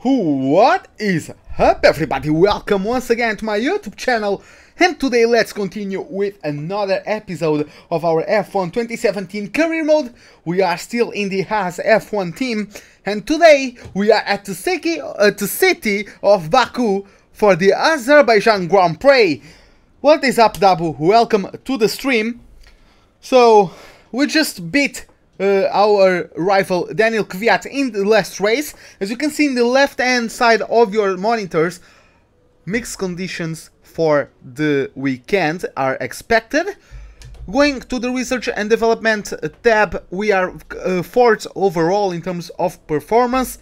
What is up, everybody? Welcome once again to my YouTube channel, and today let's continue with another episode of our F1 2017 career mode. We are still in the Haas F1 team, and today we are at the city of Baku for the Azerbaijan Grand Prix. What is up, Dabu? Welcome to the stream. So, we just beat our rival Daniel Kvyat in the last race. As you can see in the left hand side of your monitors, mixed conditions for the weekend are expected. Going to the research and development tab, we are fourth overall in terms of performance.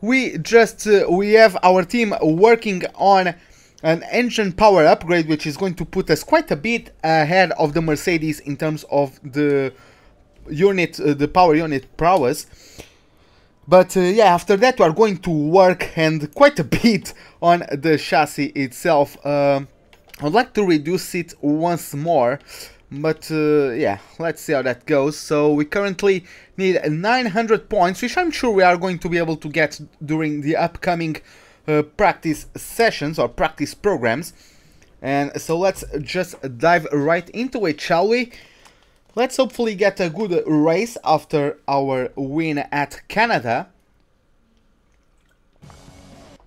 We have our team working on an engine power upgrade, which is going to put us quite a bit ahead of the Mercedes in terms of the power unit prowess. But yeah, after that we are going to work and quite a bit on the chassis itself. I'd like to reduce it once more, but yeah, let's see how that goes. So we currently need 900 points, which I'm sure we are going to be able to get during the upcoming practice sessions or practice programs. And so let's just dive right into it, shall we? Let's hopefully get a good race after our win at Canada.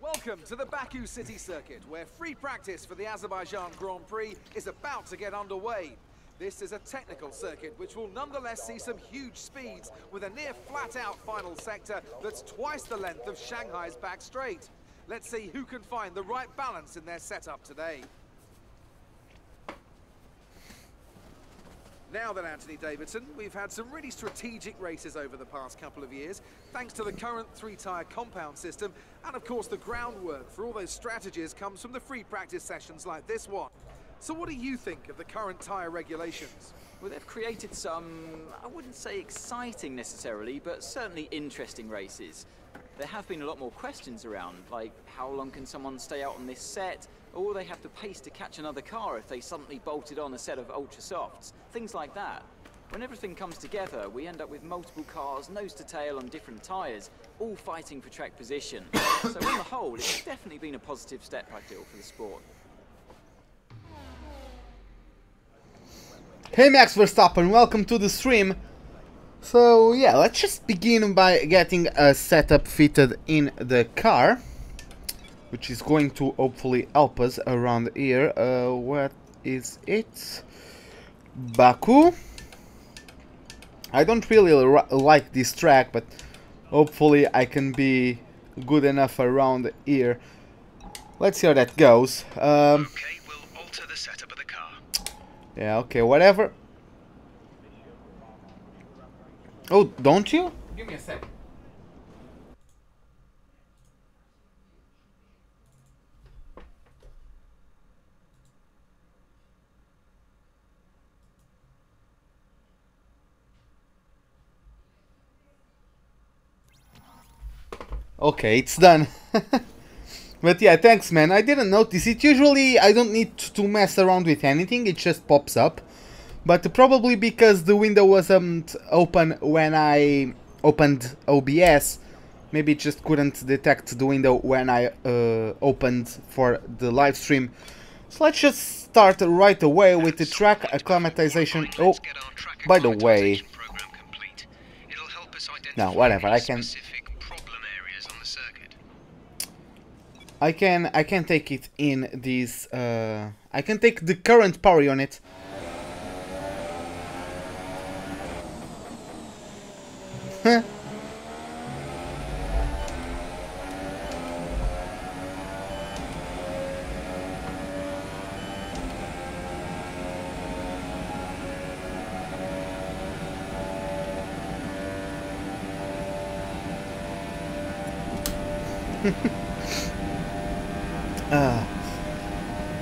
Welcome to the Baku City Circuit, where free practice for the Azerbaijan Grand Prix is about to get underway. This is a technical circuit which will nonetheless see some huge speeds with a near flat-out final sector that's twice the length of Shanghai's back straight. Let's see who can find the right balance in their setup today. Now then, Anthony Davidson, we've had some really strategic races over the past couple of years, thanks to the current three-tyre compound system, and of course the groundwork for all those strategies comes from the free practice sessions like this one. So what do you think of the current tyre regulations? Well, they've created some, I wouldn't say exciting necessarily, but certainly interesting races. There have been a lot more questions around, like how long can someone stay out on this set, or will they have to pace to catch another car if they suddenly bolted on a set of ultra softs, things like that. When everything comes together, we end up with multiple cars nose to tail on different tyres, all fighting for track position. So on the whole, it's definitely been a positive step, I feel, for the sport. Hey Max Verstappen, welcome to the stream. So yeah, let's just begin by getting a setup fitted in the car, which is going to hopefully help us around here. What is it? Baku. I don't really like this track, but hopefully I can be good enough around here. Let's see how that goes. Okay, we'll alter the setup of the car. Yeah, okay, whatever. Oh, don't you? Give me a sec. Okay, it's done. But yeah, thanks man, I didn't notice it. Usually I don't need to mess around with anything, it just pops up. But probably because the window wasn't open when I opened OBS, maybe it just couldn't detect the window when I opened for the live stream. So let's just start right away with the track acclimatization. Oh, by the way, no, whatever, I can take it in these. I can take the current power unit.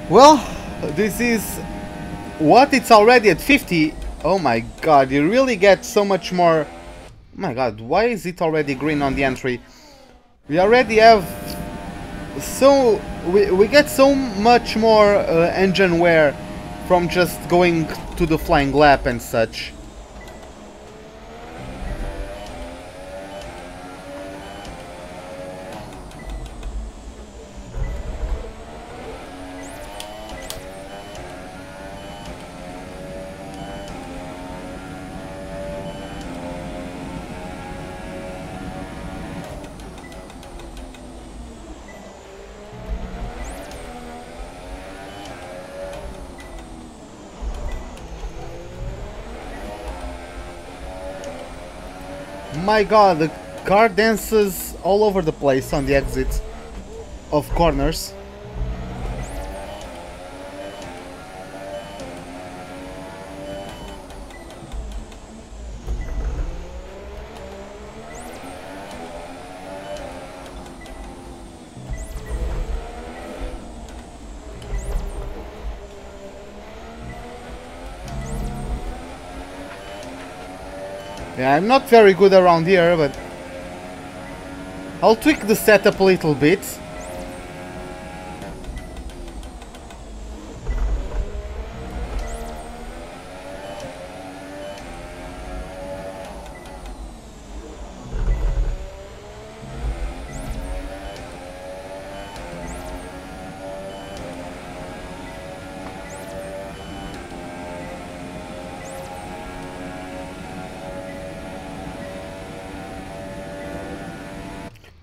Well, this is what, it's already at 50. Oh my god, you really get so much more. Oh my god, why is it already green on the entry? We already have we get so much more engine wear from just going to the flying lap and such. My god, the car dances all over the place on the exits of corners. Yeah, I'm not very good around here, but I'll tweak the setup a little bit.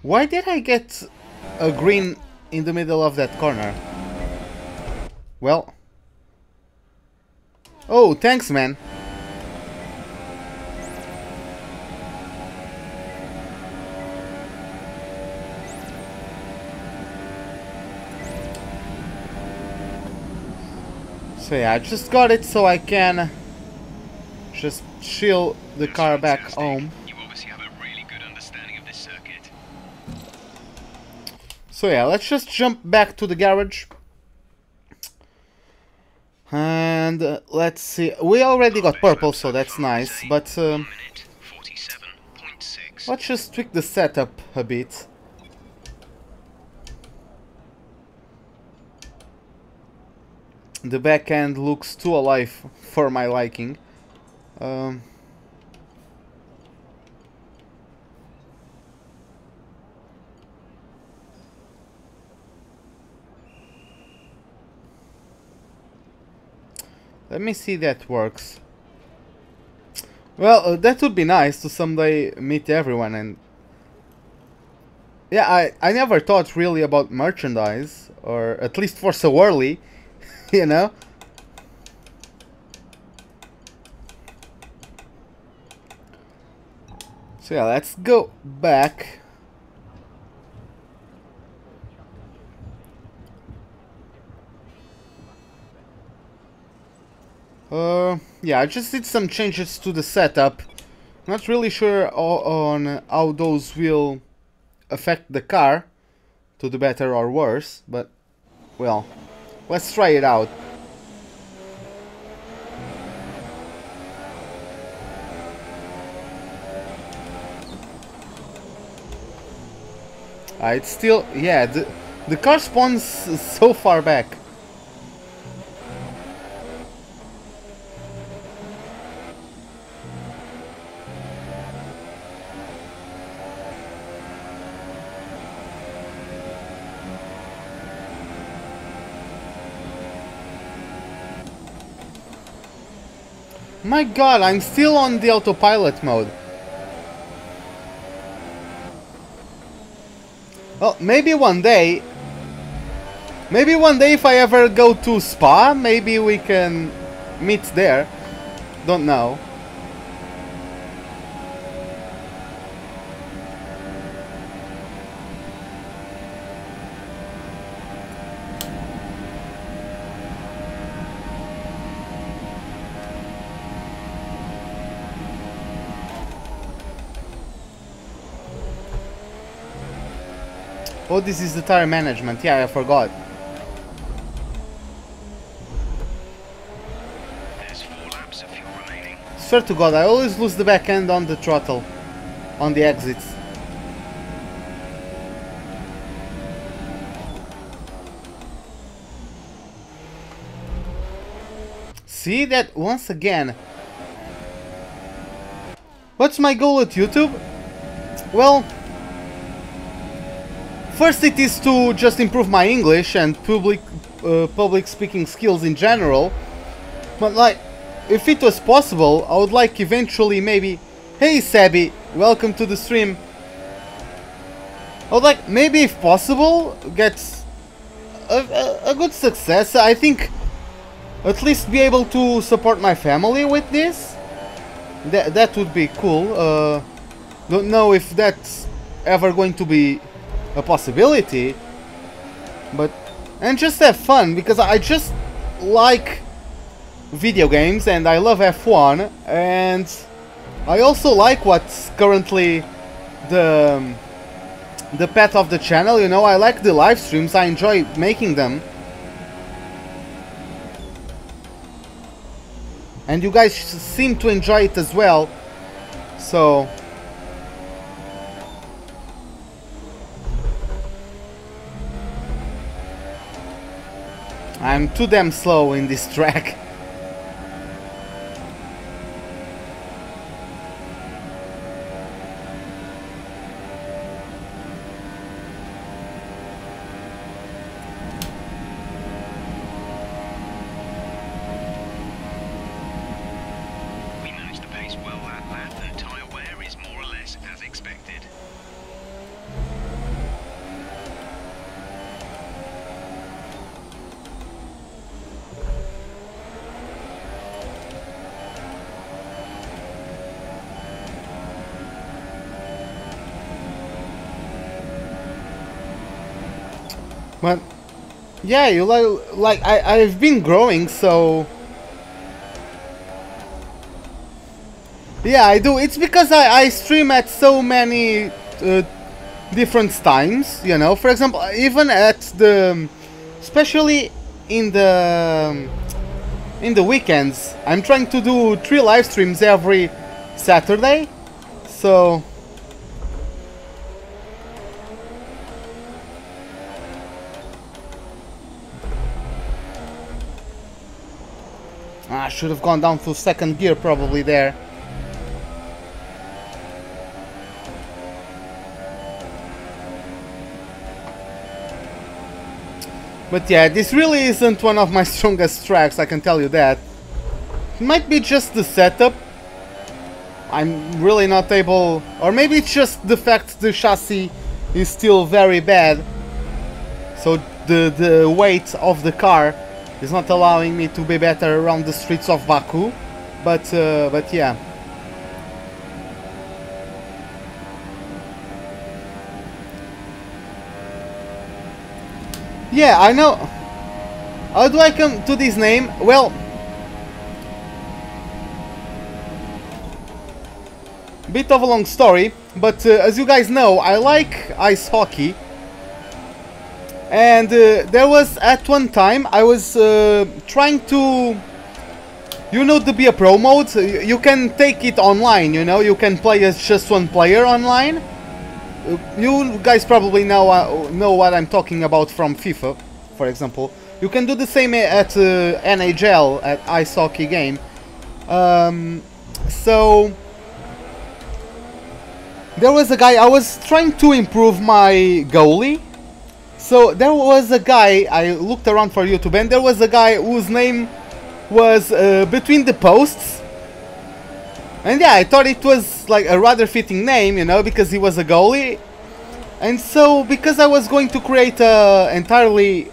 Why did I get a green in the middle of that corner? Well... Oh, thanks, man. So yeah, I just got it so I can just chill the car back home. So yeah, let's just jump back to the garage. And let's see. We already got purple, so that's nice. But let's just tweak the setup a bit. The back end looks too alive for my liking. Let me see that works. Well, that would be nice to someday meet everyone. And yeah, I never thought really about merchandise, or at least for so early, you know. So yeah, let's go back. Yeah, I just did some changes to the setup. Not really sure on how those will affect the car, to the better or worse, but, well, let's try it out. It's still, yeah, the car spawns so far back. My god, I'm still on the autopilot mode. Well, maybe one day if I ever go to Spa, maybe we can meet there. Don't know. Oh, this is the tire management. Yeah, I forgot. There's 4 laps of fuel remaining. Swear to God, I always lose the back end on the throttle, on the exits. See that once again. What's my goal at YouTube? Well, first it is to just improve my English and public speaking skills in general. But like, if it was possible, I would like eventually maybe... Hey Sabi, welcome to the stream. I would like, maybe if possible, get a good success. I think at least be able to support my family with this. That would be cool. don't know if that's ever going to be a possibility, but and just have fun, because I just like video games and I love F1, and I also like what's currently the path of the channel, you know. I like the live streams, I enjoy making them. And you guys seem to enjoy it as well, so... I'm too damn slow in this track. We managed the pace well that lap, and tyre wear is more or less as expected. But yeah, you like I've been growing, so yeah, I do. It's because I stream at so many different times, you know. For example, even at the, especially in the weekends, I'm trying to do 3 live streams every Saturday, so. I should have gone down to 2nd gear probably there. But yeah, this really isn't one of my strongest tracks, I can tell you that. It might be just the setup. I'm really not able... Or maybe it's just the fact the chassis is still very bad. So the weight of the car is not allowing me to be better around the streets of Baku, but yeah. Yeah, I know. How do I come to this name? Well, bit of a long story, but as you guys know, I like ice hockey. And there was, at one time, I was trying to, you know, to be a pro mode. You can take it online, you know, you can play as just one player online. You guys probably know what I'm talking about from FIFA, for example. You can do the same at NHL, at ice hockey game. So there was a guy, I was trying to improve my goalie. So there was a guy, I looked around for YouTube, and there was a guy whose name was Between the Posts. And yeah, I thought it was like a rather fitting name, you know, because he was a goalie. And so, because I was going to create a entirely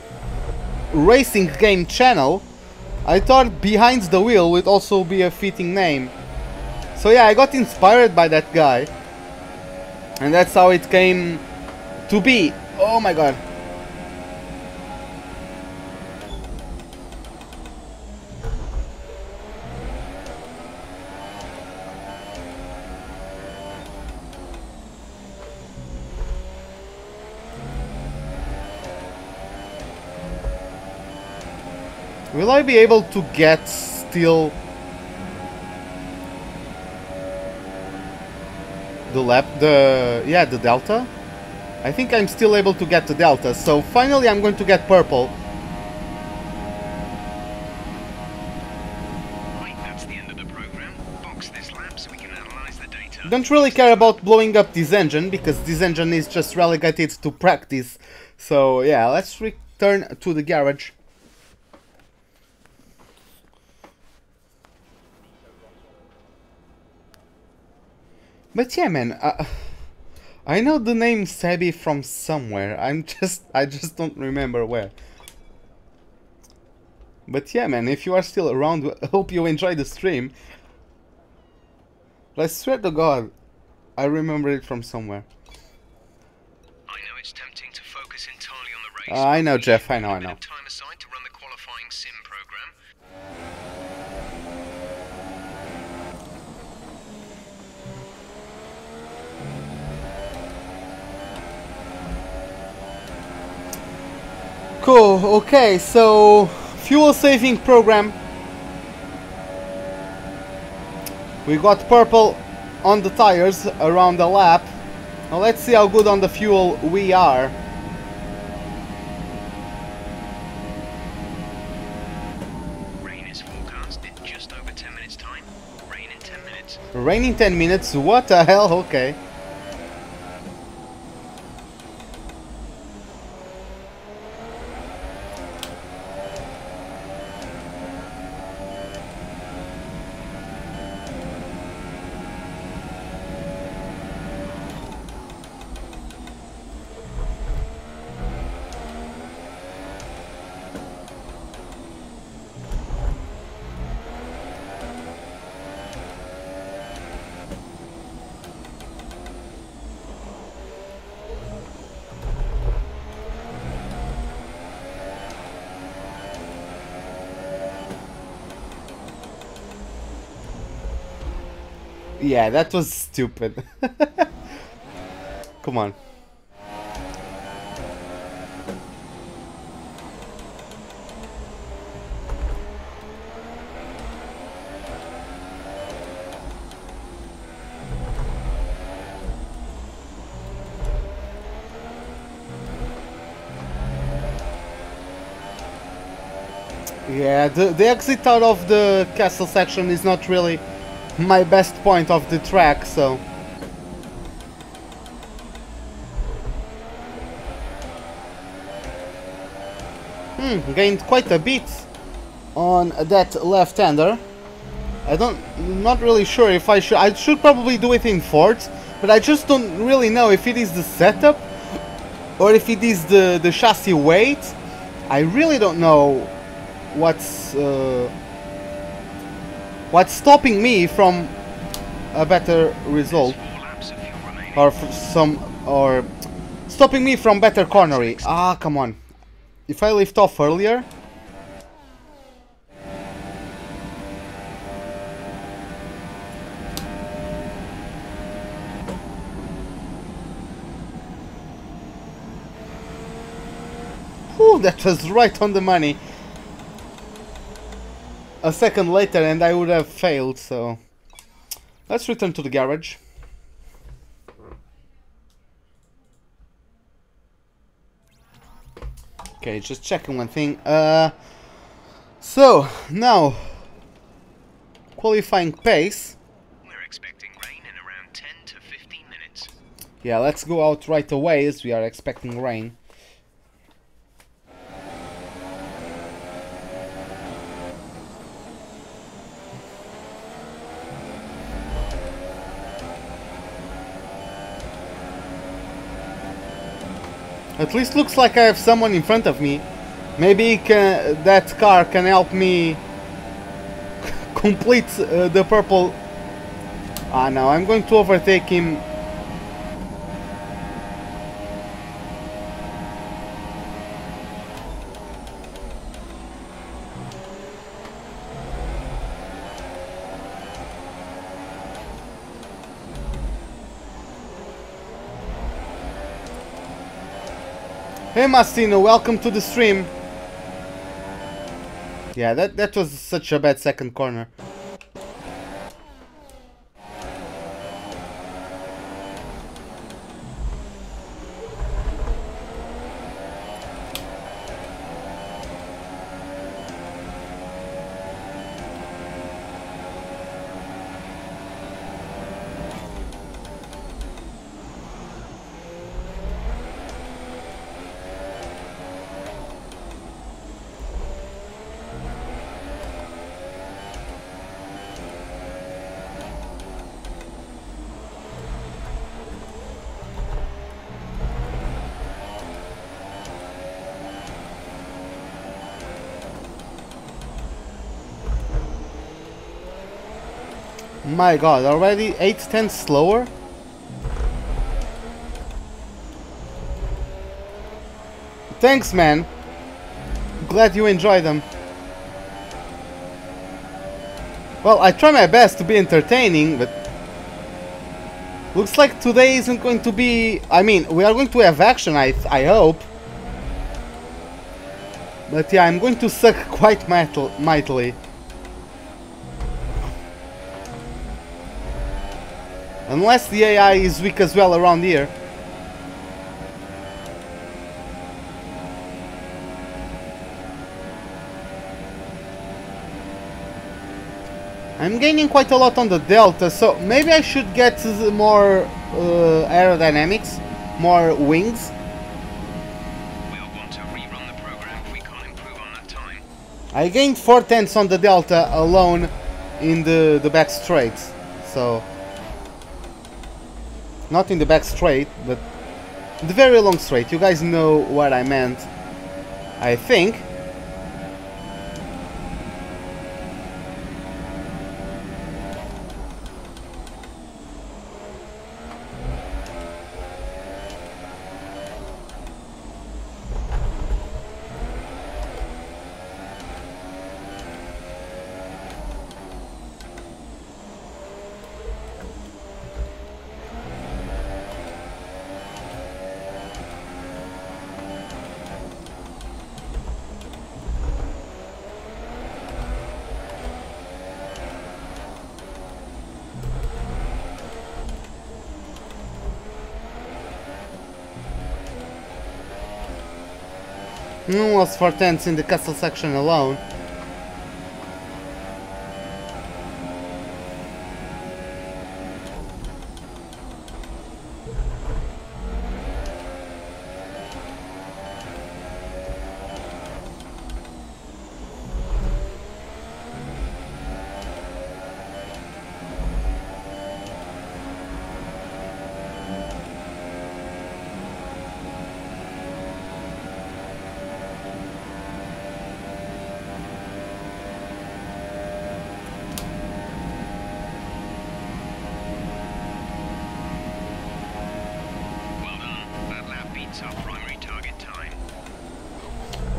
racing game channel, I thought Behind the Wheel would also be a fitting name. So yeah, I got inspired by that guy. And that's how it came to be. Oh my god. Will I be able to get still the delta? I think I'm still able to get the delta, so finally I'm going to get purple. Right, that's the end of the program. Box this lap so we can analyze the data. Don't really care about blowing up this engine, because this engine is just relegated to practice. So yeah, let's return to the garage. But yeah, man, I know the name Sabi from somewhere. I just don't remember where. But yeah, man, if you are still around, I hope you enjoy the stream. But I swear to God, I remember it from somewhere. I know it's tempting to focus entirely on the race. I know, Jeff. I know. A bit of time aside to run the qualifying sim program. Cool. Okay, so fuel saving program. We got purple on the tires around the lap. Now let's see how good on the fuel we are. Rain is forecast in just over 10 minutes time. Rain in 10 minutes. Rain in 10 minutes? What the hell? Okay. Yeah, that was stupid. Come on. Yeah, the exit out of the castle section is not really my best point of the track, so... gained quite a bit on that left-hander. Not really sure if I should probably do it in fourths, but I just don't really know if it is the setup or if it is the chassis weight. I really don't know what's stopping me from a better result, or stopping me from better cornery. Ah, come on. If I lift off earlier. Whew, that was right on the money. A second later and I would have failed, so let's return to the garage. Okay, just checking one thing. So now qualifying pace. We're expecting rain in around 10 to 15 minutes. Yeah, let's go out right away as we are expecting rain. At least looks like I have someone in front of me. Maybe that car can help me complete the purple. Ah, no, I'm going to overtake him. Hey Mastino, welcome to the stream. Yeah, that was such a bad second corner. My god, already 8 tenths slower? Thanks, man. Glad you enjoy them. Well, I try my best to be entertaining, but looks like today isn't going to be... I mean, we are going to have action, I hope. But yeah, I'm going to suck quite mightily. Unless the AI is weak as well around here. I'm gaining quite a lot on the Delta, so maybe I should get more aerodynamics, more wings. We'll want to rerun the program if we can't improve on that time. I gained 4/10 on the Delta alone in the back straights, so... Not in the back straight, but the very long straight. You guys know what I meant, I think. Was 4/10 in the castle section alone.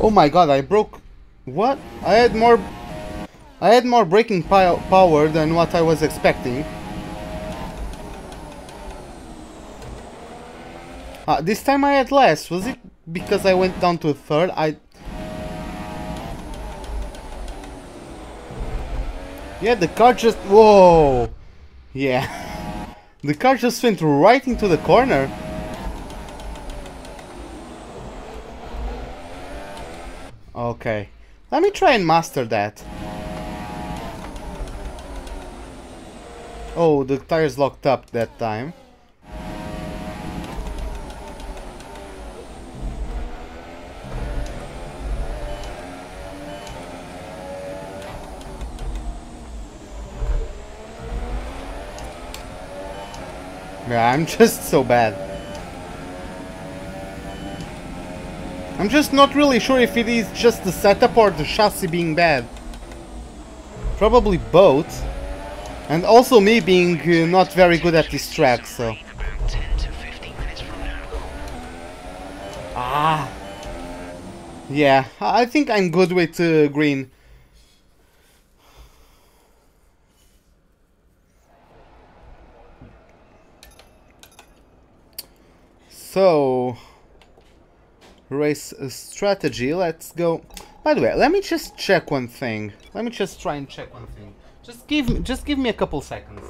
Oh my god, I broke... What? I had more braking power than what I was expecting. This time I had less. Was it because I went down to third? Yeah, the car just... Whoa! Yeah. The car just went right into the corner. Okay, let me try and master that. Oh, the tires locked up that time. Yeah, I'm just so bad. I'm just not really sure if it is just the setup or the chassis being bad. Probably both. And also me being not very good at this track, so... Ah! Yeah, I think I'm good with green. So... Race strategy, let's go. By the way, let me just check one thing. Let me just try and check one thing. Just give me a couple seconds.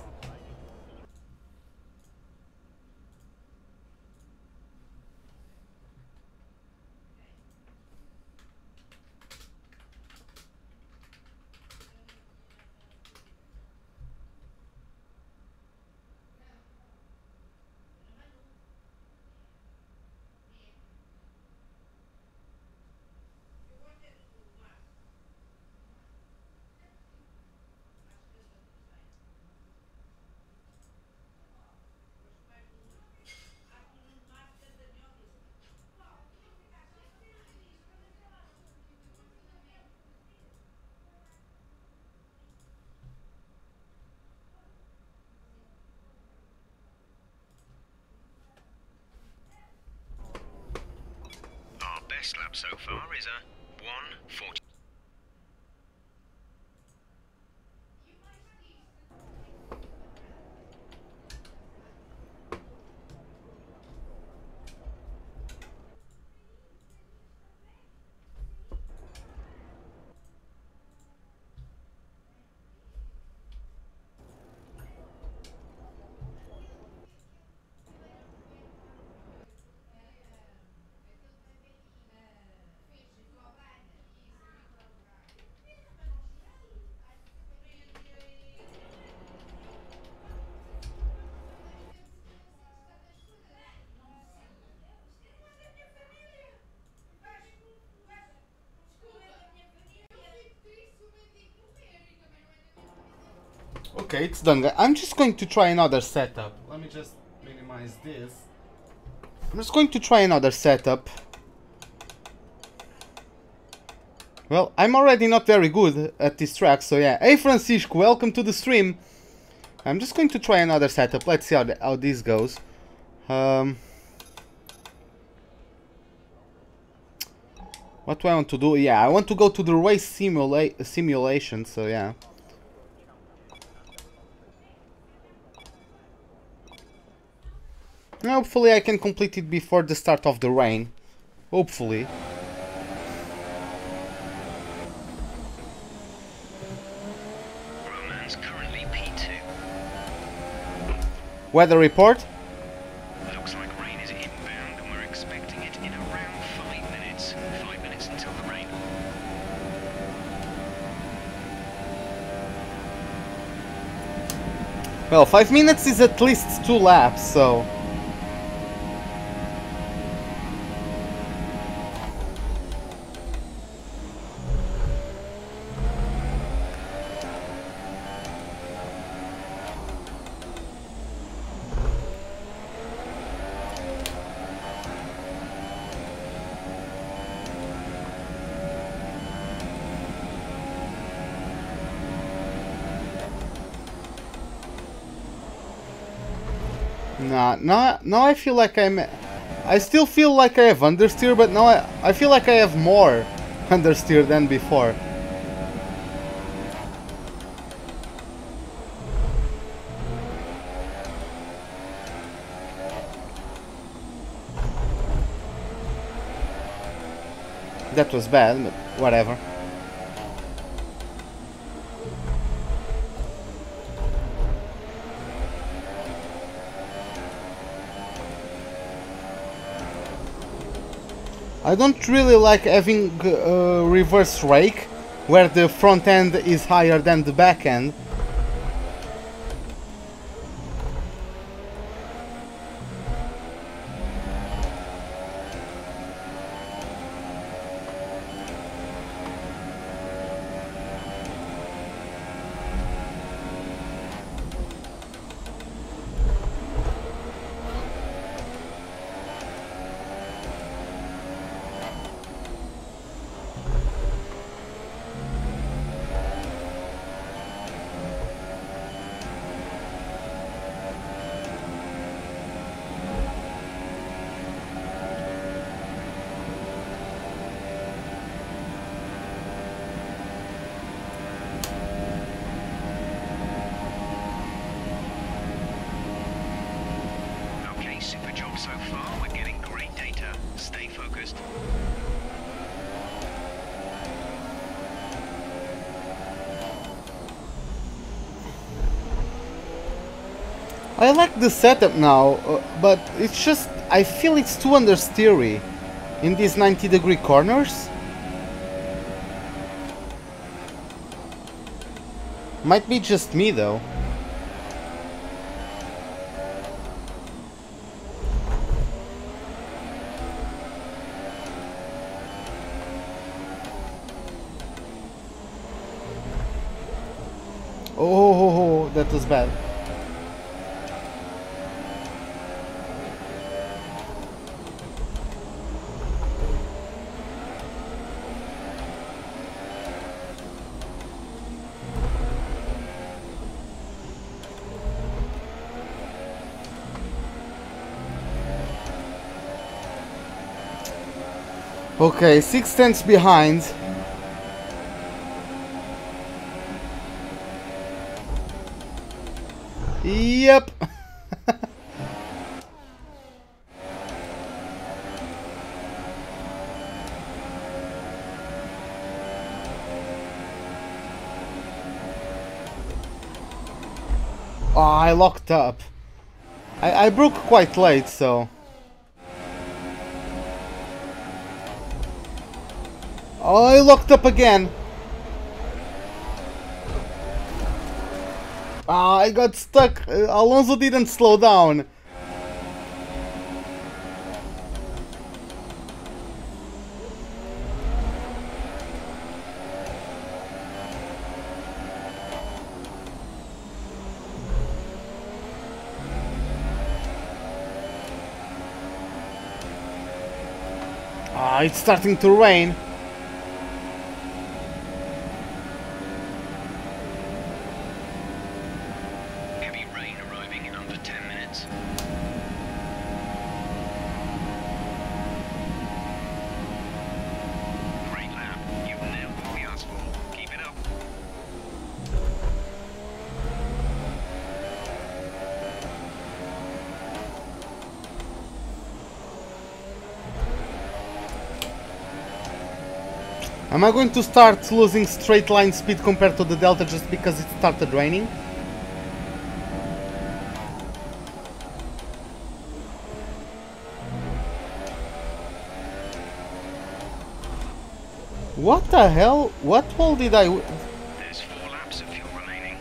Pace lap so far is a 1:40. Okay, it's done. I'm just going to try another setup. Let me just minimize this. I'm just going to try another setup. Well, I'm already not very good at this track, so yeah. Hey Francisco, welcome to the stream. I'm just going to try another setup. Let's see how this goes. What do I want to do? Yeah, I want to go to the race simulation, so yeah. Hopefully I can complete it before the start of the rain. Hopefully. Roman's currently P2. Weather report. Looks like rain is inbound and we're expecting it in around 5 minutes. 5 minutes until the rain. Well, 5 minutes is at least 2 laps, so... Now I feel like I still feel like I have understeer, but now I feel like I have more understeer than before. That was bad, but whatever. I don't really like having reverse rake, where the front end is higher than the back end. Super job so far, we're getting great data. Stay focused. I like the setup now, but it's just, I feel it's too understeery in these 90-degree corners. Might be just me though. Oh, that was bad. Okay, 6 tenths behind. Yep. Oh, I locked up. I broke quite late, so... Oh, I locked up again. Ah, I got stuck. Alonso didn't slow down. Ah, it's starting to rain. Heavy rain arriving in under 10 minutes. Great lap. You've nailed what we asked for. Keep it up. Am I going to start losing straight line speed compared to the Delta just because it started raining? What the hell? What hole did I... There's 4 laps of fuel remaining.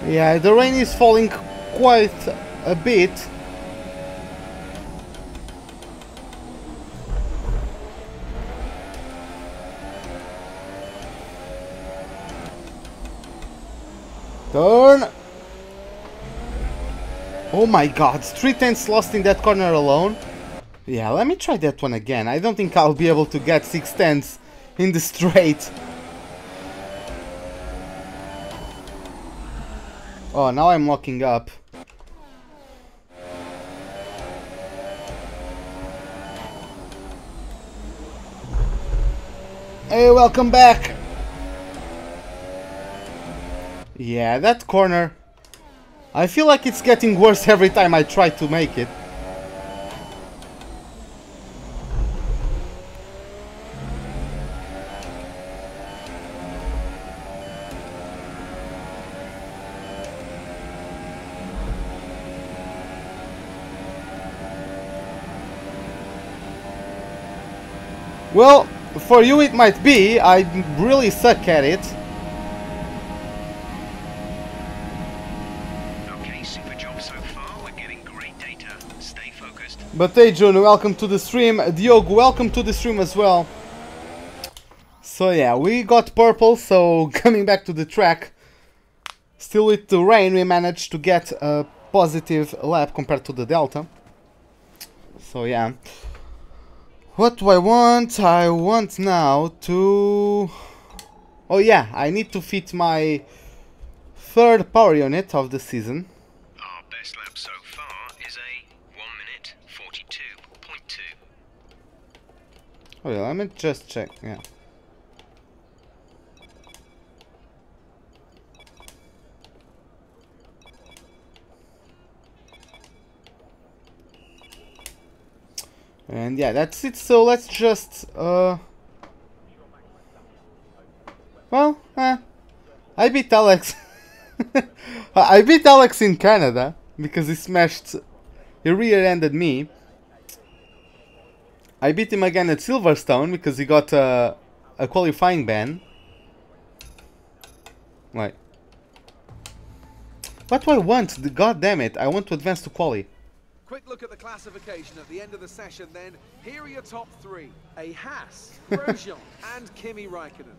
Yeah, the rain is falling quite a bit. Turn! Oh my god, 3 tenths lost in that corner alone. Yeah, let me try that one again. I don't think I'll be able to get 6 tenths in the straight. Oh, now I'm locking up. Hey, welcome back! Yeah, that corner. I feel like it's getting worse every time I try to make it. Well, for you it might be. I really suck at it. Okay, super job so far. We're getting great data. Stay focused. But hey June, welcome to the stream. Diogo, welcome to the stream as well. So yeah, we got purple, so coming back to the track. Still with the rain, we managed to get a positive lap compared to the Delta. So yeah. What do I want? I want now to... Oh yeah, I need to fit my 3rd power unit of the season. Our best lap so far is a 1 minute 42.2. Oh yeah, let me just check, yeah. And yeah, that's it, so let's just, well, I beat Alex. I beat Alex in Canada, because he rear-ended me. I beat him again at Silverstone, because he got a qualifying ban. Wait. What do I want? God damn it, I want to advance to quali. quick look at the classification at the end of the session then. Here are your top three. A Haas, Grosjean and Kimi Raikkonen.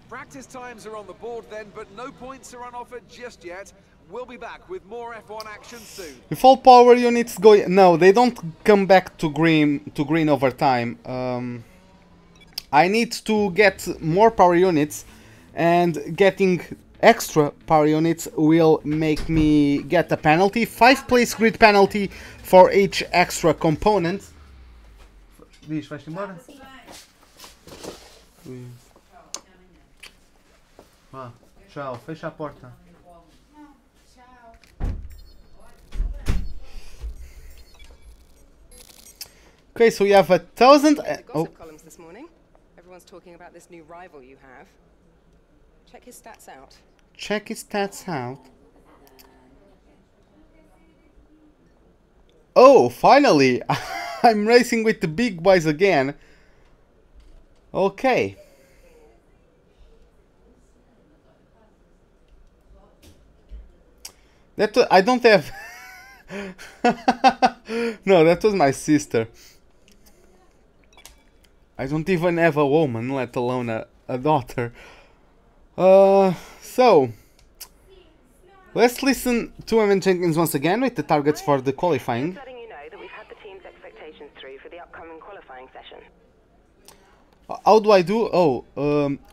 Practice times are on the board then, but no points are on offer just yet. We'll be back with more F1 action soon. If all power units go... No, they don't come back to green over time. I need to get more power units, and getting extra power units will make me get a penalty. 5 place grid penalty for each extra component. Diz, vais-te embora? Vá, tchau, fecha a porta. Okay, so we have 1,000. Columns this morning. Everyone's talking about this new rival you have. Check his stats out. Check his stats out. Oh, finally! I'm racing with the big boys again. Okay. That I don't have. No, that was my sister. I don't even have a woman, let alone a daughter. So let's listen to Evan Jenkins once again with the targets for the qualifying. Letting you know that we've had the team's expectations through for the upcoming qualifying session. How do I do? Oh,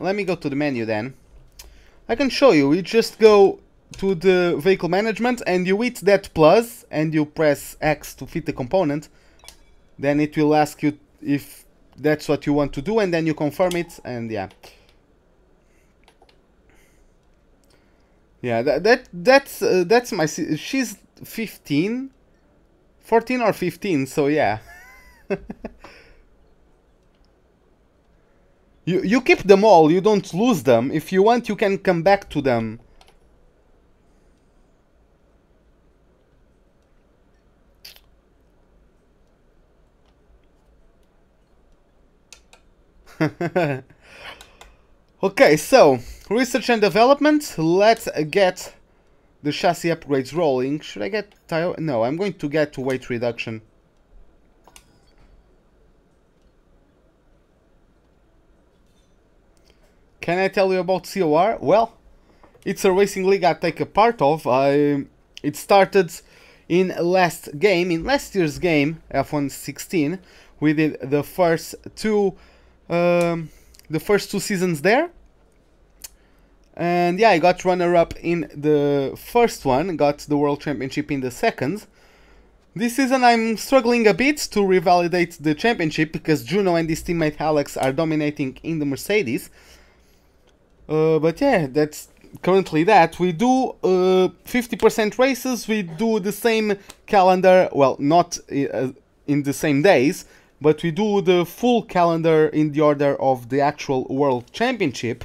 let me go to the menu then. I can show you. You just go to the vehicle management and you hit that plus and you press X to fit the component. Then it will ask you if that's what you want to do, and then you confirm it, and yeah. Yeah, that's my... She's 15? 14 or 15, so yeah. You keep them all, you don't lose them. If you want, you can come back to them. Okay, so research and development. Let's get the chassis upgrades rolling. Should I get tire? No, I'm going to get weight reduction. Can I tell you about COR? Well, it's a racing league I take a part of. It started in last year's game, F1 16. We did the first two seasons there, and yeah, I got runner-up in the first one, got the World Championship in the second. This season I'm struggling a bit to revalidate the championship because Juno and his teammate Alex are dominating in the Mercedes. But yeah, that's currently that. We do 50% races, we do the same calendar, well, not in the same days, but we do the full calendar in the order of the actual World Championship.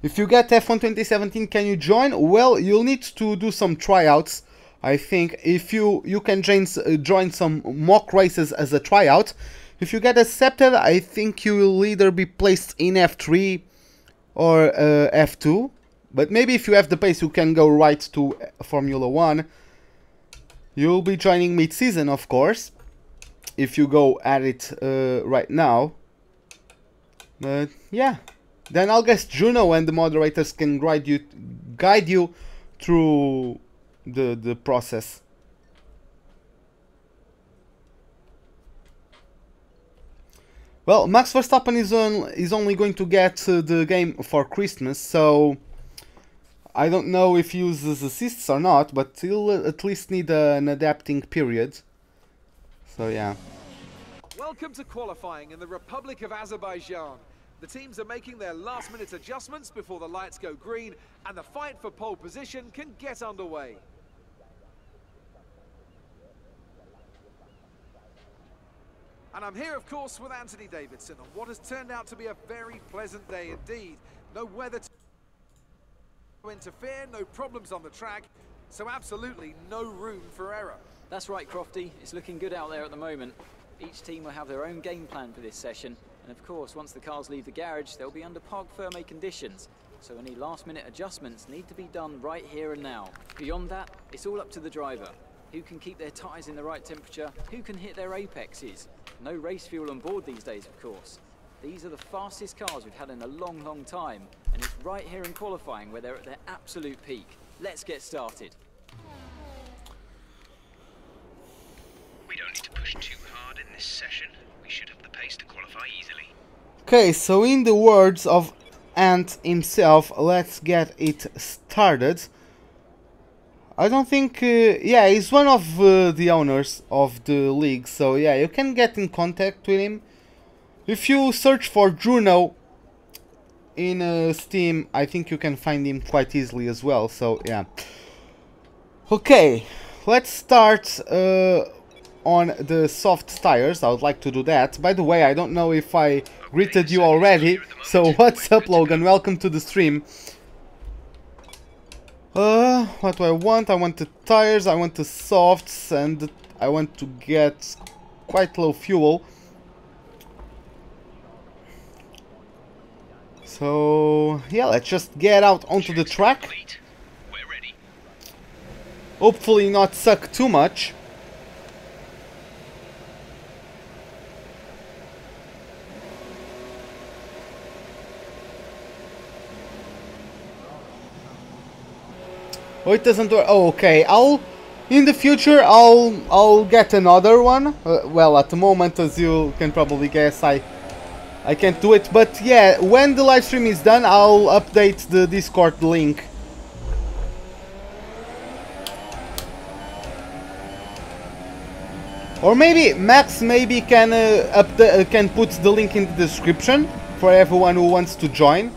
If you get F1 2017, can you join? Well, you'll need to do some tryouts, I think. If you can join some mock races as a tryout. If you get accepted, I think you will either be placed in F3 or F2. But maybe if you have the pace, you can go right to Formula 1. You'll be joining mid-season, of course, if you go at it right now. But yeah, then I'll guess Juno and the moderators can guide you through the process. Well, Max Verstappen is only going to get the game for Christmas, so I don't know if he uses assists or not, but he'll at least need an adapting period. So yeah. Welcome to qualifying in the Republic of Azerbaijan. The teams are making their last-minute adjustments before the lights go green, and the fight for pole position can get underway. And I'm here, of course, with Anthony Davidson on what has turned out to be a very pleasant day indeed. No weather to interfere, no problems on the track, so absolutely no room for error. That's right, Crofty. It's looking good out there at the moment. Each team will have their own game plan for this session, and of course, once the cars leave the garage, they'll be under parc fermé conditions, so any last-minute adjustments need to be done right here and now. Beyond that, it's all up to the driver. Who can keep their tyres in the right temperature? Who can hit their apexes? No race fuel on board these days, of course. These are the fastest cars we've had in a long, long time, and it's right here in qualifying where they're at their absolute peak. Let's get started. We don't need to push too hard in this session. We should have the pace to qualify easily. Okay, so in the words of Ant himself, let's get it started. I don't think... yeah, he's one of the owners of the league, so yeah, you can get in contact with him. If you search for Juno in Steam, I think you can find him quite easily as well, so yeah. Okay, let's start on the soft tires. I would like to do that. By the way, I don't know if I greeted you already, so what's up, Logan? Welcome to the stream. What do I want? I want the tires, I want the softs, and I want to get quite low fuel. So yeah, let's just get out onto the track. We're ready. Hopefully not suck too much. Oh, it doesn't work. Oh, okay. In the future I'll get another one. Well, at the moment, as you can probably guess, I can't do it, but yeah, when the live stream is done, I'll update the Discord link. Or maybe Max can put the link in the description for everyone who wants to join.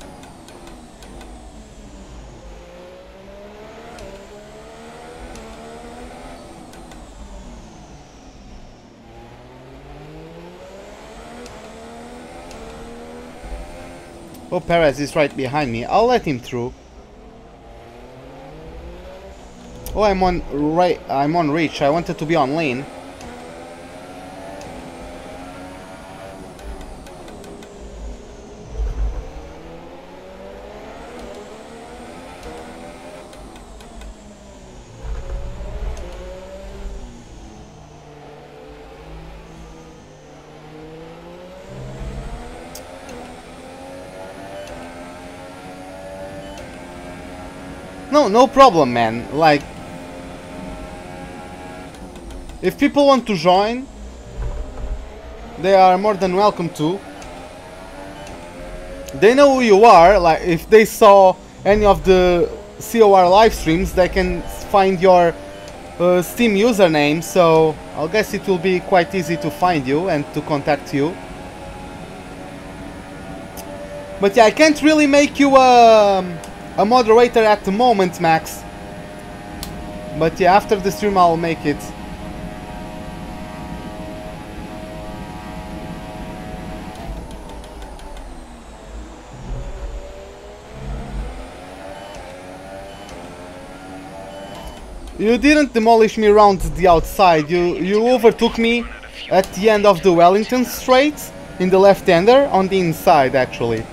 Oh, Perez is right behind me. I'll let him through. Oh, I'm on reach. I wanted to be on lane. No problem, man. Like, if people want to join, they are more than welcome to. They know who you are. Like, if they saw any of the COR live streams, they can find your Steam username. So I guess it will be quite easy to find you and to contact you. But yeah, I can't really make you a moderator at the moment, Max. But yeah, after the stream I'll make it. You didn't demolish me around the outside. You overtook me at the end of the Wellington Strait in the left-hander on the inside, actually.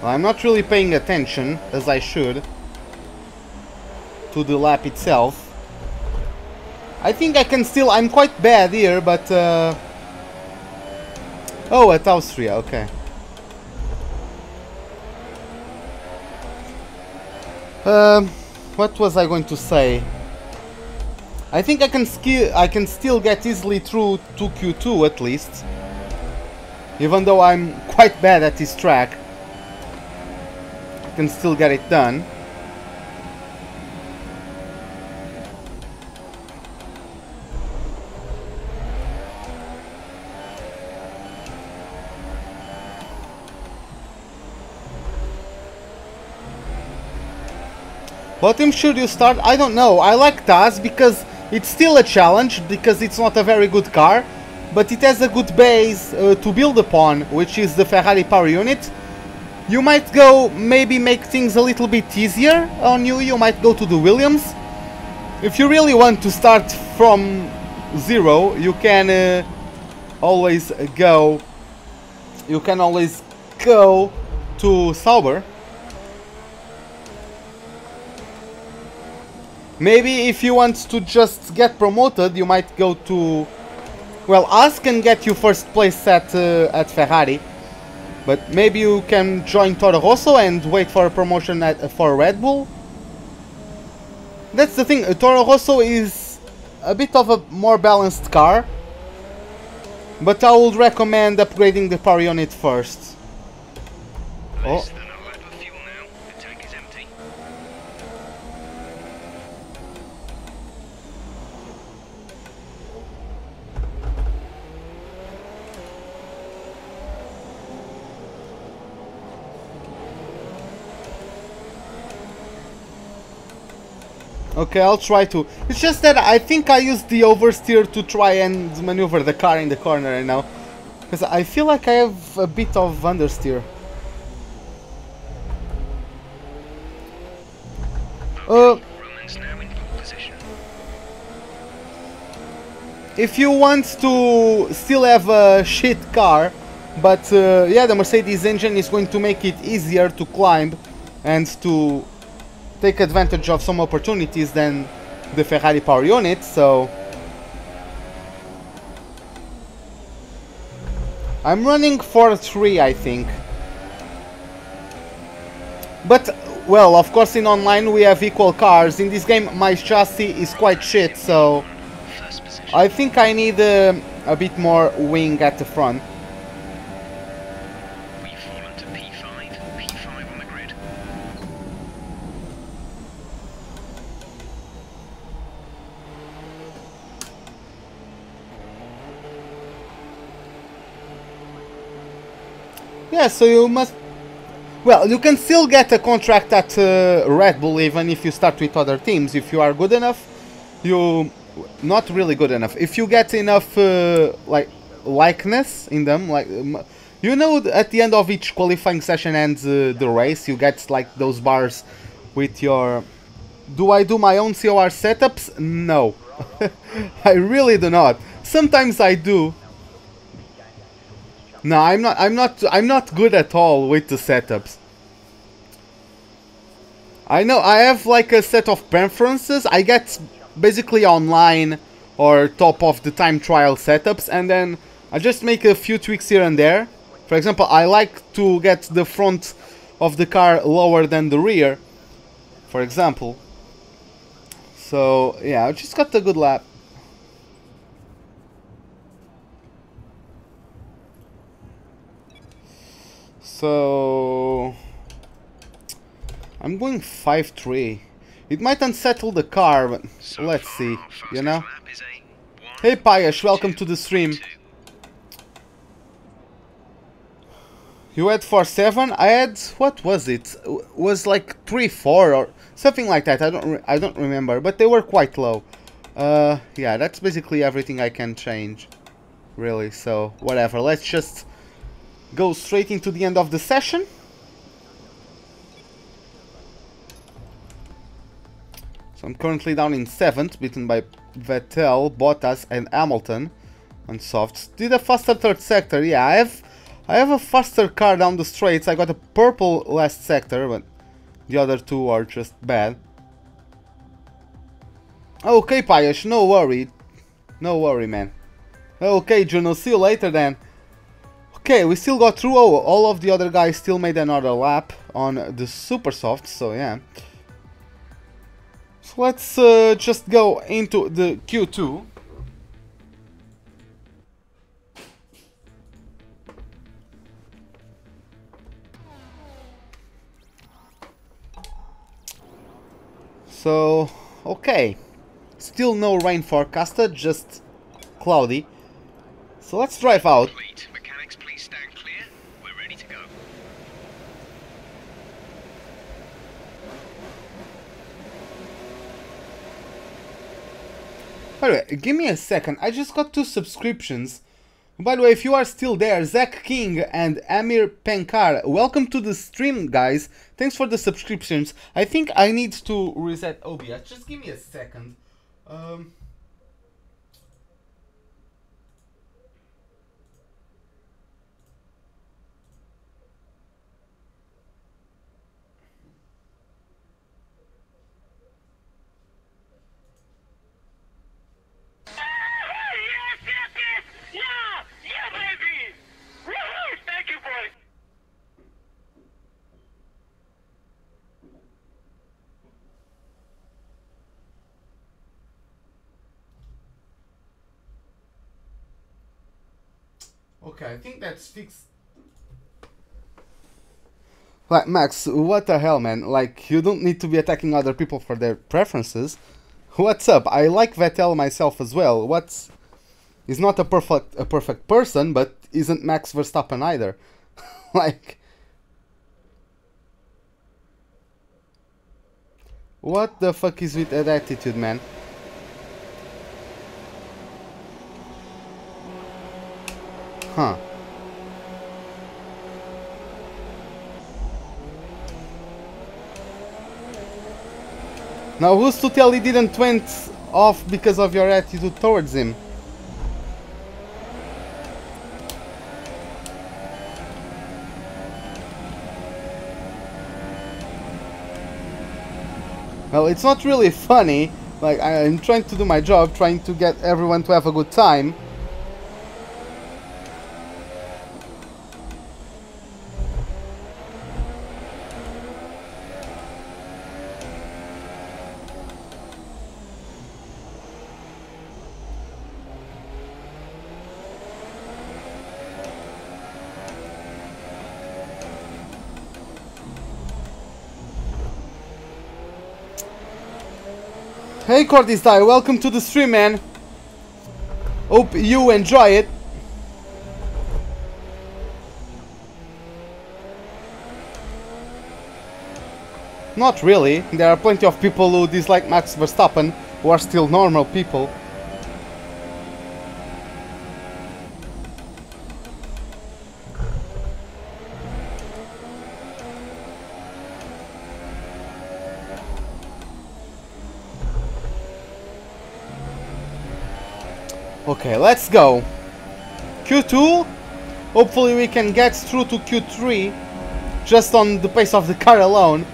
I'm not really paying attention, as I should, to the lap itself. I think I can still... I'm quite bad here, but... Oh, at Austria, okay. What was I going to say? I think I can still get easily through to Q2 at least. Even though I'm quite bad at this track. I can still get it done. What team should you start? I don't know. I like Taz because it's still a challenge, because it's not a very good car, but it has a good base to build upon, which is the Ferrari power unit. You might go, maybe make things a little bit easier on you. You might go to the Williams, if you really want to start from zero, you can always go. You can always go to Sauber. Maybe if you want to just get promoted, you might go to... Well, Haas can get you first place at Ferrari. But maybe you can join Toro Rosso and wait for a promotion for Red Bull. That's the thing, Toro Rosso is a bit of a more balanced car. But I would recommend upgrading the power unit first. Oh. Okay, I'll try to. It's just that I think I used the oversteer to try and maneuver the car in the corner right now. Because I feel like I have a bit of understeer. If you want to still have a shit car, but yeah, the Mercedes engine is going to make it easier to climb and to take advantage of some opportunities than the Ferrari power unit, so I'm running 4.3, I think. But, well, of course in online we have equal cars. In this game my chassis is quite shit, so I think I need a bit more wing at the front. Yeah, so you must... Well, you can still get a contract at Red Bull even if you start with other teams. If you are good enough, you... Not really good enough. If you get enough, like, likeness in them, like... You know, at the end of each qualifying session and the race, you get, like, those bars with your... Do I do my own COR setups? No. I really do not. Sometimes I do. No, I'm not good at all with the setups. I know I have like a set of preferences. I get basically online or top of the time trial setups, and then I just make a few tweaks here and there. For example, I like to get the front of the car lower than the rear, for example. So yeah, I just got a good lap. So I'm going 5.3. It might unsettle the car, but let's see, you know? Hey Payash, welcome to the stream. You had 4.7? I had, what was it? Was like 3.4 or something like that. I don't remember, but they were quite low. Yeah, that's basically everything I can change, really. So whatever. Let's just go straight into the end of the session. So I'm currently down in 7th, beaten by Vettel, Bottas and Hamilton on softs. Did a faster third sector. Yeah, I have a faster car down the straights. I got a purple last sector, but the other two are just bad. Okay, Payash, no worry. No worry, man. Okay, Juno, see you later then. Okay, we still got through. Oh, all of the other guys still made another lap on the super softs, so yeah. So let's just go into the Q2. So, okay. Still no rain forecasted, just cloudy. So let's drive out. Mechanics, please stand clear. We're ready to go. By the way, give me a second. I just got 2 subscriptions. By the way, if you are still there, Zach King and Amir Penkar, welcome to the stream, guys. Thanks for the subscriptions. I think I need to reset OBS. Just give me a second. Okay, I think that's fixed. Like, Max, what the hell, man? Like, you don't need to be attacking other people for their preferences. What's up? I like Vettel myself as well. He's not a perfect person, but isn't Max Verstappen either. Like, what the fuck is with that attitude, man? Huh. Now who's to tell he didn't went off because of your attitude towards him? Well, it's not really funny. Like, I'm trying to do my job, trying to get everyone to have a good time. Hey Cordis Die, welcome to the stream, man. Hope you enjoy it. Not really. There are plenty of people who dislike Max Verstappen who are still normal people. Okay, let's go. Q2. Hopefully we can get through to Q3 just on the pace of the car alone.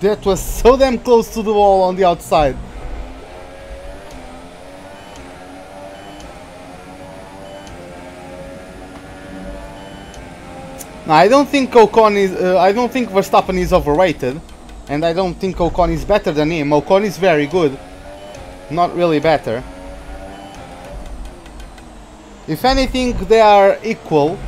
That was so damn close to the wall on the outside. Now, I don't think Ocon is. I don't think Verstappen is overrated, and I don't think Ocon is better than him. Ocon is very good, not really better. If anything, they are equal.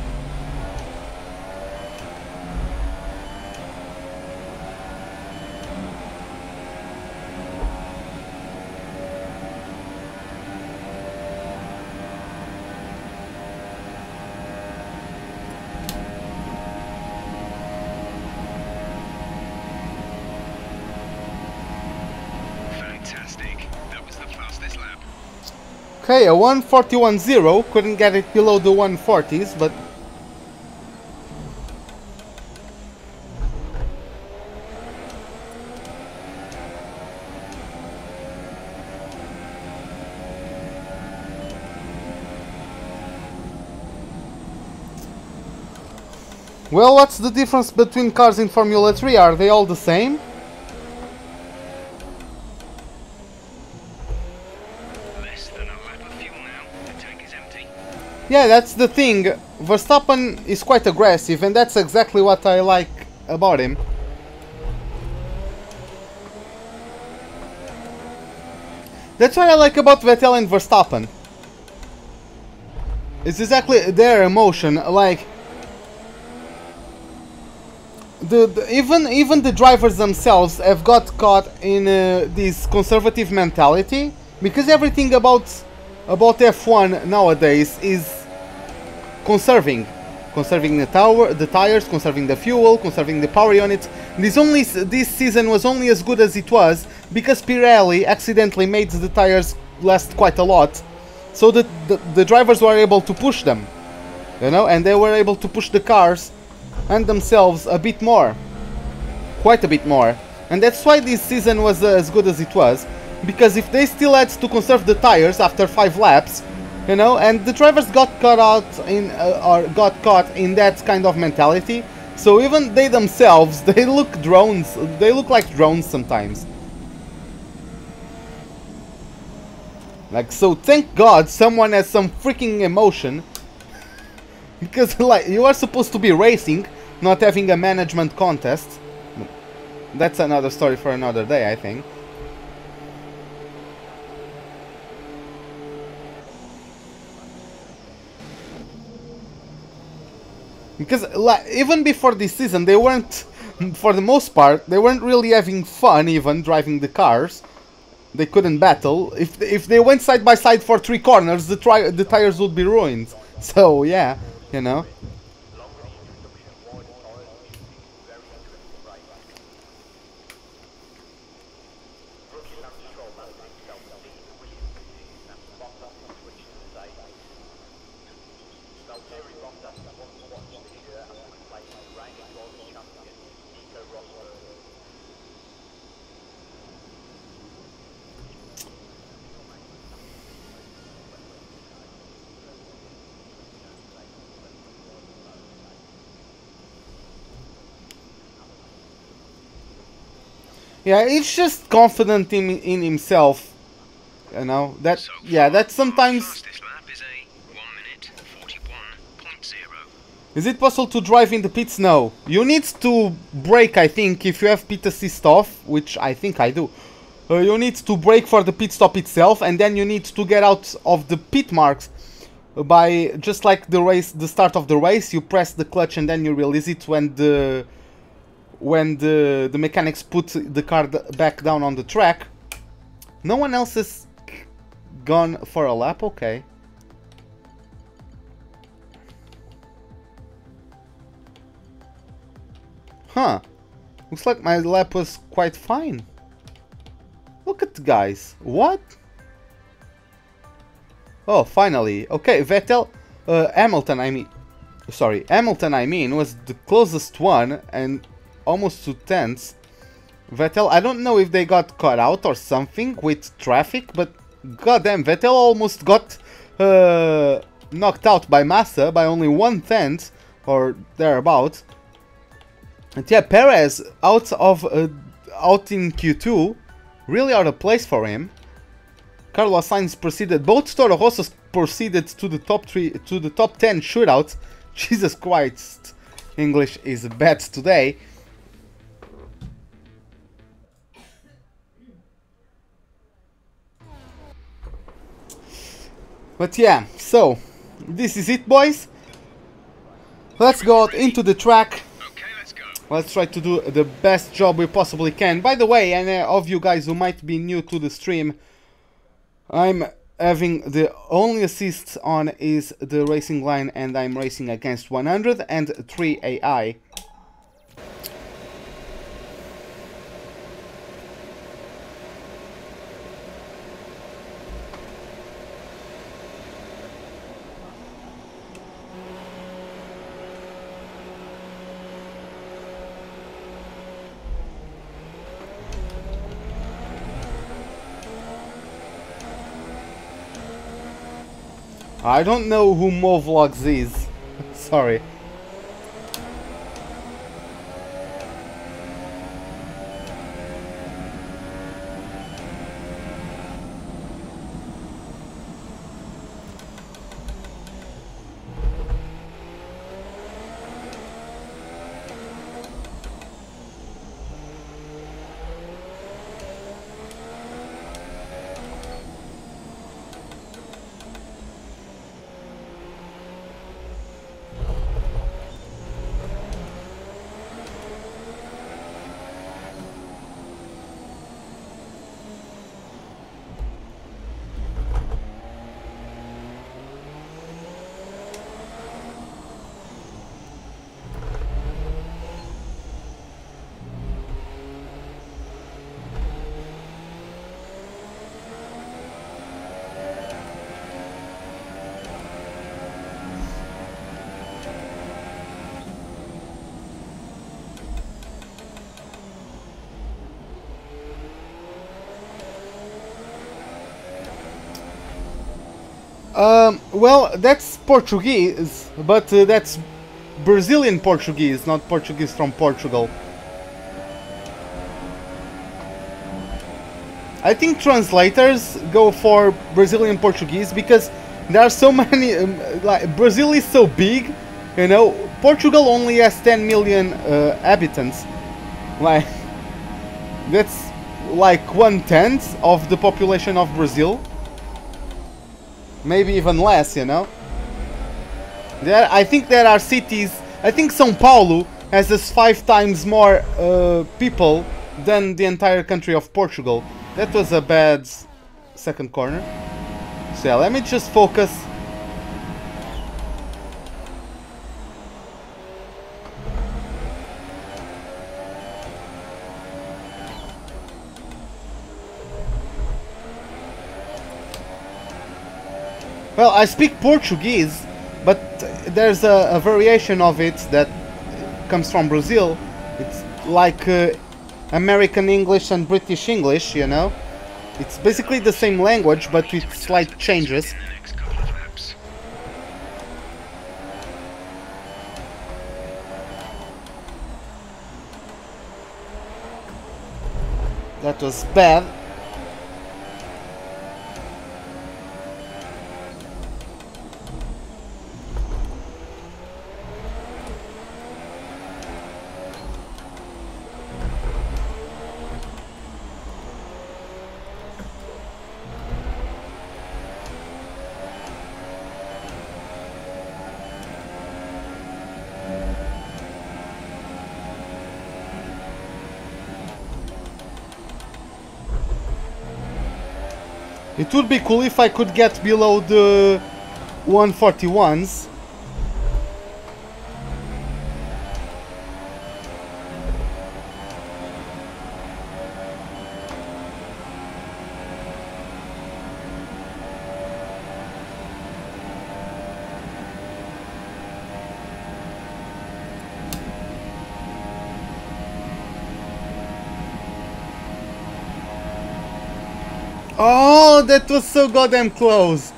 Okay, a 141.0, couldn't get it below the 140s, but Well, what's the difference between cars in Formula 3? Are they all the same? Less than a lap of fuel now. The tank is empty. Yeah, that's the thing. Verstappen is quite aggressive, and that's exactly what I like about him. That's what I like about Vettel and Verstappen. It's exactly their emotion, like... Even the drivers themselves have got caught in this conservative mentality, because everything about F1 nowadays is conserving the tires, conserving the fuel, conserving the power units. This season was only as good as it was because Pirelli accidentally made the tires last quite a lot, so that the drivers were able to push them, you know, and they were able to push the cars and themselves a bit more, quite a bit more. And that's why this season was as good as it was, because if they still had to conserve the tires after 5 laps, you know, and the drivers got caught in that kind of mentality, so even they themselves, they look like drones sometimes. Like, so thank God someone has some freaking emotion, because like, you are supposed to be racing, not having a management contest. That's another story for another day, I think. Because like, even before this season, they weren't, for the most part, they weren't really having fun even driving the cars. They couldn't battle. If they went side by side for 3 corners, the tires would be ruined. So yeah, you know. Yeah, he's just confident in himself, you know. That So yeah, that sometimes. Fastest lap is a 1 minute 41.0. Is it possible to drive in the pits? No. You need to brake, I think, if you have pit assist off, which I think I do. You need to brake for the pit stop itself, and then you need to get out of the pit marks by just like the start of the race. You press the clutch and then you release it when the mechanics put the car back down on the track. No one else has gone for a lap? Okay. Huh. Looks like my lap was quite fine. Look at the guys. What? Oh, finally. Okay, Vettel... Hamilton, I mean... Sorry, Hamilton, I mean, was the closest one and almost 2 tenths. Vettel, I don't know if they got caught out or something with traffic, but goddamn, Vettel almost got knocked out by Massa by only 1 tenth or thereabout. And yeah, Perez out in Q2, really out of place for him. Carlos Sainz proceeded. Both Toro Rossos proceeded to the top 10 shootout. Jesus Christ, English is bad today. But yeah, so this is it, boys. Let's go out into the track. Okay, let's go. Let's try to do the best job we possibly can. By the way, any of you guys who might be new to the stream, I'm having the only assist on is the racing line, and I'm racing against 103 AI. I don't know who Movlogs is. Sorry. Well, that's Portuguese, but that's Brazilian Portuguese, not Portuguese from Portugal. I think translators go for Brazilian Portuguese because there are so many. Like Brazil is so big, you know. Portugal only has 10 million inhabitants. Like that's like 1/10 of the population of Brazil. Maybe even less, you know. I think there are cities. I think São Paulo has 5 times more people than the entire country of Portugal. That was a bad second corner. So yeah, let me just focus. Well, I speak Portuguese, but there's a variation of it that comes from Brazil. It's like American English and British English, you know? It's basically the same language, but with slight changes. That was bad. It would be cool if I could get below the 141s. Oh, that was so goddamn close.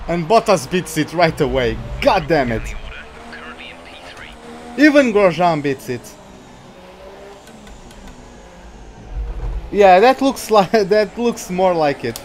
And Bottas beats it right away. God damn it. Even Grosjean beats it. Yeah, that looks like that looks more like it.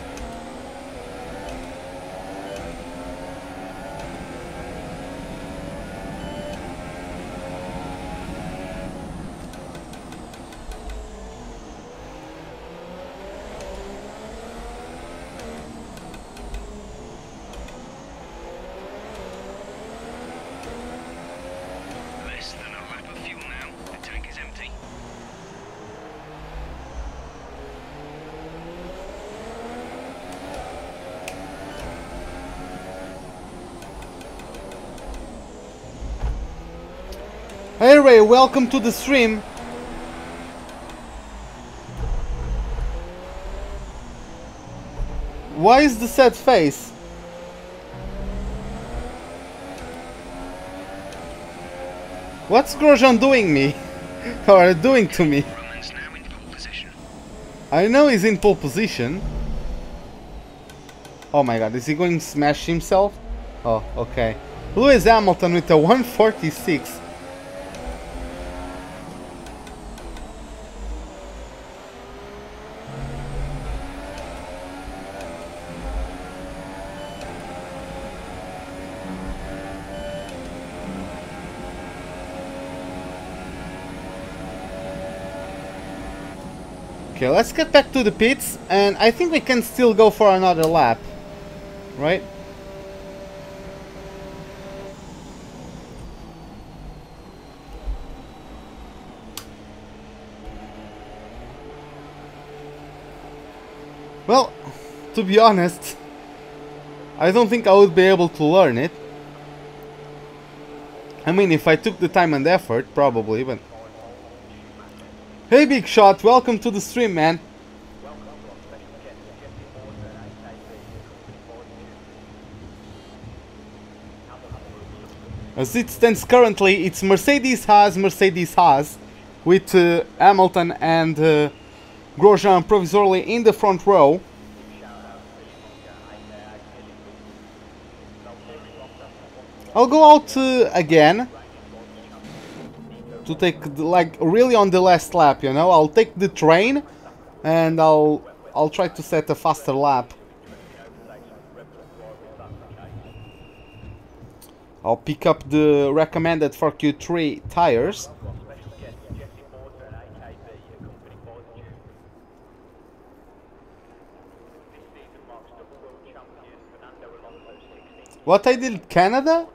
Hey Ray, welcome to the stream. Why is the sad face? What's Grosjean doing me? Or doing to me? I know he's in pole position. Oh my god, is he going to smash himself? Oh, okay. Lewis Hamilton with a 146. Okay, let's get back to the pits, and I think we can still go for another lap, right? Well, to be honest, I don't think I would be able to learn it. I mean, if I took the time and effort, probably, but... Hey Big Shot, welcome to the stream, man. As it stands currently, it's Mercedes Haas, with Hamilton and Grosjean provisorily in the front row. I'll go out again to take like really on the last lap, you know. I'll take the train and I'll try to set a faster lap. I'll pick up the recommended for Q3 tires. What I did Canada?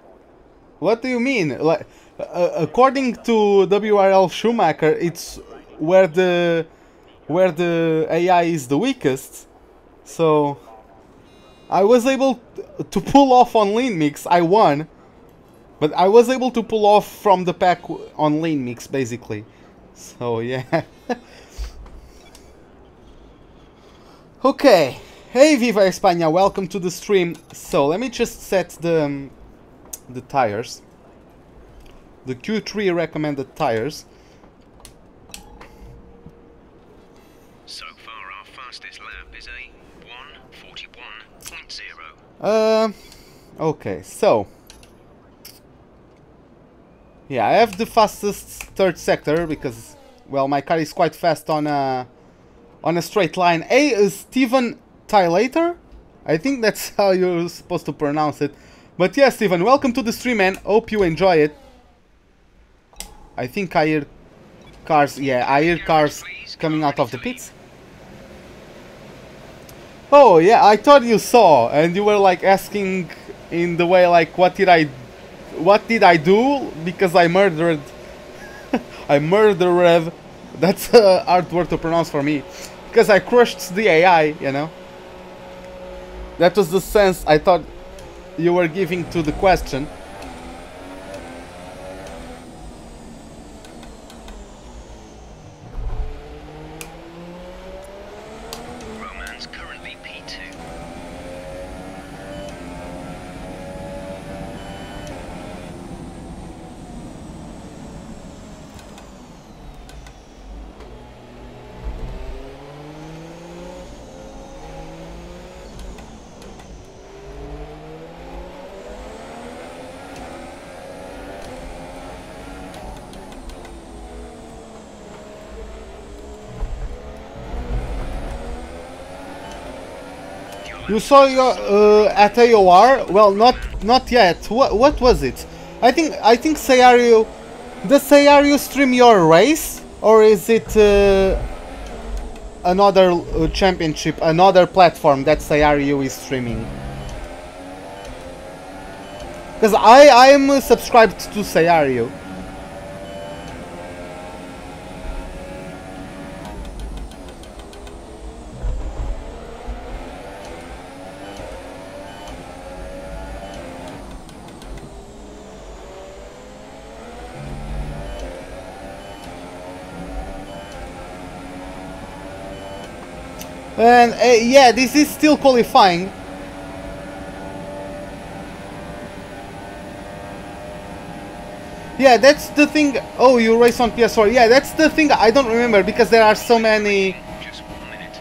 What do you mean? Like, according to WRL Schumacher, it's where the AI is the weakest. So I was able to pull off on lean mix. I won. But I was able to pull off from the pack on lean mix, basically. So, yeah. Okay. Hey, Viva España, welcome to the stream. So, let me just set the tires. The Q3 recommended tires. So far, our fastest lap is a 1:41.0. Okay, so... Yeah, I have the fastest third sector because, well, my car is quite fast on a straight line. Hey, Steven Tylater? I think that's how you're supposed to pronounce it. But yeah, Steven, welcome to the stream, man. Hope you enjoy it. I think I hear cars, yeah, I hear cars coming out of the pits. Oh, yeah, I thought you saw, and you were like asking in the way like, what did I do? Because I murdered... I murdered... That's a hard word to pronounce for me. Because I crushed the AI, you know? That was the sense I thought you were giving to the question. Roman's currently P2. You saw your at AOR? Well, not yet. What was it? I think Sayario. Does Sayario stream your race, or is it another championship, another platform that Sayario is streaming? Because I am subscribed to Sayario. And yeah, this is still qualifying. Yeah, that's the thing. Oh, you race on PS4. Yeah, that's the thing. I don't remember because there are so many. Just 1 minute.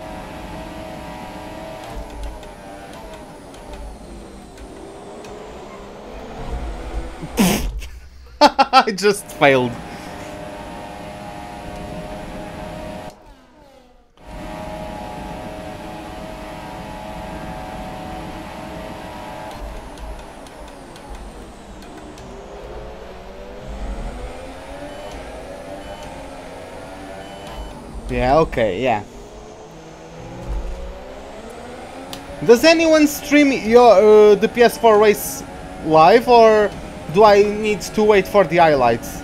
I just failed. Yeah, okay, yeah. Does anyone stream your the PS4 race live, or do I need to wait for the highlights?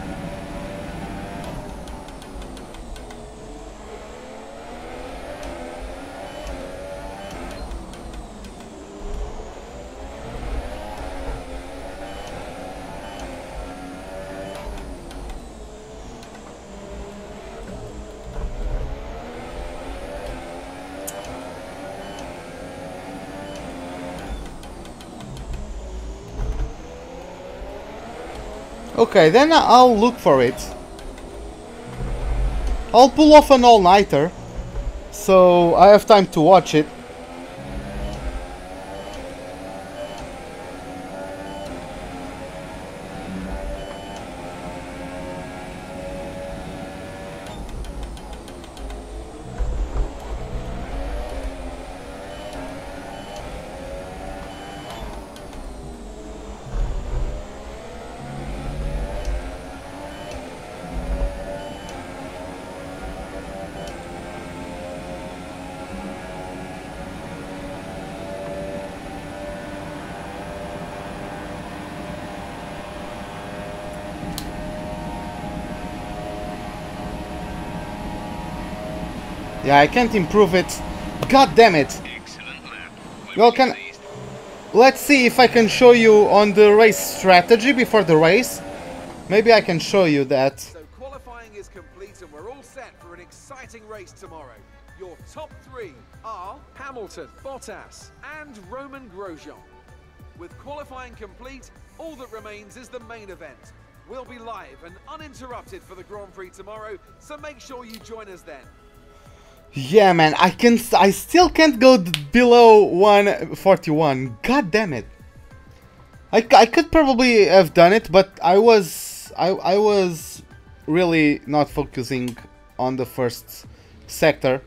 Okay, then I'll look for it. I'll pull off an all-nighter, so I have time to watch it. Yeah, I can't improve it. God damn it. Excellent lap. Well, let's see if I can show you on the race strategy before the race. Maybe I can show you that. So qualifying is complete and we're all set for an exciting race tomorrow. Your top three are Hamilton, Bottas and Roman Grosjean. With qualifying complete, all that remains is the main event. We'll be live and uninterrupted for the Grand Prix tomorrow, so make sure you join us then. Yeah, man, I still can't go below 141. God damn it. I could probably have done it, but I was really not focusing on the first sector.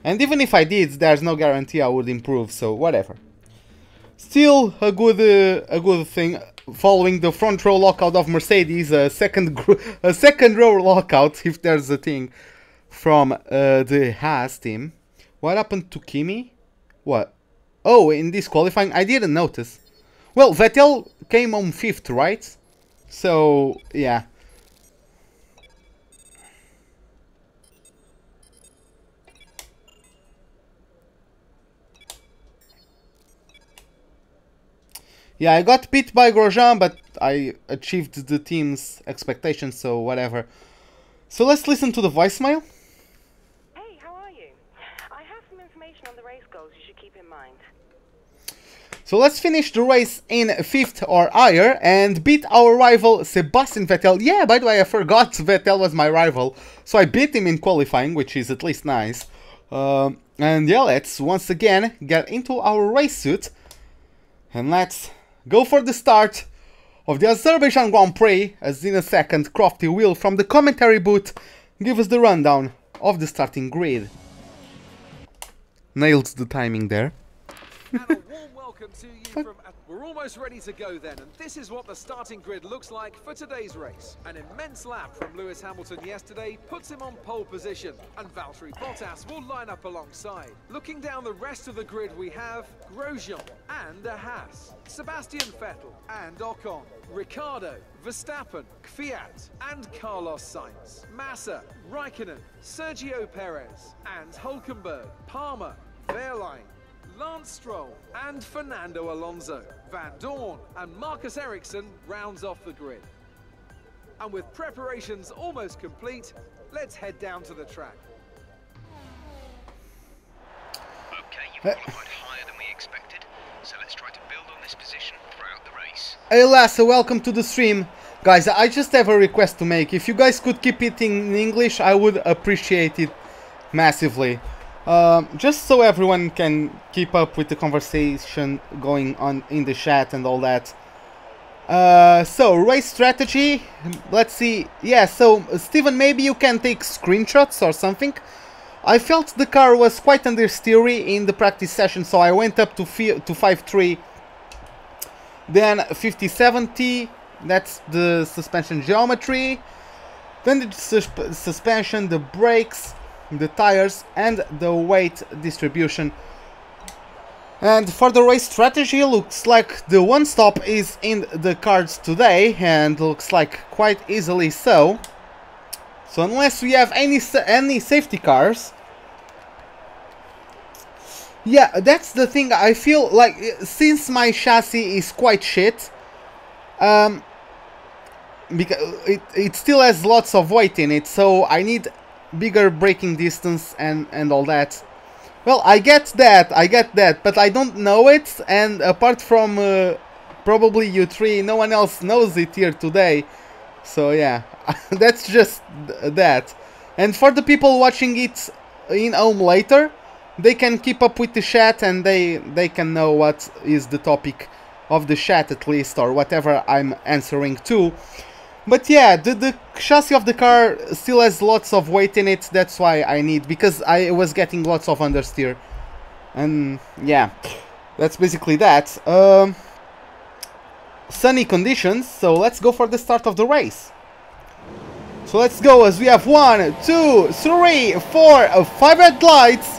And even if I did, there's no guarantee I would improve, so whatever. Still a good thing. Following the front row lockout of Mercedes, a second row lockout, if there's a thing, from the Haas team. What happened to Kimi? What? Oh, in this qualifying, I didn't notice. Well, Vettel came home 5th, right? So, yeah. Yeah, I got beat by Grosjean, but I achieved the team's expectations, so whatever. So let's listen to the voicemail. Hey, how are you? I have some information on the race goals you should keep in mind. So let's finish the race in 5th or higher and beat our rival Sebastian Vettel. Yeah, by the way, I forgot Vettel was my rival, so I beat him in qualifying, which is at least nice. And yeah, let's once again get into our race suit and let's go for the start of the Azerbaijan Grand Prix, as in a second Crofty will from the commentary booth give us the rundown of the starting grid. Nailed the timing there. And a warm welcome to you from... We're almost ready to go then, and this is what the starting grid looks like for today's race. An immense lap from Lewis Hamilton yesterday puts him on pole position, and Valtteri Bottas will line up alongside. Looking down the rest of the grid, we have Grosjean and a Haas, Sebastian Vettel and Ocon, Ricciardo, Verstappen, Kvyat and Carlos Sainz, Massa, Raikkonen, Sergio Perez and Hülkenberg, Palmer, Wehrlein, Lance Stroll and Fernando Alonso. Van Dorn and Marcus Ericsson rounds off the grid. And with preparations almost complete, let's head down to the track. Okay, you've qualified higher than we expected, so let's try to build on this position throughout the race. Hey Lasso, welcome to the stream. Guys, I just have a request to make. If you guys could keep it in English, I would appreciate it massively. Just so everyone can keep up with the conversation going on in the chat and all that. So, race strategy, let's see. Yeah, so, Steven, maybe you can take screenshots or something. I felt the car was quite understeery in the practice session, so I went up to 5.3, then 50-70, that's the suspension geometry, then the suspension, the brakes, the tires and the weight distribution. And for the race strategy, looks like the one stop is in the cards today, and looks like quite easily so. So unless we have any safety cars, yeah, that's the thing. I feel like since my chassis is quite shit, because it still has lots of weight in it, so I need bigger braking distance and all that. Well, I get that, but I don't know it, and apart from probably you three, no one else knows it here today. So yeah, that's just that. And for the people watching it in home later, they can keep up with the chat and they can know what is the topic of the chat at least, or whatever I'm answering to. But yeah, the chassis of the car still has lots of weight in it, that's why I need, because I was getting lots of understeer. And yeah, that's basically that. Sunny conditions, so let's go for the start of the race. So let's go, as we have 1, 2, 3, 4, 5 red lights.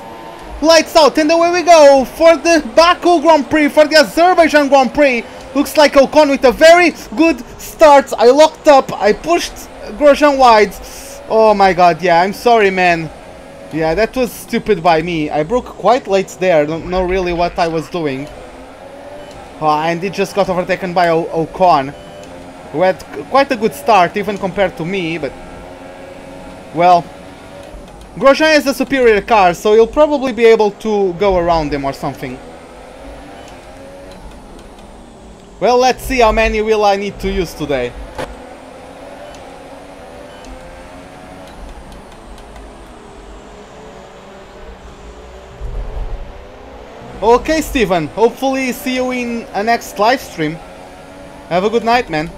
Lights out, and away we go for the Baku Grand Prix, for the Azerbaijan Grand Prix. Looks like Ocon with a very good start. I locked up, I pushed Grosjean wide. Oh my god, yeah, I'm sorry, man. Yeah, that was stupid by me. I broke quite late there, don't know really what I was doing. And it just got overtaken by Ocon, who had quite a good start, even compared to me, but... Well... Grosjean has a superior car, so he'll probably be able to go around him or something. Well, let's see how many will I need to use today. Okay, Steven, hopefully see you in a next live stream. Have a good night, man.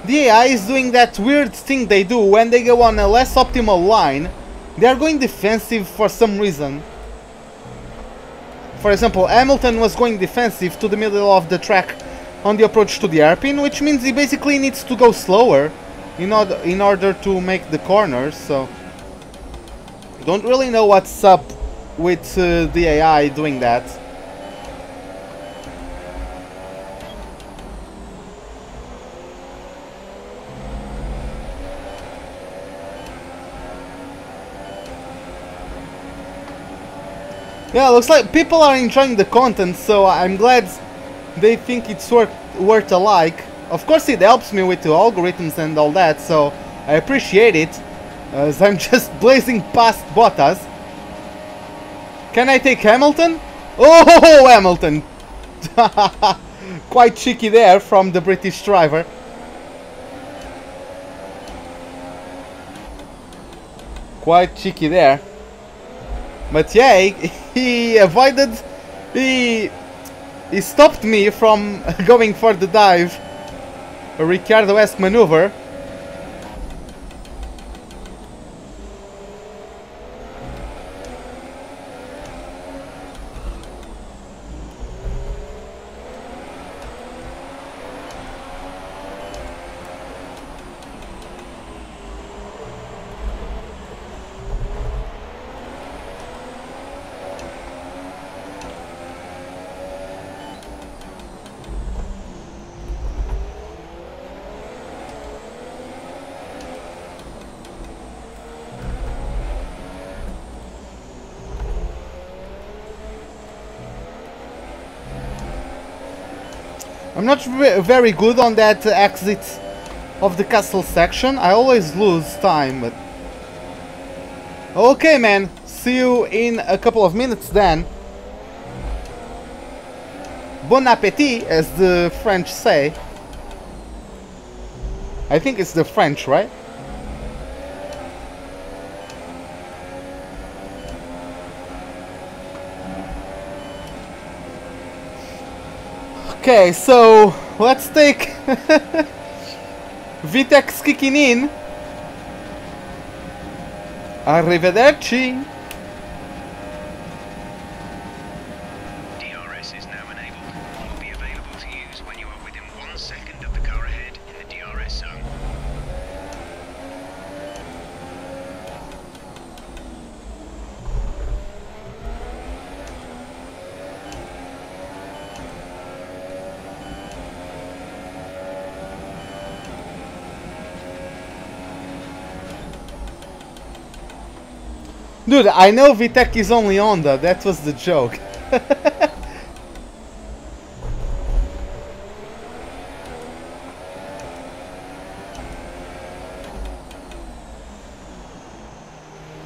The AI is doing that weird thing they do when they go on a less optimal line. They are going defensive for some reason. For example, Hamilton was going defensive to the middle of the track on the approach to the hairpin, which means he basically needs to go slower in order to make the corners, so... Don't really know what's up with the AI doing that. Yeah, looks like people are enjoying the content, so I'm glad they think it's worth a like. Of course it helps me with the algorithms and all that, so I appreciate it. As I'm just blazing past Bottas. Can I take Hamilton? Oh, Hamilton! Quite cheeky there from the British driver. Quite cheeky there. But yeah, he avoided... He stopped me from going for the dive. A Ricciardo-esque maneuver. I'm not very good on that exit of the castle section. I always lose time, but... Okay, man. See you in a couple of minutes then. Bon appétit, as the French say. I think it's the French, right? Okay, so let's take Vitek's kicking in. Arrivederci. DRS is now enabled. Will be available to use when you are within 1 second of the car ahead in the DRS zone. Dude, I know Vitek is only Honda, that was the joke.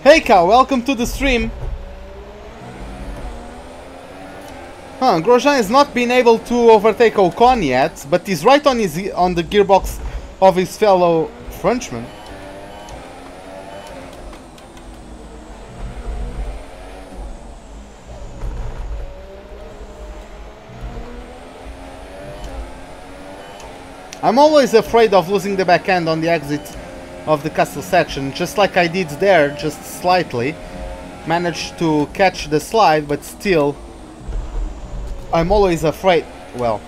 Hey Ka, welcome to the stream. Grosjean has not been able to overtake Ocon yet, but he's right on the gearbox of his fellow Frenchman. I'm always afraid of losing the back end on the exit of the castle section, just like I did there, just slightly. Managed to catch the slide, but still, I'm always afraid. Well,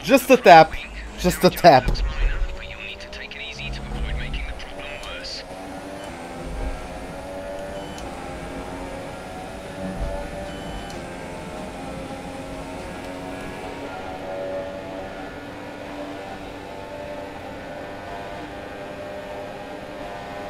just a tap, just a tap.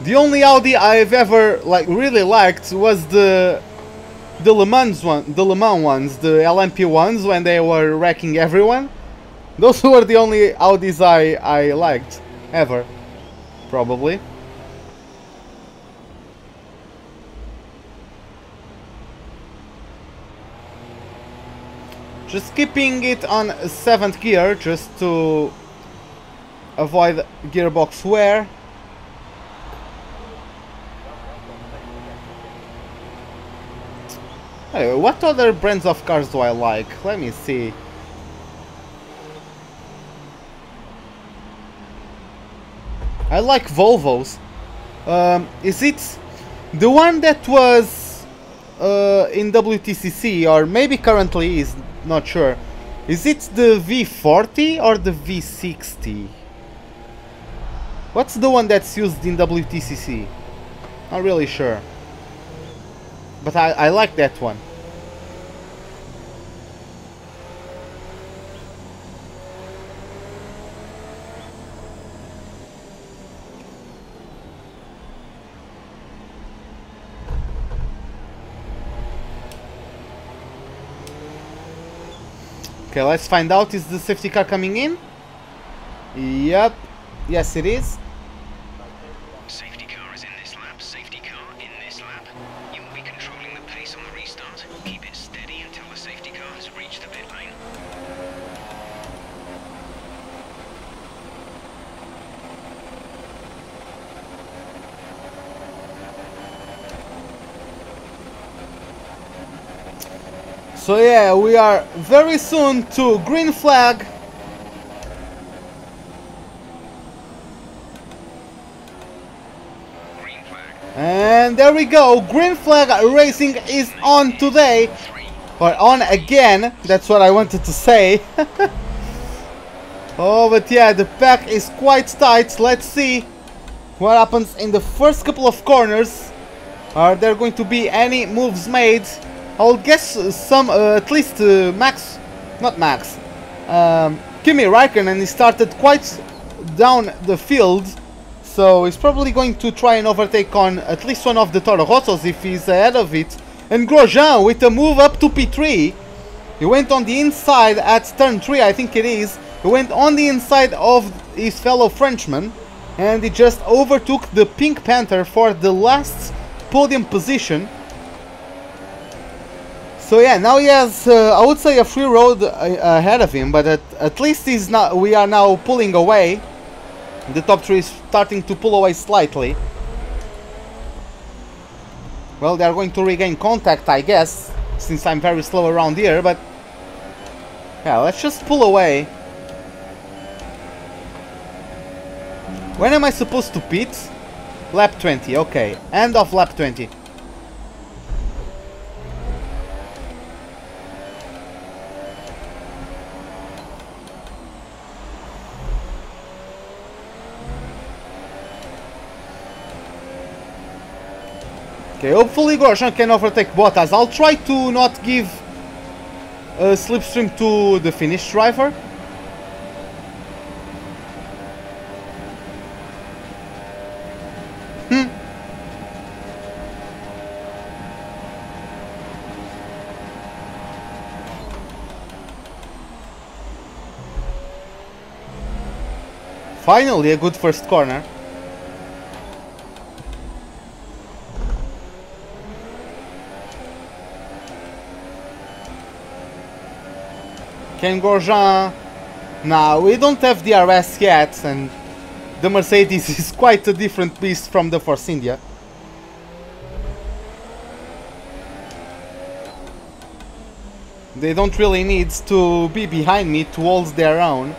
The only Audi I've ever really liked was the Le Mans ones, the LMP ones, when they were wrecking everyone. Those were the only Audis I liked ever, probably. Just keeping it on 7th gear just to avoid gearbox wear. Anyway, what other brands of cars do I like? Let me see. I like Volvos. Is it the one that was in WTCC, or maybe currently is, not sure. Is it the V40 or the V60? What's the one that's used in WTCC? Not really sure. But I like that one. Okay, let's find out. Is the safety car coming in? Yep. Yes, it is. Safety car is in this lap. Safety car in this lap. You will be controlling the pace on the restart. Keep it steady until the safety car has reached the pit lane. So yeah, we are very soon to green flag. Green flag. And there we go, green flag racing is on today. 3. Or on again, that's what I wanted to say. Oh, but yeah, the pack is quite tight. Let's see what happens in the first couple of corners. Are there going to be any moves made? I'll guess some, at least Kimi Räikkönen, he started quite down the field, so he's probably going to try and overtake on at least one of the Toro Rossos if he's ahead of it. And Grosjean with a move up to P3. He went on the inside at turn 3, I think it is. He went on the inside of his fellow Frenchman, and he just overtook the Pink Panther for the last podium position. So yeah, now he has, I would say, a free road ahead of him, but at least he's not. We are now pulling away. The top 3 is starting to pull away slightly. Well, they are going to regain contact, I guess, since I'm very slow around here, but yeah, let's just pull away. When am I supposed to pit? Lap 20, okay, end of lap 20. Okay, hopefully Grosjean can overtake Bottas. I'll try to not give a slipstream to the Finnish driver. Finally, a good first corner. Can Grosjean... Nah, we don't have the RS yet, and the Mercedes is quite a different beast from the Force India. They don't really need to be behind me to hold their own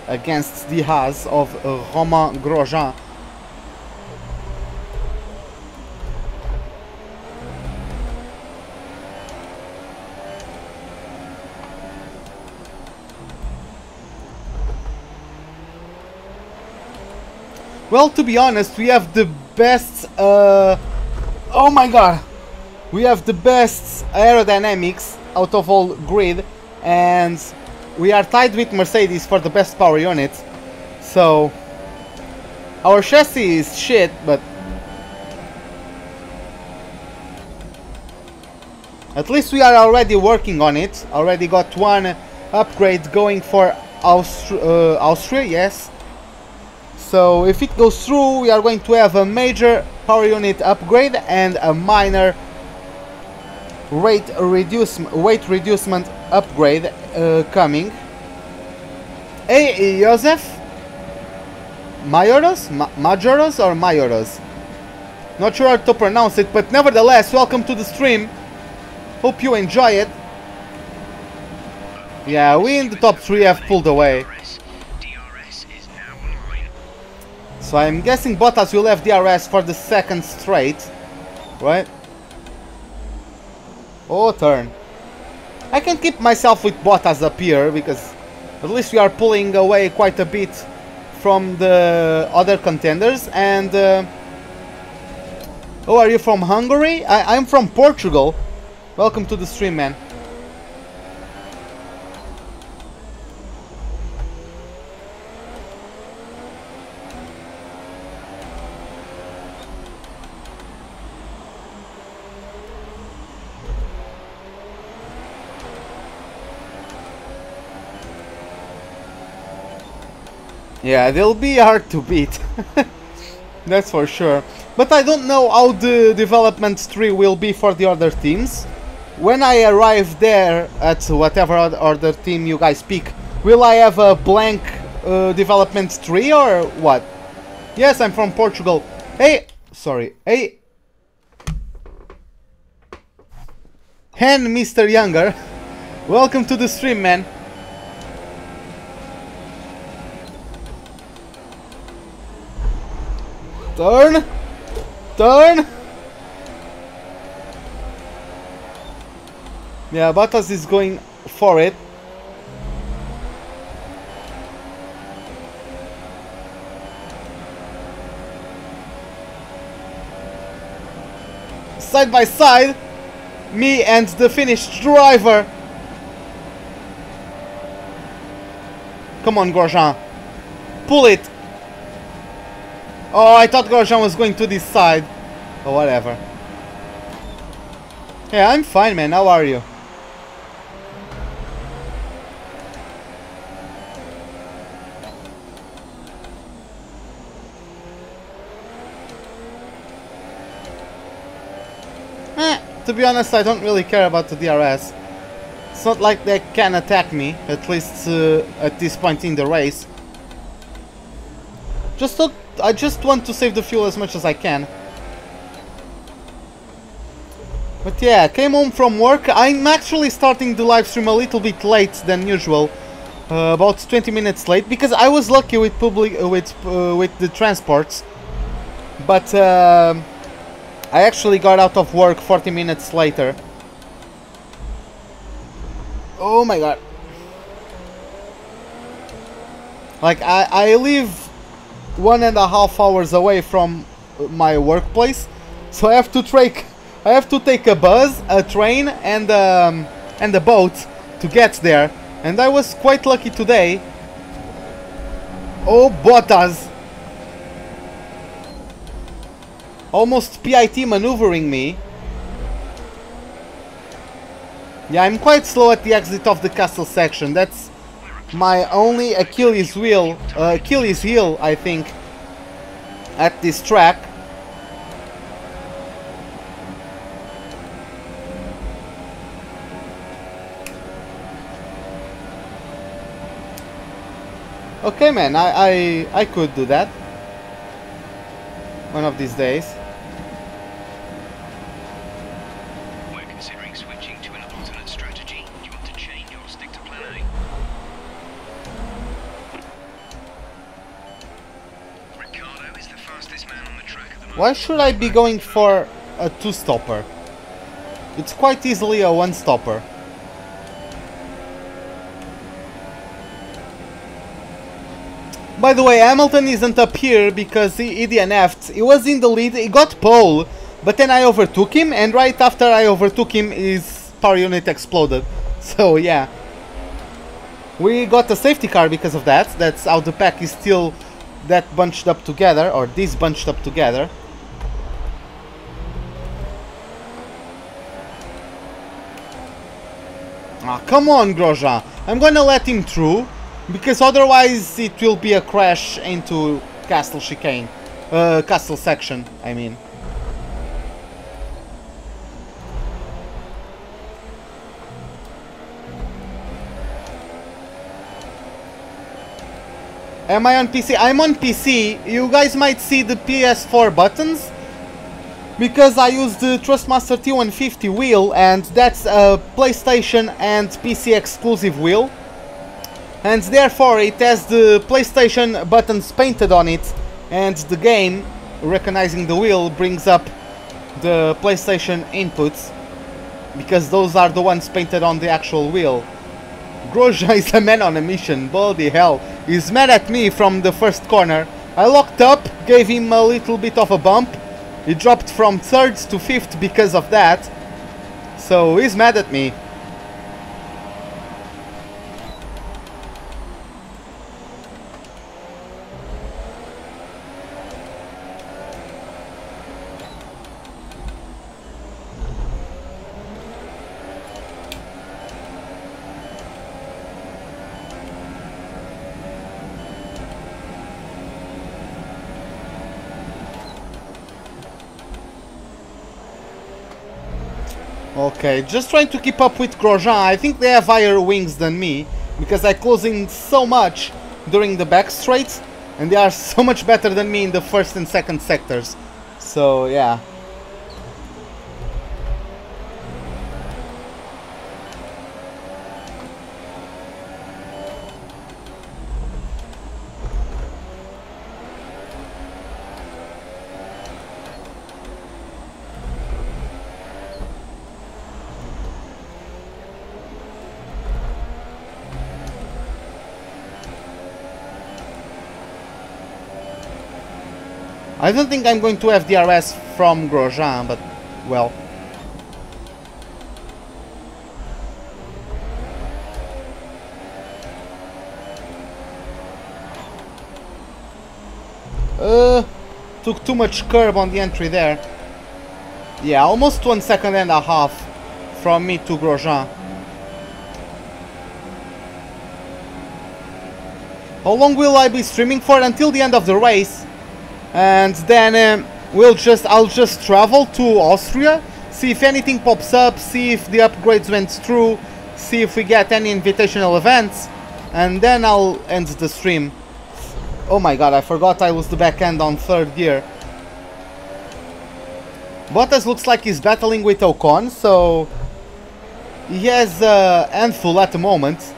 against the Haas of Romain Grosjean. Well, to be honest, we have the best, oh my god! We have the best aerodynamics out of all grid, and we are tied with Mercedes for the best power unit. So, our chassis is shit, but At least we are already working on it. Already got one upgrade going for Austria, yes. So if it goes through, we are going to have a major power unit upgrade and a minor weight reducement upgrade coming. Hey, Joseph? Majoros or Majoros? Not sure how to pronounce it, but nevertheless, welcome to the stream. Hope you enjoy it. Yeah, we in the top 3 have pulled away. So I'm guessing Bottas will have DRS for the second straight, right? Oh, turn. I can keep myself with Bottas up here, because at least we are pulling away quite a bit from the other contenders. And oh, are you from Hungary? I'm from Portugal. Welcome to the stream, man. Yeah, they'll be hard to beat. That's for sure. But I don't know how the development tree will be for the other teams. When I arrive there at whatever other team you guys pick, will I have a blank development tree or what? Yes, I'm from Portugal. Hey, sorry. Hey, Hen, Mr. Younger. Welcome to the stream, man. Turn! Turn! Yeah, Bottas is going for it. Side by side, me and the Finnish driver. Come on, Grosjean. Pull it. Oh, I thought Grosjean was going to this side. Or whatever. Yeah, I'm fine, man. How are you? To be honest, I don't really care about the DRS. It's not like they can attack me, at least at this point in the race. I just want to save the fuel as much as I can. But yeah, came home from work. I'm actually starting the live stream a little bit late than usual. About 20 minutes late, because I was lucky with with the transports. But I actually got out of work 40 minutes later. Oh my god. Like, I live 1.5 hours away from my workplace, so I have to take a bus, a train, and a boat to get there. And I was quite lucky today. Oh, Bottas! Almost PIT maneuvering me. Yeah, I'm quite slow at the exit of the castle section. That's my only Achilles heel, I think, at this track. Okay, man, I could do that one of these days. We're considering switching to an alternate strategy. Do you want to change or stick to plan A? Ricardo is the fastest man on the track at the moment. Why should I be going for a two-stopper? It's quite easily a one-stopper. By the way, Hamilton isn't up here because he DNF'd. He was in the lead, he got pole, but then I overtook him, and right after I overtook him, his power unit exploded. So yeah. We got a safety car because of that. That's how the pack is still that bunched up together, or this bunched up together. Ah, come on, Grosjean. I'm gonna let him through, because otherwise it will be a crash into Castle Chicane. Castle section, I mean. Am I on PC? I'm on PC. You guys might see the PS4 buttons, because I use the Thrustmaster T150 wheel, and that's a PlayStation and PC exclusive wheel. And therefore it has the PlayStation buttons painted on it, and the game, recognizing the wheel, brings up the PlayStation inputs, because those are the ones painted on the actual wheel. Grosjean is a man on a mission, bloody hell. He's mad at me from the first corner. I locked up, gave him a little bit of a bump. He dropped from 3rd to 5th because of that. So he's mad at me. Okay, just trying to keep up with Grosjean. I think they have higher wings than me, because I close in so much during the back straights, and they are so much better than me in the first and second sectors. So, yeah. I don't think I'm going to have DRS from Grosjean, but, well. Took too much curb on the entry there. Yeah, almost 1.5 seconds from me to Grosjean. How long will I be streaming for? Until the end of the race. And then I'll just travel to Austria, see if anything pops up, see if the upgrades went through, see if we get any invitational events, and then I'll end the stream. Oh my god, I forgot I was the back end on 3rd gear. Bottas looks like he's battling with Ocon, so he has a handful at the moment.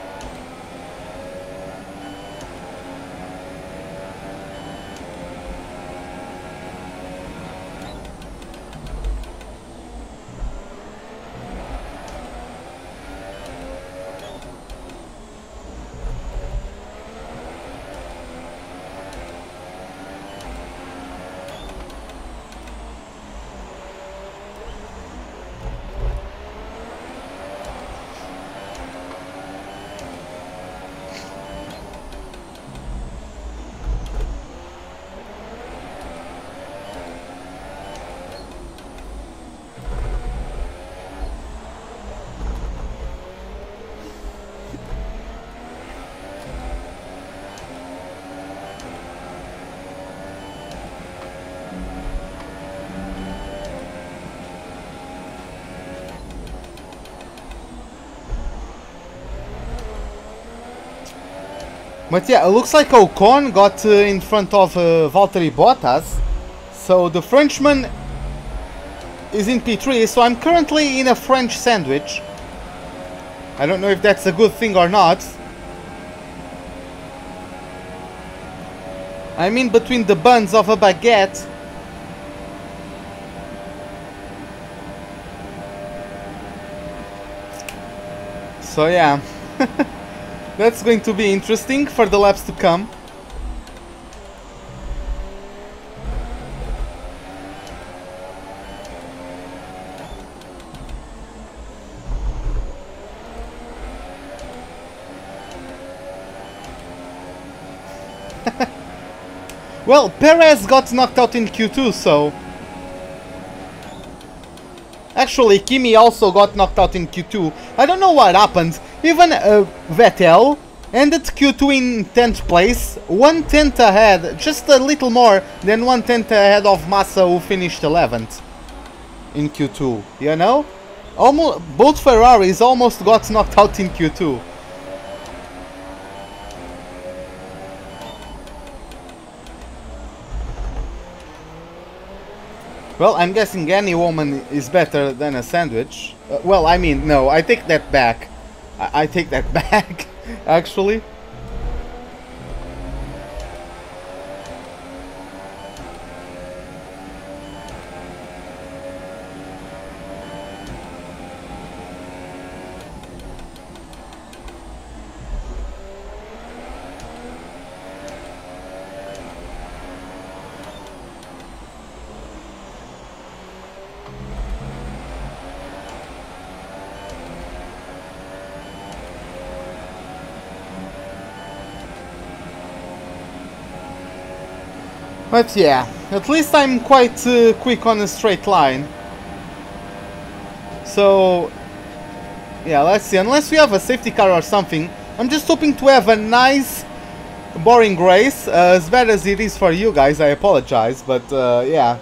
But yeah, it looks like Ocon got in front of Valtteri Bottas. So the Frenchman is in P3, so I'm currently in a French sandwich. I don't know if that's a good thing or not. I'm in between the buns of a baguette. So yeah. That's going to be interesting for the laps to come. Well, Perez got knocked out in Q2, so Actually, Kimi also got knocked out in Q2. I don't know what happened. Even Vettel ended Q2 in 10th place, 1/10 ahead, just a little more than 1/10 ahead of Massa, who finished 11th in Q2. You know, almost both Ferraris almost got knocked out in Q2. Well, I'm guessing any woman is better than a sandwich. Well, I mean, no, I take that back. I take that back, actually. But yeah, at least I'm quite quick on a straight line. So, yeah, let's see. Unless we have a safety car or something, I'm just hoping to have a nice, boring race. As bad as it is for you guys, I apologize, but yeah.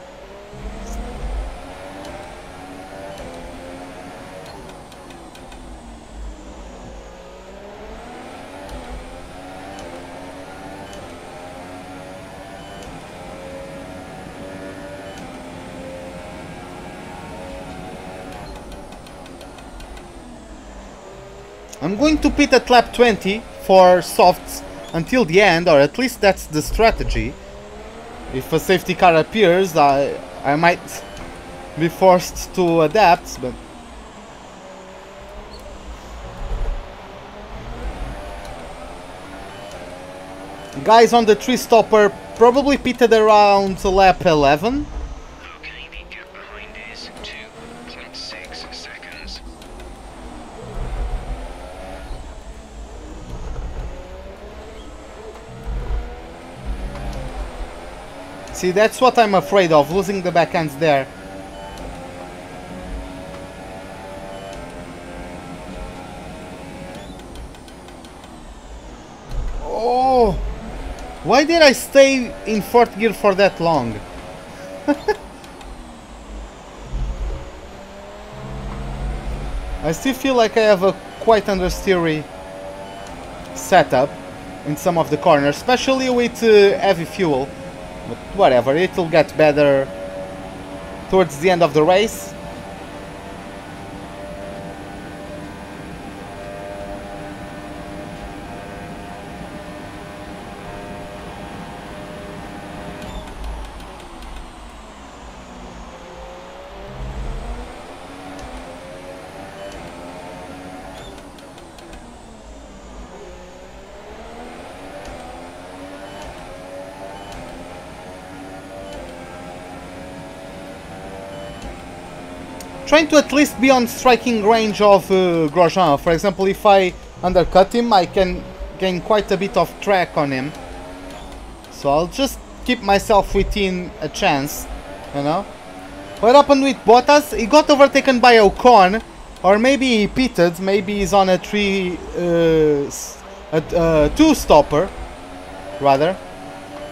I'm going to pit at lap 20 for softs until the end, or at least that's the strategy. If a safety car appears, I might be forced to adapt, but... Guys on the 3-stopper probably pitted around lap 11. Okay, the gap behind is 2.6 seconds. See, that's what I'm afraid of, losing the backhands there. Oh! Why did I stay in 4th gear for that long? I still feel like I have a quite understeery setup in some of the corners, especially with heavy fuel. But whatever, it'll get better towards the end of the race. Trying to at least be on striking range of Grosjean. For example, if I undercut him, I can gain quite a bit of track on him. So I'll just keep myself within a chance, you know. What happened with Bottas? He got overtaken by Ocon, or maybe he pitted, maybe he's on a 2-stopper, rather.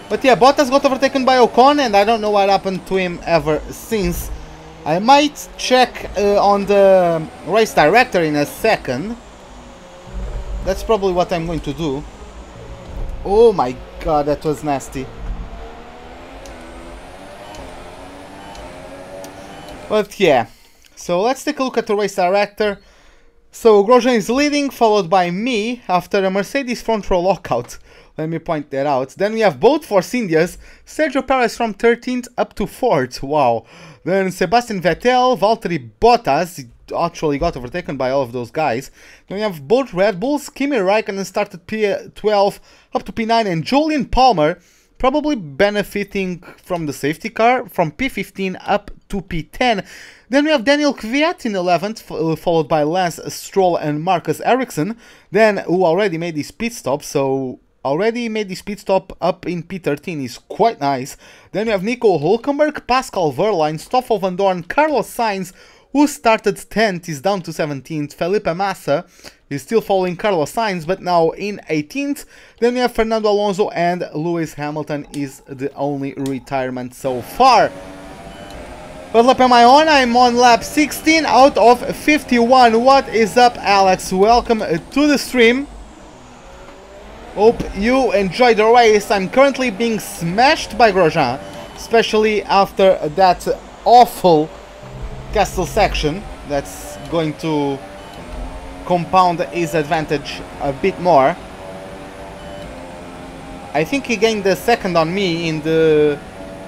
But yeah, Bottas got overtaken by Ocon, and I don't know what happened to him ever since. I might check on the race director in a second. That's probably what I'm going to do. Oh my god, that was nasty. But yeah, so let's take a look at the race director. So Grosjean is leading, followed by me after a Mercedes front row lockout. Let me point that out. Then we have both Force Indias, Sergio Perez from 13th up to 4th. Wow. Then Sebastian Vettel, Valtteri Bottas actually got overtaken by all of those guys. Then we have both Red Bulls, Kimi Raikkonen started P12 up to P9, and Julian Palmer probably benefiting from the safety car from P15 up to P10. Then we have Daniel Kvyat in 11th, followed by Lance Stroll and Marcus Ericsson, then who already made his pit stop, so already made this pit stop up in P13 is quite nice. Then we have Nico Hulkenberg, Pascal Wehrlein, Stoffel Van Dorn, Carlos Sainz, who started 10th, is down to 17th. Felipe Massa is still following Carlos Sainz, but now in 18th. Then we have Fernando Alonso, and Lewis Hamilton is the only retirement so far. What lap am I on? I'm on lap 16 out of 51. What is up, Alex? Welcome to the stream. Hope you enjoyed the race. I'm currently being smashed by Grosjean, especially after that awful castle section. That's going to compound his advantage a bit more. I think he gained a second on me in the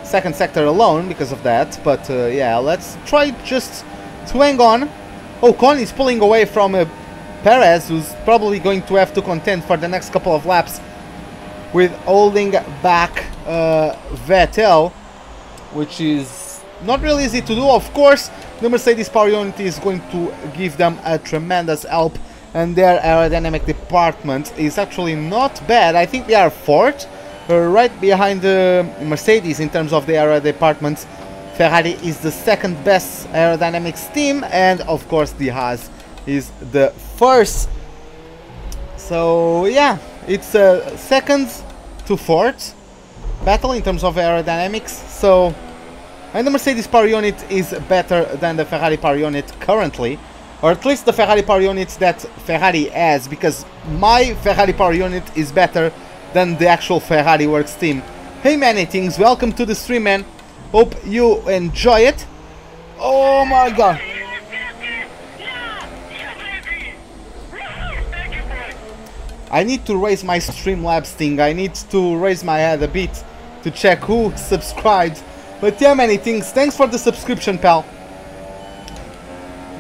second sector alone because of that, but yeah, let's try just to hang on. Ocon is pulling away from Perez, who's probably going to have to contend for the next couple of laps with holding back Vettel, which is not really easy to do. Of course, the Mercedes power unit is going to give them a tremendous help, and their aerodynamic department is actually not bad. I think they are fourth, right behind the Mercedes in terms of the aero departments. Ferrari is the second best aerodynamics team, and of course the Haas is the first. So yeah, it's a second to fourth battle in terms of aerodynamics. So, and the Mercedes power unit is better than the Ferrari power unit currently, or at least the Ferrari power unit that Ferrari has, because my Ferrari power unit is better than the actual Ferrari Works team. Hey many things, welcome to the stream, man. Hope you enjoy it. Oh my god. I need to raise my Streamlabs thing. I need to raise my head a bit to check who subscribed. But yeah, many things. Thanks for the subscription, pal.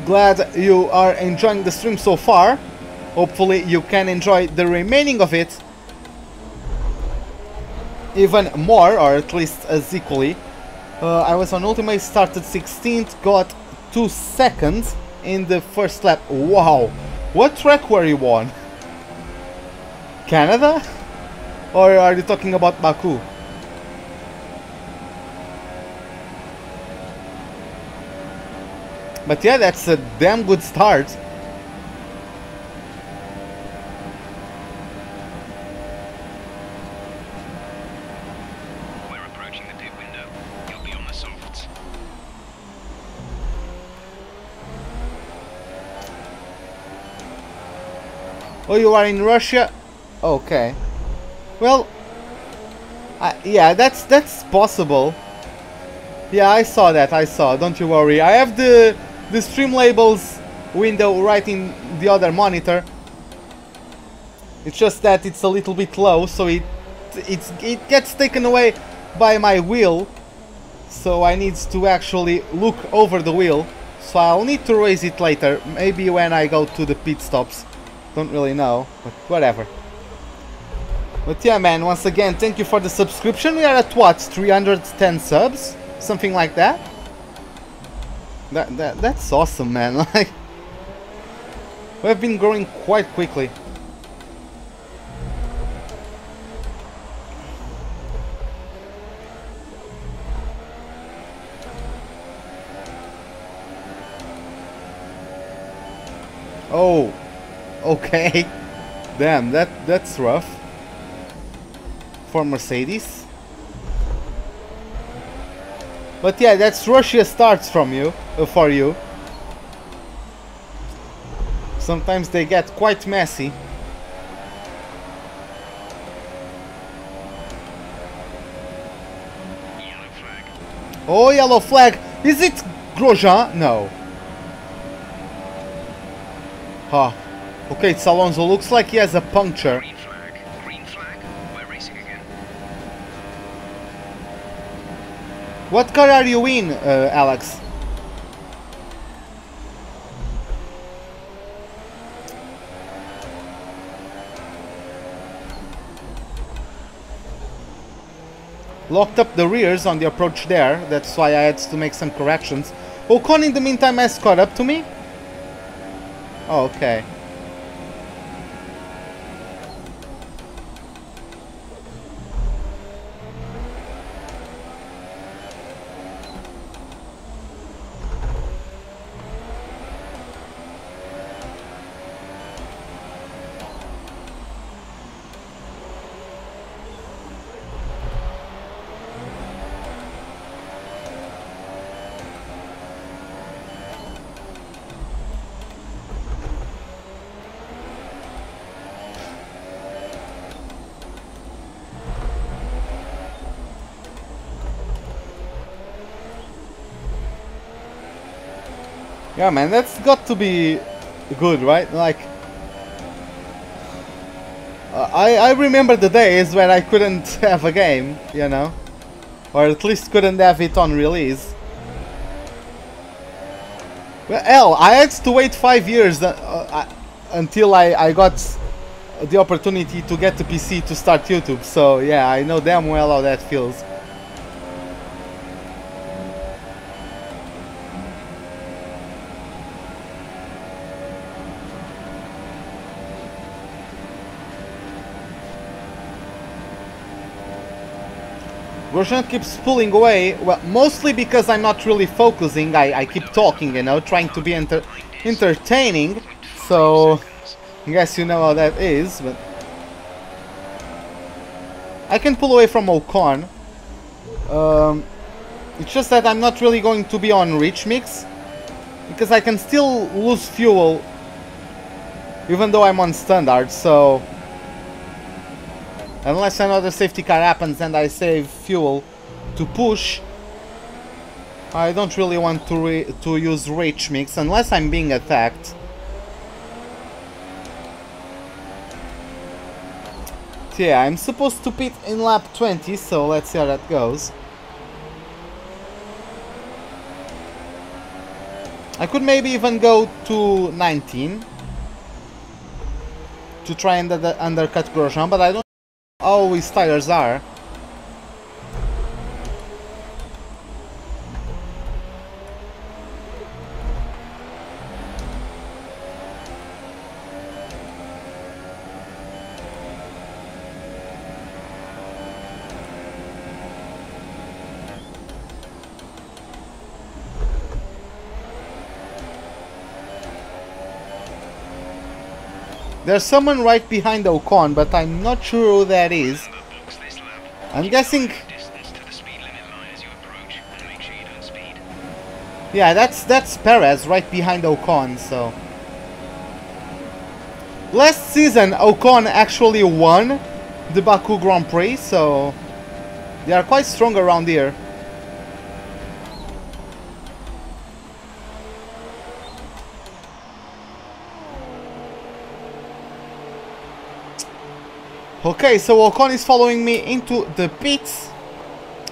Glad you are enjoying the stream so far. Hopefully you can enjoy the remaining of it even more, or at least as equally. I was on Ultimate, started 16th, got 2 seconds in the first lap. Wow, what track were you on? Canada? Or are you talking about Baku? But yeah, that's a damn good start. Oh, you are in Russia? Okay. Well, yeah, that's possible. Yeah, I saw that, I saw. Don't you worry. I have the stream labels window right in the other monitor. It's just that it's a little bit low, so it gets taken away by my wheel. So I need to actually look over the wheel. So I'll need to raise it later, maybe when I go to the pit stops. Don't really know, but whatever. But yeah, man, once again, thank you for the subscription. We are at what, 310 subs? Something like that? That's awesome, man. Like, we've been growing quite quickly. Oh, okay. Damn, that's rough for Mercedes. But yeah, that's Russia starts from you, for you. Sometimes they get quite messy. Yellow flag. Oh, yellow flag. Is it Grosjean? No. Huh. Okay, it's Alonso. Looks like he has a puncture. Green flag. Green flag. We're racing again. What car are you in, Alex? Locked up the rears on the approach there. That's why I had to make some corrections. Ocon in the meantime has caught up to me. Oh, okay. Yeah, man, that's got to be good, right? Like, I remember the days where I couldn't have a game, you know, or at least couldn't have it on release. Well, hell, I had to wait 5 years until I got the opportunity to get the PC to start YouTube, so yeah, I know damn well how that feels. Grosjean keeps pulling away, well, mostly because I'm not really focusing. I keep talking, you know, trying to be entertaining, so I guess you know how that is, but I can pull away from Ocon. It's just that I'm not really going to be on rich mix, because I can still lose fuel even though I'm on standard, so unless another safety car happens and I save fuel to push, I don't really want to use rich mix unless I'm being attacked. So yeah, I'm supposed to pit in lap 20, so let's see how that goes. I could maybe even go to 19 to try and undercut Grosjean, but I don't know how his tires are. There's someone right behind Ocon, but I'm not sure who that is. I'm guessing... Yeah, that's Perez right behind Ocon, so... Last season, Ocon actually won the Baku Grand Prix, so... They are quite strong around here. Okay, so Ocon is following me into the pits.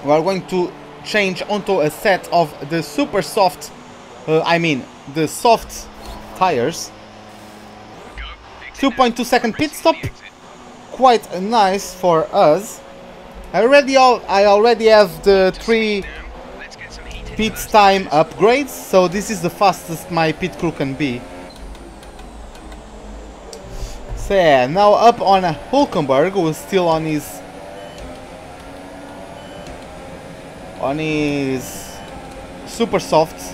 We are going to change onto a set of the super soft, the soft tires. 2.2 second pit stop, quite nice for us. I already have the 3 pit time upgrades, so this is the fastest my pit crew can be. So yeah, now up on Hülkenberg, who is still on his super softs.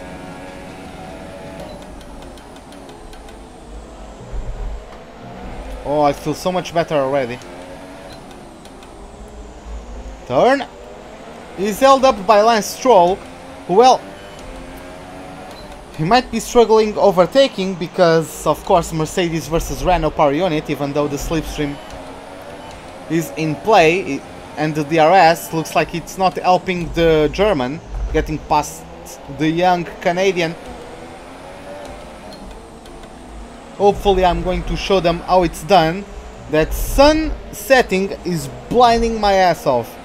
Oh, I feel so much better already. Turn. He's held up by Lance Stroll. Well, he might be struggling overtaking because, of course, Mercedes versus Renault power unit, even though the slipstream is in play, and the DRS looks like it's not helping the German getting past the young Canadian. Hopefully I'm going to show them how it's done. That sun setting is blinding my ass off.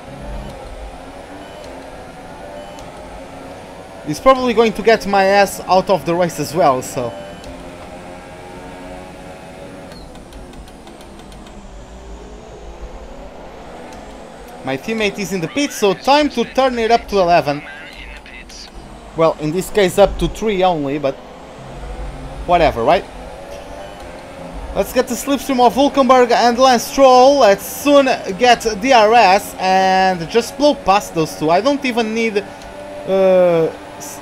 He's probably going to get my ass out of the race as well, so... My teammate is in the pit, so time to turn it up to 11. Well, in this case up to 3 only, but... whatever, right? Let's get the slipstream of Hülkenberg and Lance Stroll. Let's soon get DRS and just blow past those two. I don't even need...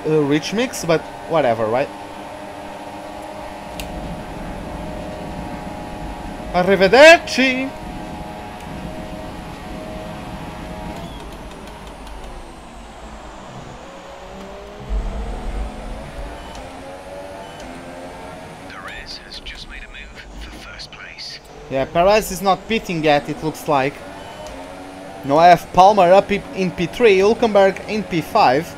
rich mix, but whatever, right? Arrivederci! Perez has just made a move for first place. Yeah, Perez is not pitting yet, it looks like. Now I have Palmer up in P3, Hülkenberg in P5.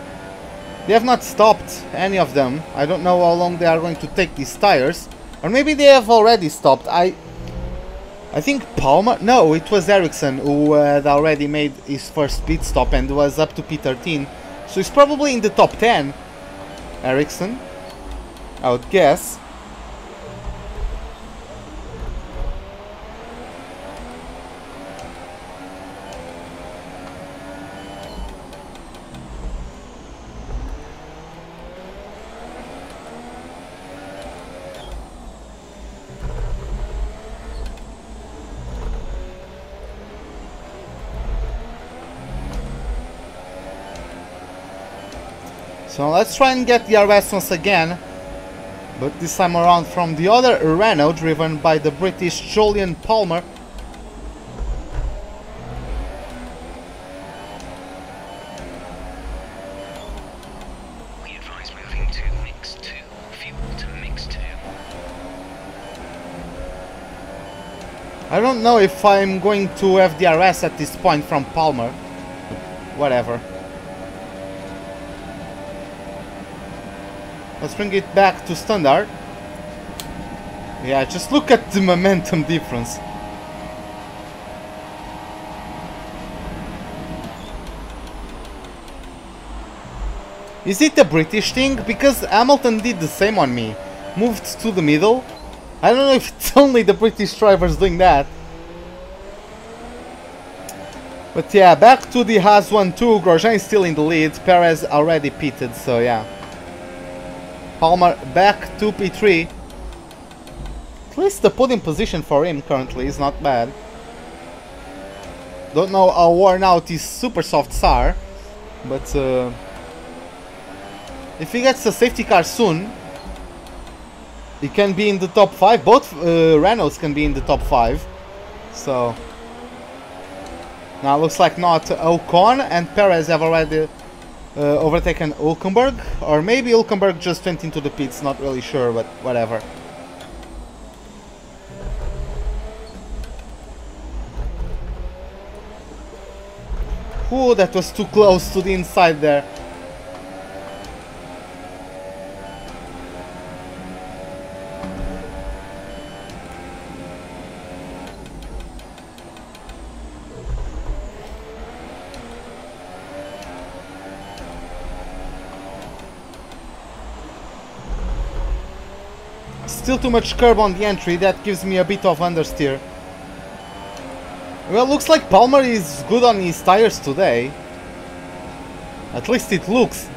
They have not stopped any of them. I don't know how long they are going to take these tires. Or maybe they have already stopped. I think Palmer... No, it was Ericsson who had already made his first pit stop and was up to P13. So he's probably in the top 10. Ericsson, I would guess. So let's try and get the RS once again, but this time around from the other Renault driven by the British Julian Palmer. We advise moving to mix 2, fuel to mix 2. I don't know if I'm going to have the RS at this point from Palmer. Whatever. Let's bring it back to standard. Yeah, just look at the momentum difference. Is it a British thing? Because Hamilton did the same on me. Moved to the middle. I don't know if it's only the British drivers doing that. But yeah, back to the Haas 1-2. Grosjean is still in the lead. Perez already pitted, so yeah. Palmer back to P3. At least the podium position for him currently is not bad. Don't know how worn out his super softs are, but if he gets a safety car soon, he can be in the top 5. Both Renaults can be in the top 5. So now looks like not. Ocon and Perez have already overtaken Hülkenberg, or maybe Hülkenberg just went into the pits, not really sure, but whatever. Ooh, that was too close to the inside there. Still too much curb on the entry, that gives me a bit of understeer. Well, looks like Palmer is good on his tires today. At least it looks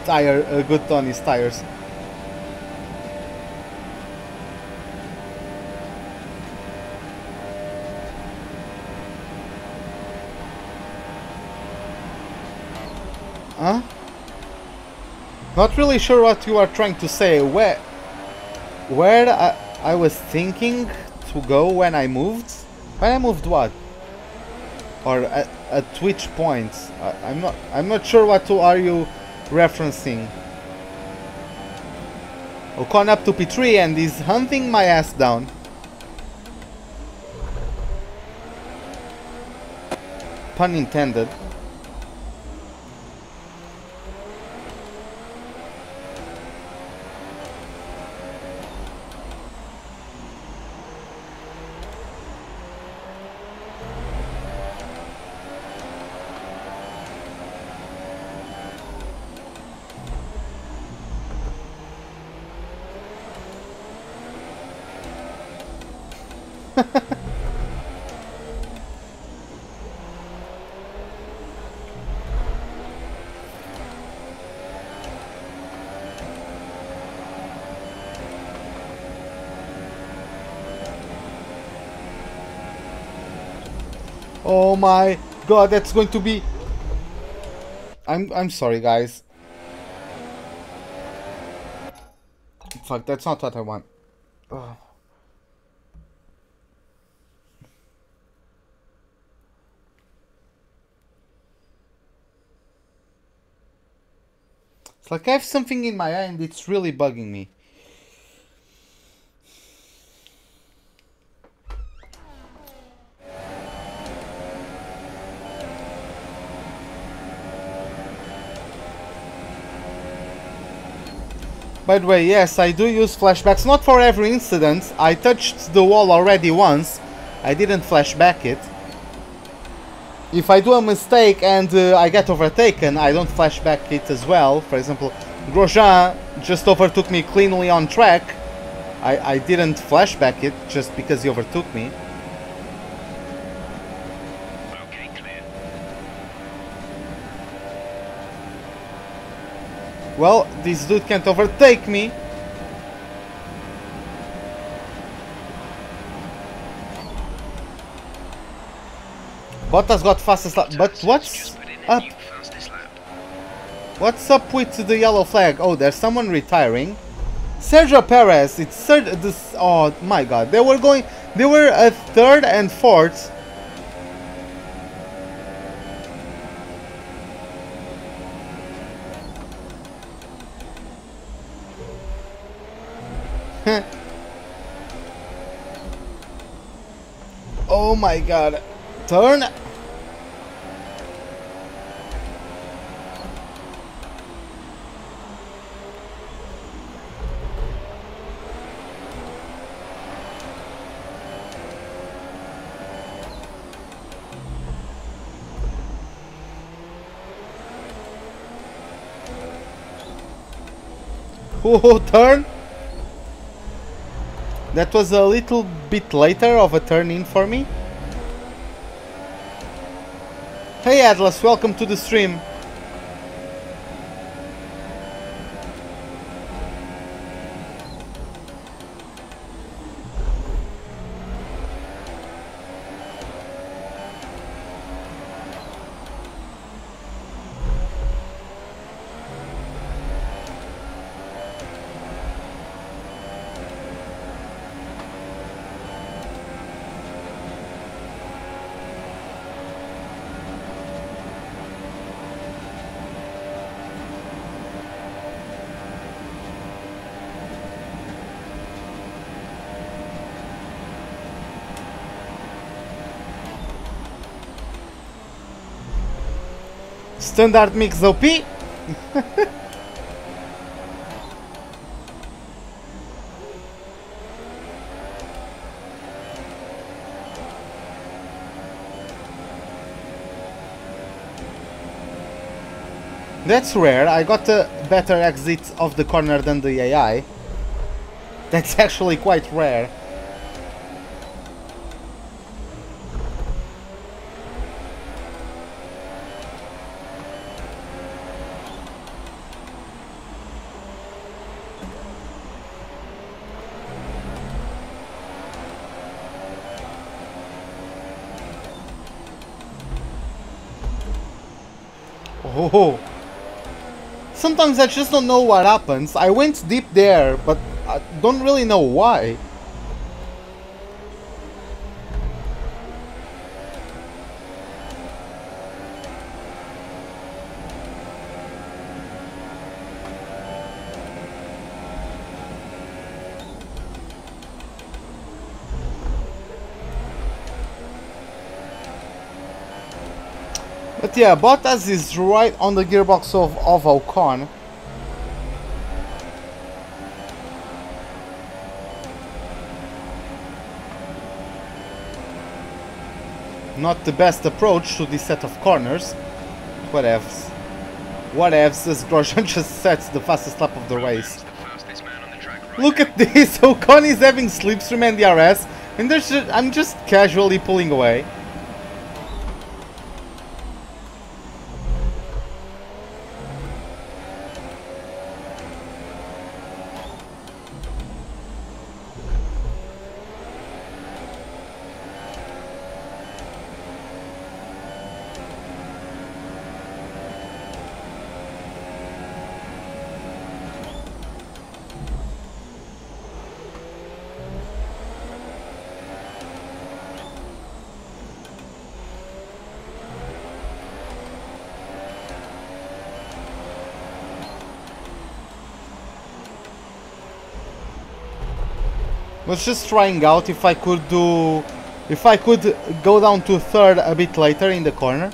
good on his tires. Huh? Not really sure what you are trying to say. Where I was thinking to go when I moved? When I moved what? Or at which point? I'm not sure what are you referencing. Ocon up to P3 and is hunting my ass down. Pun intended. Oh my god, that's going to be... I'm sorry, guys. Fuck, that's not what I want. Ugh. It's like I have something in my eye and it's really bugging me. By the way, yes, I do use flashbacks, not for every incident. I touched the wall already once. I didn't flashback it. If I do a mistake and I get overtaken, I don't flashback it as well. For example, Grosjean just overtook me cleanly on track. I didn't flashback it just because he overtook me. Okay, clear. Well, this dude can't overtake me. Bottas got fastest lap, but what's Just put in a up? new fastest lap. What's up with the yellow flag? Oh, there's someone retiring. Sergio Perez, it's this. Oh my God, they were at third and fourth. Oh my God, turn. Oh, turn! That was a little bit later of a turn in for me. Hey Atlas, welcome to the stream. Standard mix OP. That's rare. I got a better exit of the corner than the AI. That's actually quite rare. Oh, sometimes I just don't know what happens. I went deep there, but I don't really know why. But yeah, Bottas is right on the gearbox of Ocon. Not the best approach to this set of corners. Whatevs. Whatevs, as Grosjean just sets the fastest lap of the race. Look at this! Ocon is having slipstream and DRS, and I'm just casually pulling away. Was just trying out if I could go down to third a bit later in the corner.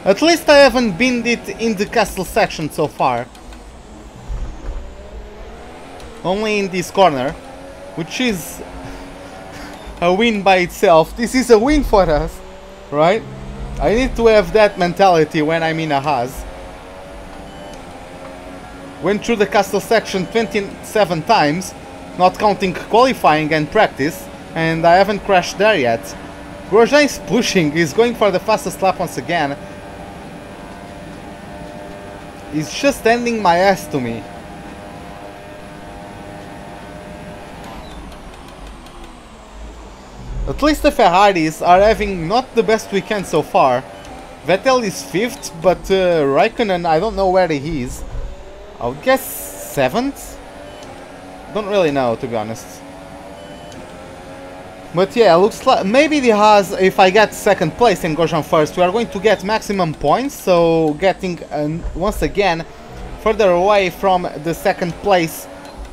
At least I haven't binned it in the castle section so far. Only in this corner, which is a win by itself. This is a win for us, right? I need to have that mentality when I'm in a Haas. Went through the castle section 27 times, not counting qualifying and practice, and I haven't crashed there yet. Grosjean is pushing, he's going for the fastest lap once again. He's just handing my ass to me. At least the Ferraris are having not the best weekend so far. Vettel is 5th, but Raikkonen, I don't know where he is. I would guess 7th? Don't really know, to be honest. But yeah, looks like maybe the Haas, if I get 2nd place and Grosjean 1st, we are going to get maximum points, so getting once again further away from the 2nd place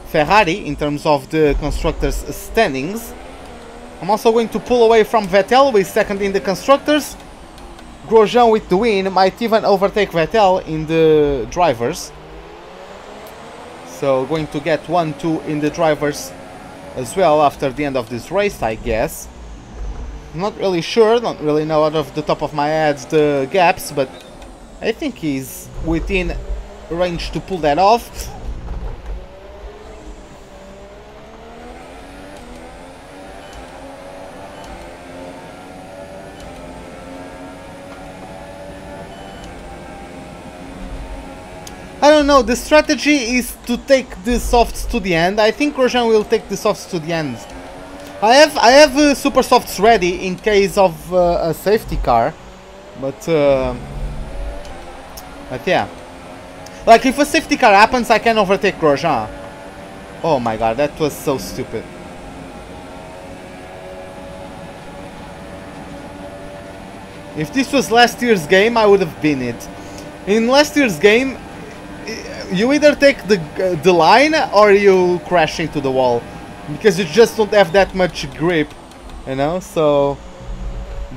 Ferrari in terms of the constructors' standings. I'm also going to pull away from Vettel, who is 2nd in the constructors. Grosjean with the win might even overtake Vettel in the drivers. So going to get 1-2 in the drivers as well after the end of this race, I guess. Not really sure, don't really know out of the top of my head the gaps, but I think he's within range to pull that off. I don't know, the strategy is to take the softs to the end. I think Grosjean will take the softs to the end. I have super softs ready in case of a safety car, but yeah. Like if a safety car happens, I can overtake Grosjean. Oh my god, that was so stupid. If this was last year's game, I would have been it. In last year's game, you either take the line or you crash into the wall, because you just don't have that much grip, you know. So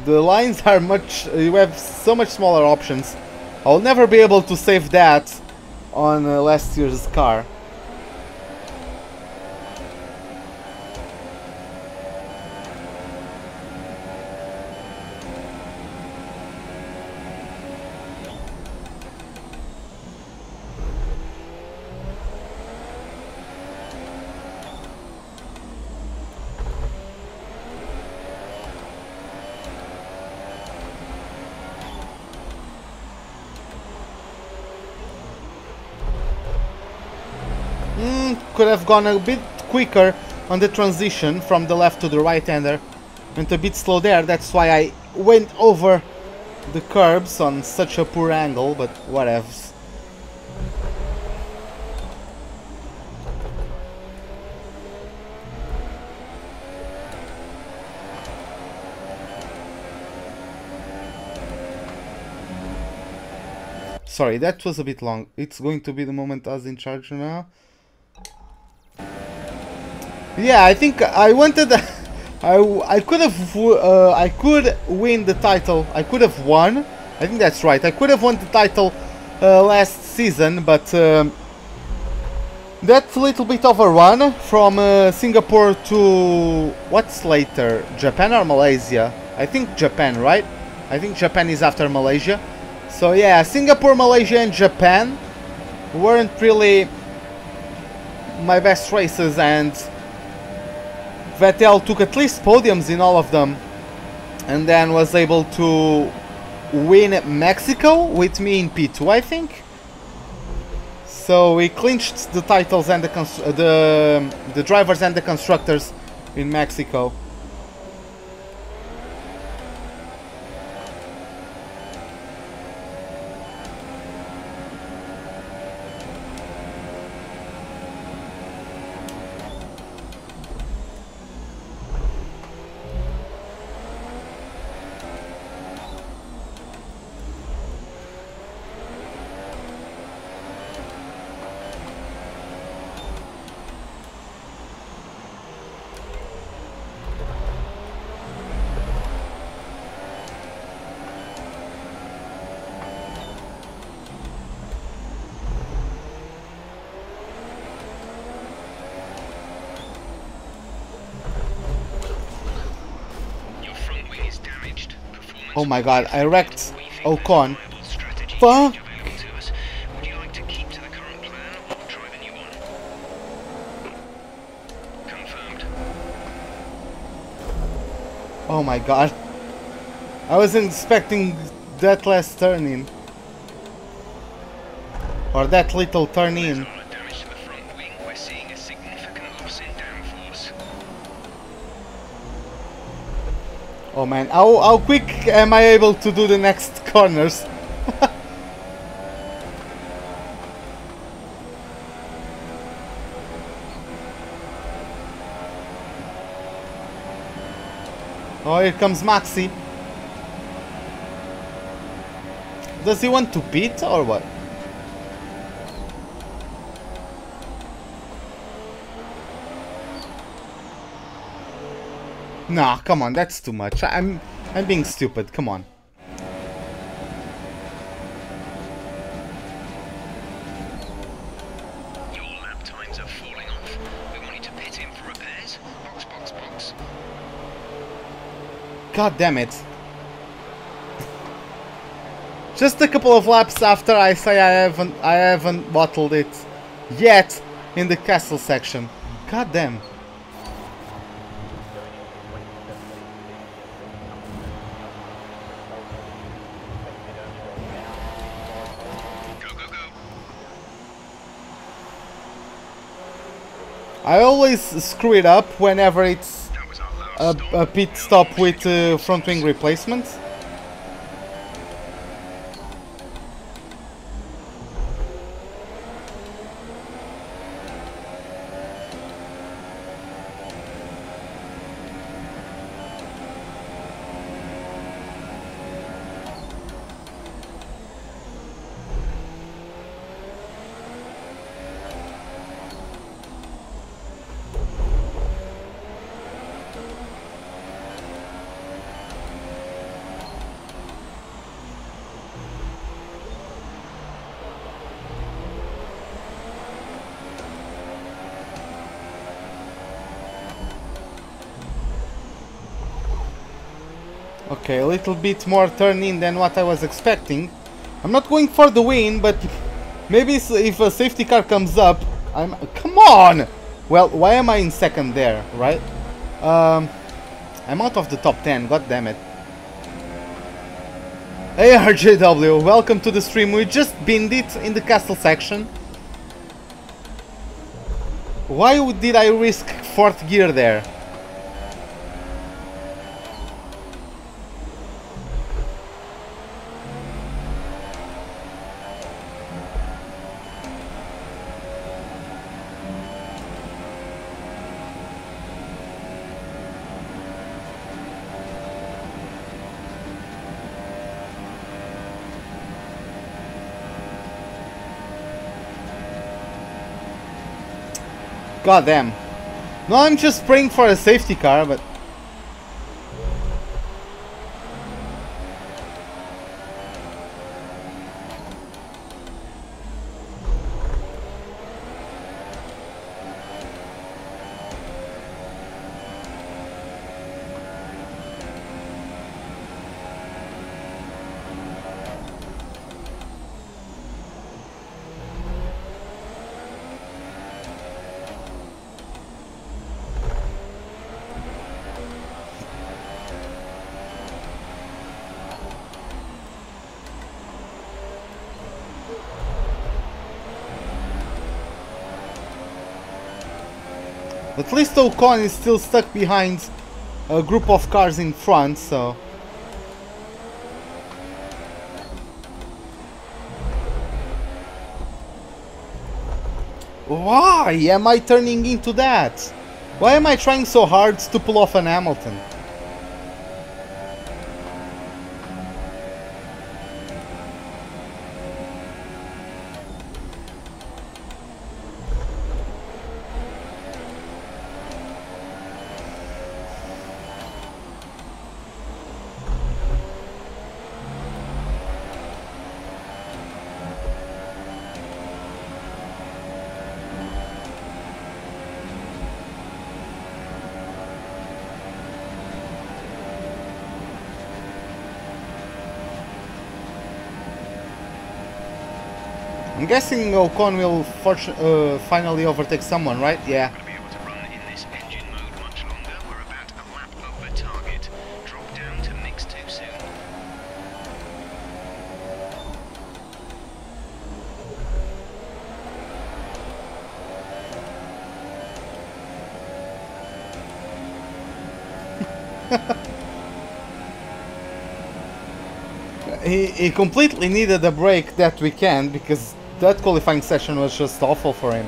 the lines are much, you have so much smaller options. I'll never be able to save that on last year's car. Could have gone a bit quicker on the transition from the left to the right-hander. Went a bit slow there, that's why I went over the curbs on such a poor angle, but whatevs. Sorry, that was a bit long. It's going to be the moment I was in charge now. Yeah, I think I wanted. I could have. I could win the title. I could have won. I think that's right. I could have won the title last season, but that's a little bit of a run from Singapore to what's later, Japan or Malaysia? I think Japan, right? I think Japan is after Malaysia. So yeah, Singapore, Malaysia, and Japan weren't really my best races, and Vettel took at least podiums in all of them, and then was able to win Mexico with me in P2, I think. So we clinched the titles and the drivers and the constructors in Mexico. Oh my god, I wrecked We think Ocon. there's a viable strategy Fuck! change available to us. Would you like to keep to the current plan or try the new one? Confirmed. Oh my god. I wasn't expecting that last turn in. Or that little turn in. Armor damage to the front wing. We're seeing a significant loss in downforce. Oh man, how quick am I able to do the next corners? Oh, here comes Maxi. Does he want to pit or what? Nah, come on, that's too much. I'm being stupid. Come on. Your lap times are falling off. We want you to pit in for repairs. Box, box, box. God damn it. Just a couple of laps after I say I haven't bottled it yet in the castle section. God damn. Go, go, go. I always screw it up whenever it's That was our last a pit stop with front wing replacement. Okay, a little bit more turn in than what I was expecting. I'm not going for the win, but maybe if a safety car comes up, come on! Well, why am I in second there, right? I'm out of the top 10, god damn it. Hey RJW, welcome to the stream. We just binned it in the castle section. Why did I risk 4th gear there? God damn. No, I'm just praying for a safety car, but... At least Ocon is still stuck behind a group of cars in front, so... Why am I turning into that? Why am I trying so hard to pull off an Hamilton? I'm guessing Ocon will finally overtake someone, right? Yeah. Not gonna be able to run in this engine mode much longer. We're about a lap over target. Drop down to mix 2 soon. He completely needed a break that weekend because that qualifying session was just awful for him.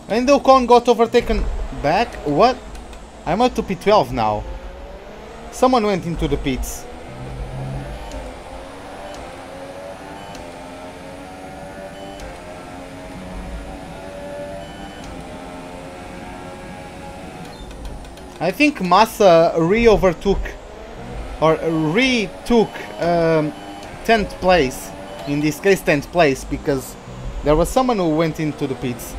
And Ocon got overtaken back. What? I'm up to P12 now. Someone went into the pits. I think Massa retook 10th place. In this case 10th place because there was someone who went into the pits.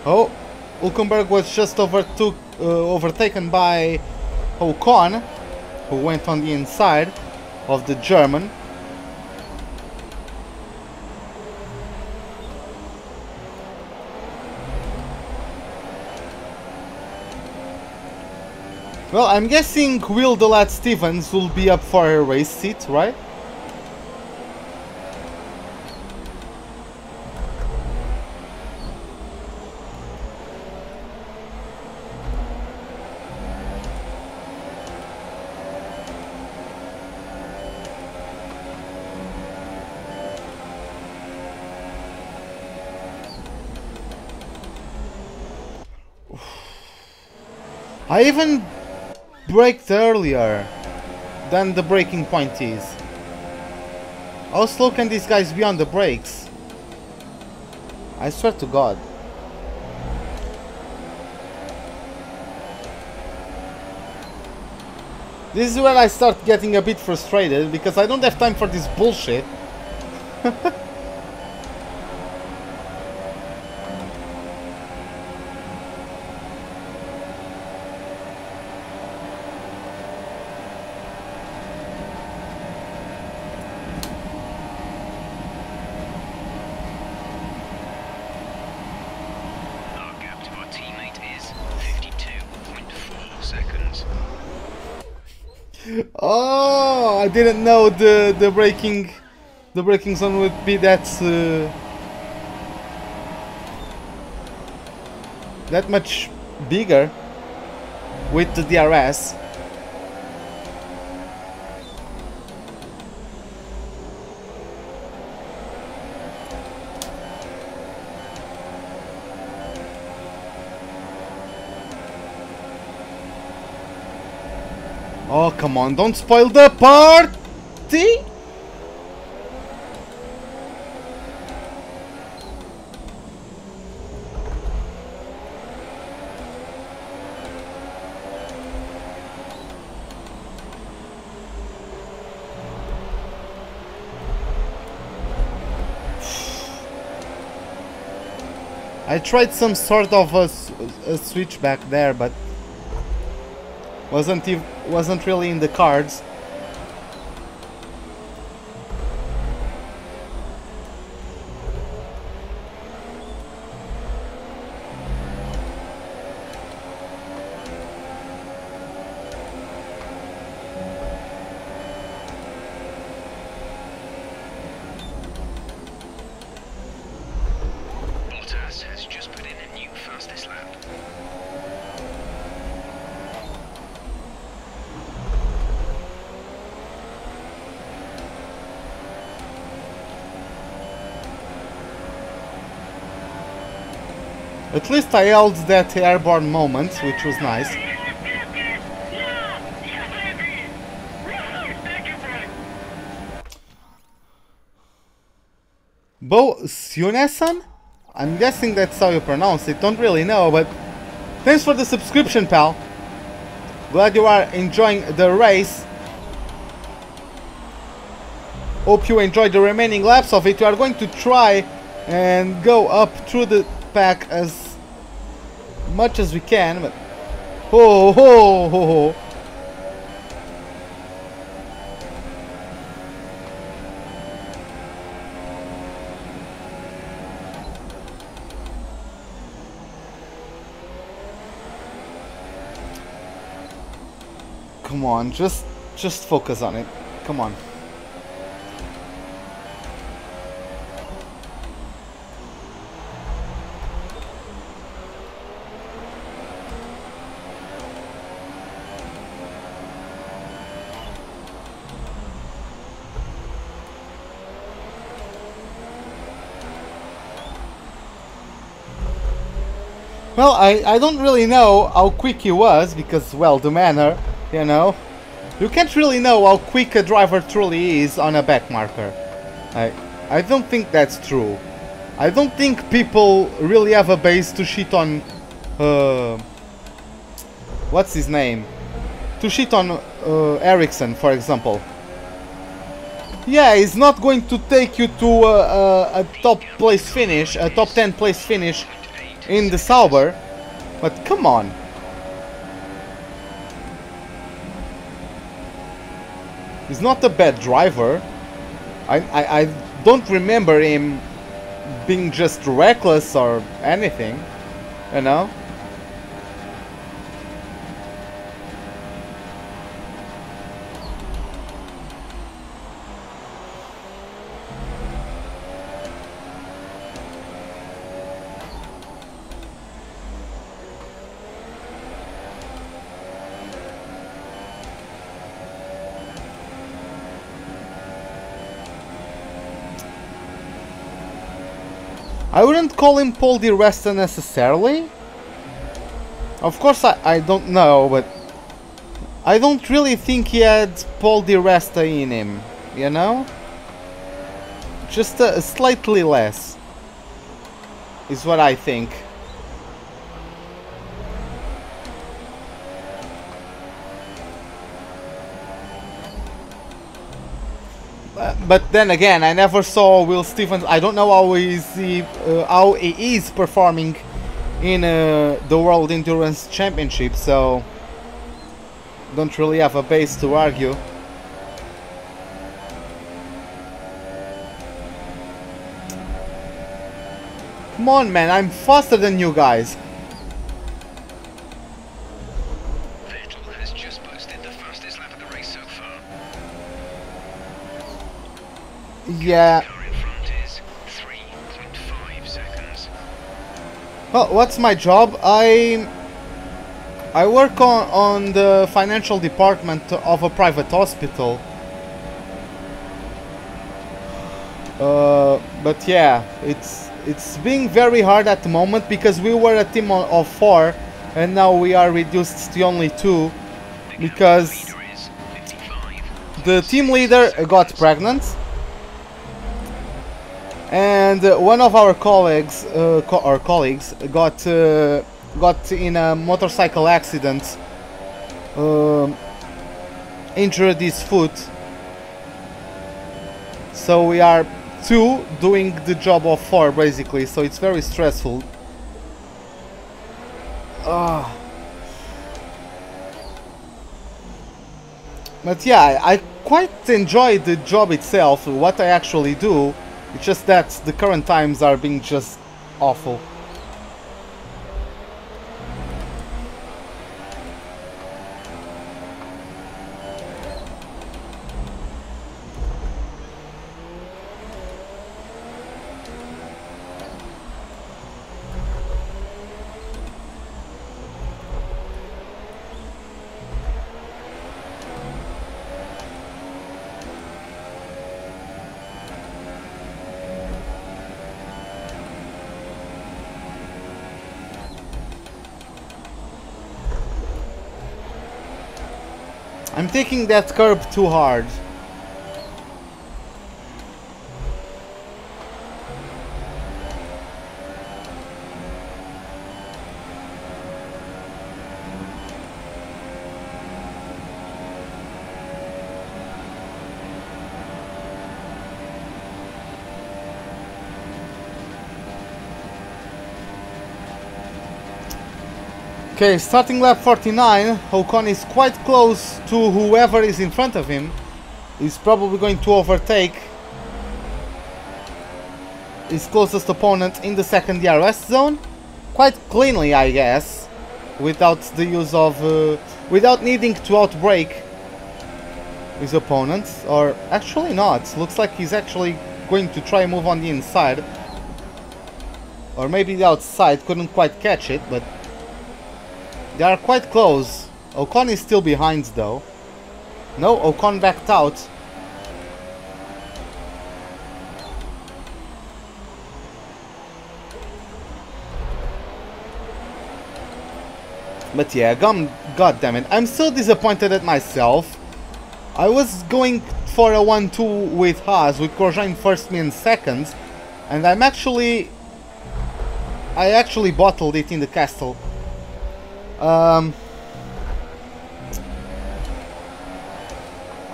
Oh, Hülkenberg was just overtaken by Ocon, who went on the inside of the German. Well, I'm guessing Will the Lad Stevens will be up for a race seat, right? I even braked earlier than the braking point is. How slow can these guys be on the brakes? I swear to God. This is where I start getting a bit frustrated because I don't have time for this bullshit. Oh, I didn't know the braking zone would be that much bigger with the DRS. Oh, come on, don't spoil the party! I tried some sort of a switch back there, but wasn't really in the cards. At least I held that airborne moment, which was nice. Bo Sunesan? I'm guessing that's how you pronounce it, don't really know, but thanks for the subscription, pal. Glad you are enjoying the race. Hope you enjoyed the remaining laps of it. We are going to try and go up through the pack as much as we can, but ho ho ho ho. Come on, just focus on it. Come on. Well, I don't really know how quick he was, because, well, the Manor, you know. You can't really know how quick a driver truly is on a back marker. I don't think that's true. I don't think people really have a base to shit on... what's his name? To shit on Ericsson, for example. Yeah, he's not going to take you to a top place finish, a top 10 place finish in the Sauber, but come on. He's not a bad driver. I don't remember him being just reckless or anything, you know. I wouldn't call him Paul Di Resta necessarily. Of course I don't know, but I don't really think he had Paul Di Resta in him, you know? Just slightly less is what I think. But then again, I never saw Will Stevens. I don't know how he is performing in the World Endurance Championship, so don't really have a base to argue. Come on, man, I'm faster than you guys. Yeah. Well, what's my job? I work on the financial department of a private hospital. But yeah, it's being very hard at the moment because we were a team of 4 and now we are reduced to only 2 because the team leader got pregnant. And one of our colleagues got in a motorcycle accident, injured his foot. So we are 2 doing the job of 4 basically. So it's very stressful. But yeah, I quite enjoy the job itself, what I actually do. It's just that the current times are being just awful. I'm taking that curb too hard. Okay, starting lap 49, Ocon is quite close to whoever is in front of him. He's probably going to overtake his closest opponent in the second DRS zone. Quite cleanly, I guess, without the use of... without needing to outbrake his opponent. Or actually not, looks like he's actually going to try and move on the inside. Or maybe the outside, couldn't quite catch it, but... they are quite close. Ocon is still behind though. No, Ocon backed out. But yeah, god damn it. I'm so disappointed at myself. I was going for a 1-2 with Haas, with Grosjean first, me in second. And I actually bottled it in the castle.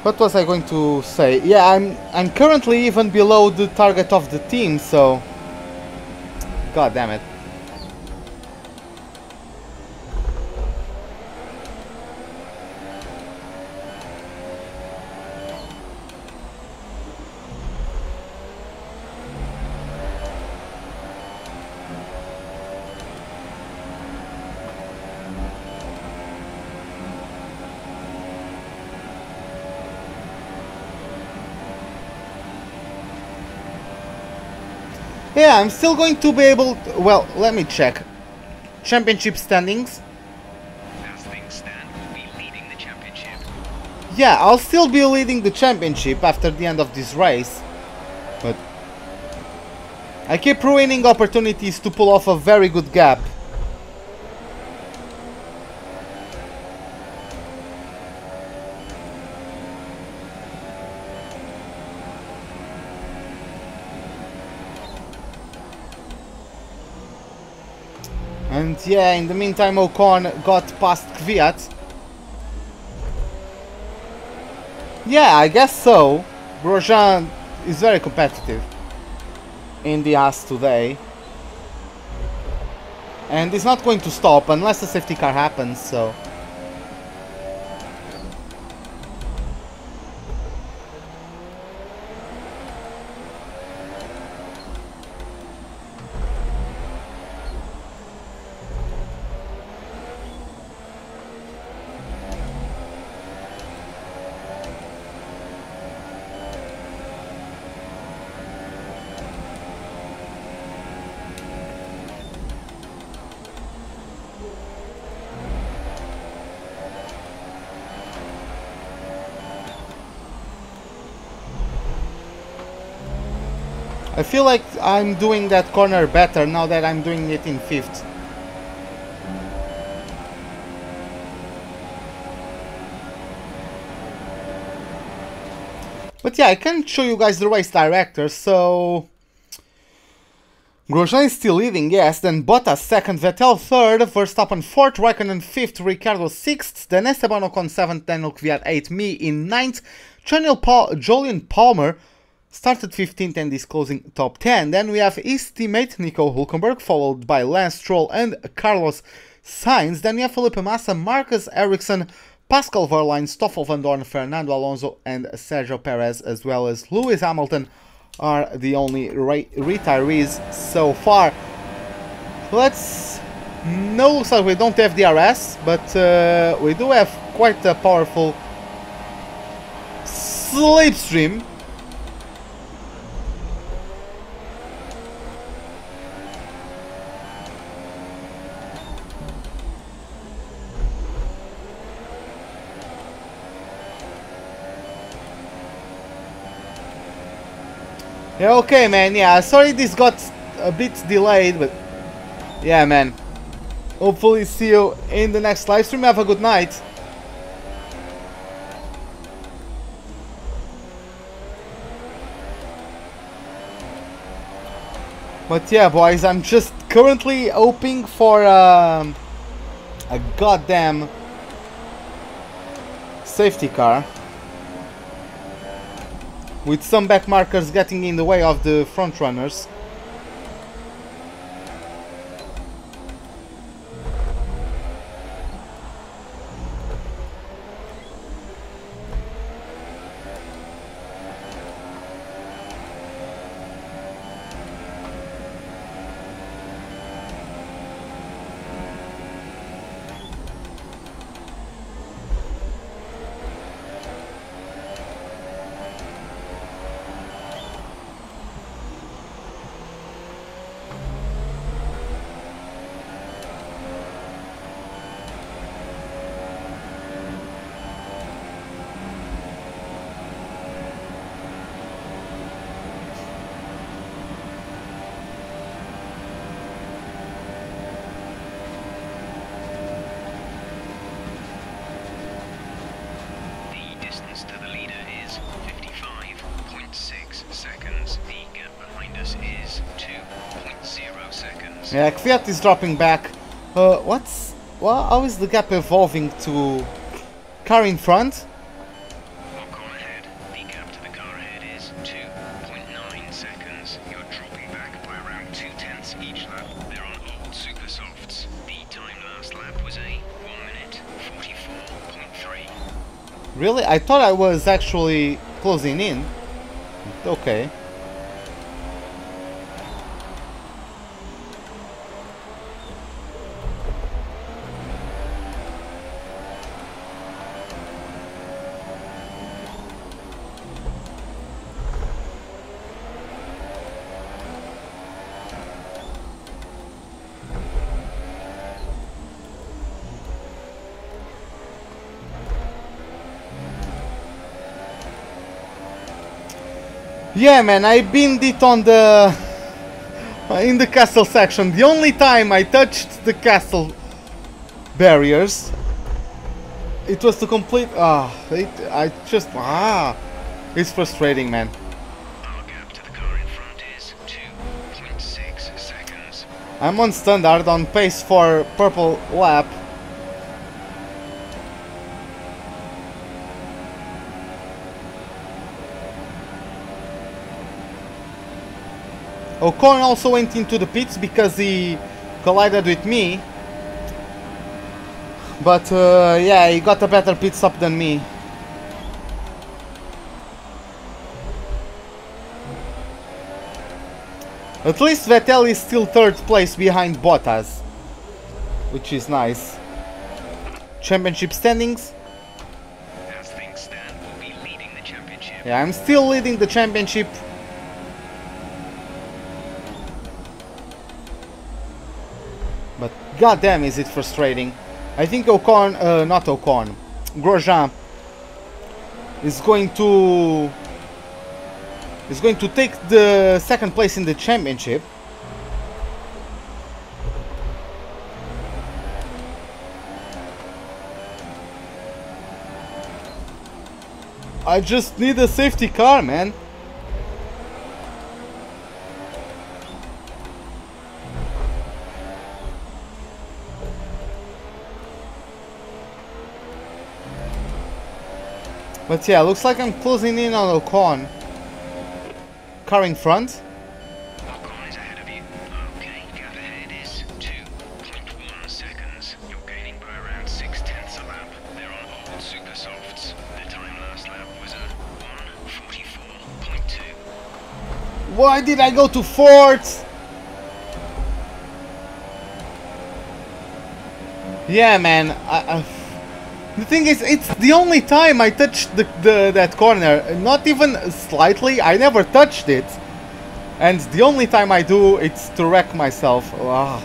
What was I going to say? Yeah, I'm currently even below the target of the team, so god damn it. Yeah, I'm still going to be able to, well, let me check. Championship standings. As things stand, we'll be leading the championship. Yeah, I'll still be leading the championship after the end of this race. But I keep ruining opportunities to pull off a very good gap. And yeah, in the meantime Ocon got past Kvyat. Yeah, I guess so. Grosjean is very competitive in the Haas today. And he's not going to stop unless a safety car happens, so... I feel like I'm doing that corner better now that I'm doing it in 5th. But yeah, I can show you guys the race director, so... Grosjean is still leading, yes, then Bottas 2nd, Vettel 3rd, Verstappen 4th, Raikkonen 5th, Ricciardo 6th, then Esteban Ocon 7th, Daniel Kvyat 8th, me in 9th, Julian Palmer started 15th and is closing top 10. Then we have his teammate Nico Hülkenberg, followed by Lance Stroll and Carlos Sainz. Then we have Felipe Massa, Marcus Ericsson, Pascal Wehrlein, Stoffel Van Dorn, Fernando Alonso and Sergio Perez, as well as Lewis Hamilton, are the only retirees so far. Let's... No, looks like we don't have DRS, but we do have quite a powerful slipstream. Yeah, okay, man, yeah, sorry this got a bit delayed, but yeah, man. Hopefully see you in the next live stream. Have a good night. But yeah, boys, I'm just currently hoping for a goddamn safety car with some back markers getting in the way of the front runners. Yeah, Kvyat is dropping back. How is the gap evolving to car in front? Lock on ahead. The gap to the car ahead is 2.9 seconds. You're dropping back by around 2/10 each lap. They're on old super softs. The time last lap was a 1 minute 44.3. Really? I thought I was actually closing in. Okay. Yeah, man, I binned it on the in the castle section. The only time I touched the castle barriers, it was to complete. It's frustrating, man. Our gap to the car in front is 2.6 seconds. I'm on standard on pace for purple lap. Ocon also went into the pits because he collided with me. But yeah, he got a better pit stop than me. At least Vettel is still third place behind Bottas, which is nice. Championship standings. As things stand, we'll be leading the championship. Yeah, I'm still leading the championship. But goddamn, is it frustrating. I think Ocon, not Ocon, Grosjean is going to take the second place in the championship. I just need a safety car, man. But yeah, looks like I'm closing in on Ocon. Car in front. Ocon is ahead of you. Okay, gap ahead is 2.1 seconds. You're gaining by around 6/10 a lap. They're on old super softs. The time last lap was a 1:44.2. Why did I go to fourth? Yeah, man. The thing is, it's the only time I touched that corner. Not even slightly. I never touched it. And the only time I do, it's to wreck myself. Wow.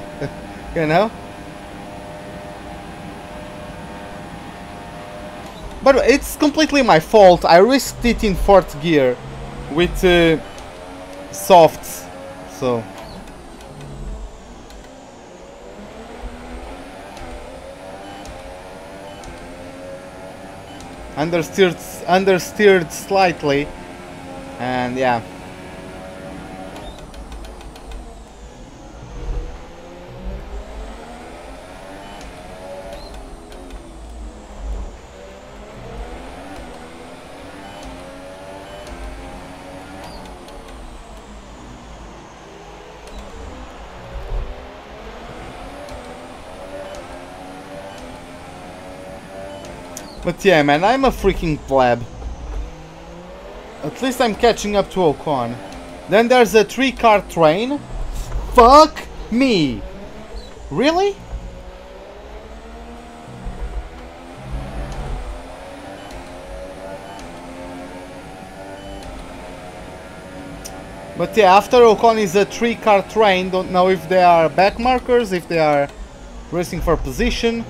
You know? But it's completely my fault. I risked it in fourth gear with softs. So... understeered slightly, and yeah. But yeah, man, I'm a freaking pleb. At least I'm catching up to Ocon. Then there's a 3-car train. Fuck me! Really? But yeah, after Ocon is a 3-car train. Don't know if they are back markers, if they are racing for position.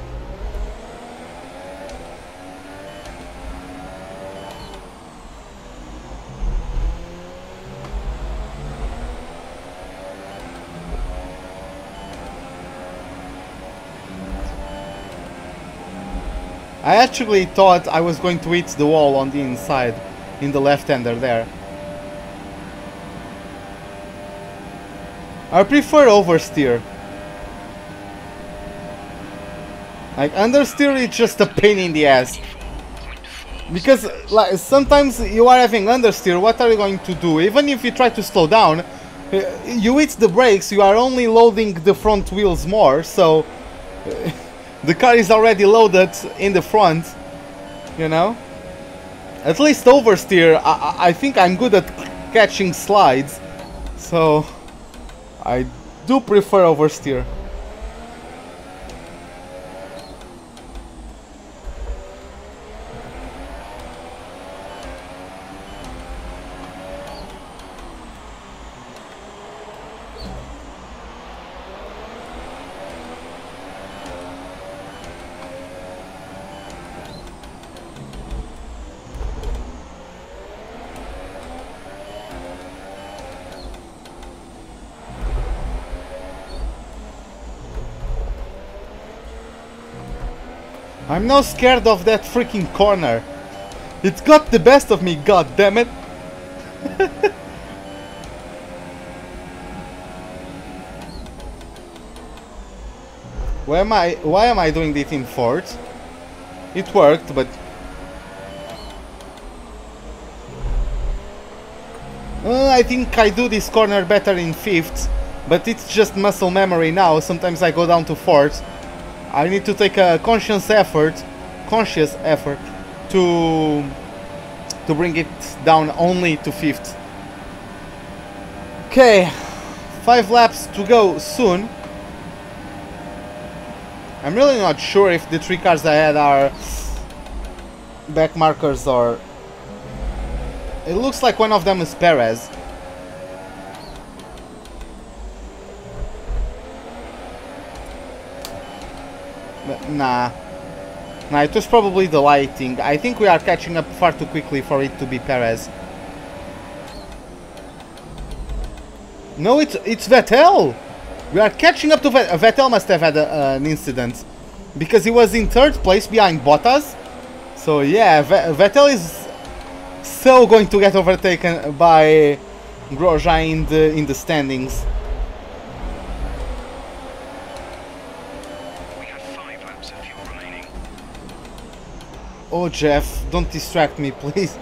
I actually thought I was going to hit the wall on the inside, in the left-hander there. I prefer oversteer. Like, understeer is just a pain in the ass. Because, like, sometimes you are having understeer, what are you going to do? Even if you try to slow down, you hit the brakes, you are only loading the front wheels more, so... the car is already loaded in the front, you know? At least oversteer, I think I'm good at catching slides, so I do prefer oversteer. I'm now scared of that freaking corner. It's got the best of me, god damn it. Why am I doing it in fourth? It worked, but I think I do this corner better in fifth, but it's just muscle memory now. Sometimes I go down to fourth. I need to take a conscious effort to bring it down only to fifth. Okay, 5 laps to go soon. I'm really not sure if the 3 cars ahead are back markers or... It looks like one of them is Perez. But nah, it was probably the lighting. I think we are catching up far too quickly for it to be Perez. No, it's Vettel! We are catching up to Vettel. Vettel must have had an incident, because he was in 3rd place behind Bottas. So yeah, Vettel is so going to get overtaken by Grosjean in the standings. Oh, Jeff, don't distract me, please.